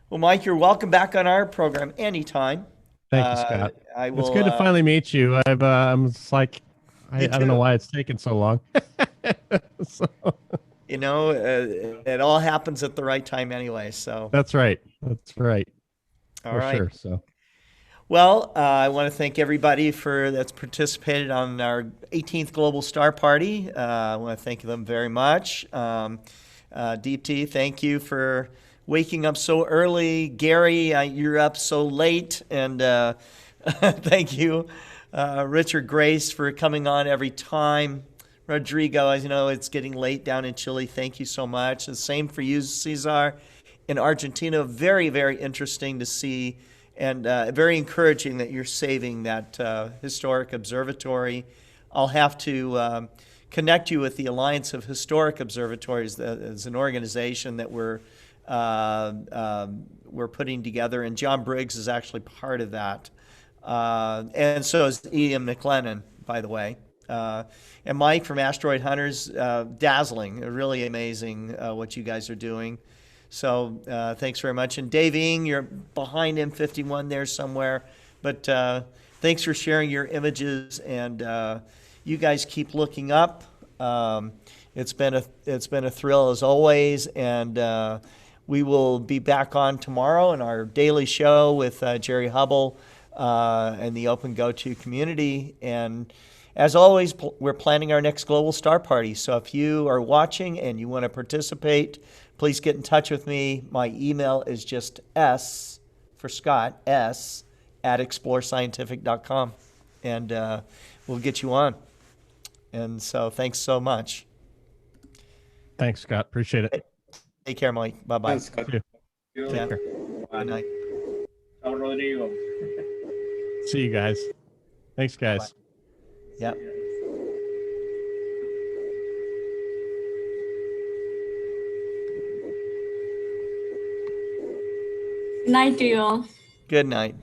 Well, Mike, you're welcome back on our program anytime. Thank you, Scott. It's good to finally meet you. I'm just like, I don't know why it's taken so long. So. You know, it all happens at the right time anyway. So That's right. That's right. All right. Sure. So. Well, I want to thank everybody that's participated on our 18th Global Star Party. I want to thank them very much. Deepti, thank you for waking up so early. Gary, you're up so late. And thank you, Richard Grace, for coming on every time. Rodrigo, as you know, it's getting late down in Chile. Thank you so much. The same for you, Cesar, in Argentina. Very, very interesting to see, and very encouraging that you're saving that historic observatory. I'll have to connect you with the Alliance of Historic Observatories as an organization that we're putting together, and John Briggs is actually part of that. And so is Ian McLennan, by the way. And Mike from Asteroid Hunters, dazzling, really amazing what you guys are doing. So thanks very much. And Dave Ing, you're behind M51 there somewhere. But thanks for sharing your images, and you guys keep looking up. It's been a thrill as always, and we will be back on tomorrow in our daily show with Jerry Hubble and the Open Go-To community. And as always, we're planning our next Global Star Party. So if you are watching and you want to participate, please get in touch with me. My email is just S for Scott, s@explorescientific.com. And we'll get you on. And so thanks so much. Thanks, Scott. Appreciate it. Take care, Mike. Bye-bye. Thanks, Scott. Yeah. Bye. Good night. Ciao, Rodrigo. See you guys. Thanks, guys. Yeah. Night to you all. Good night.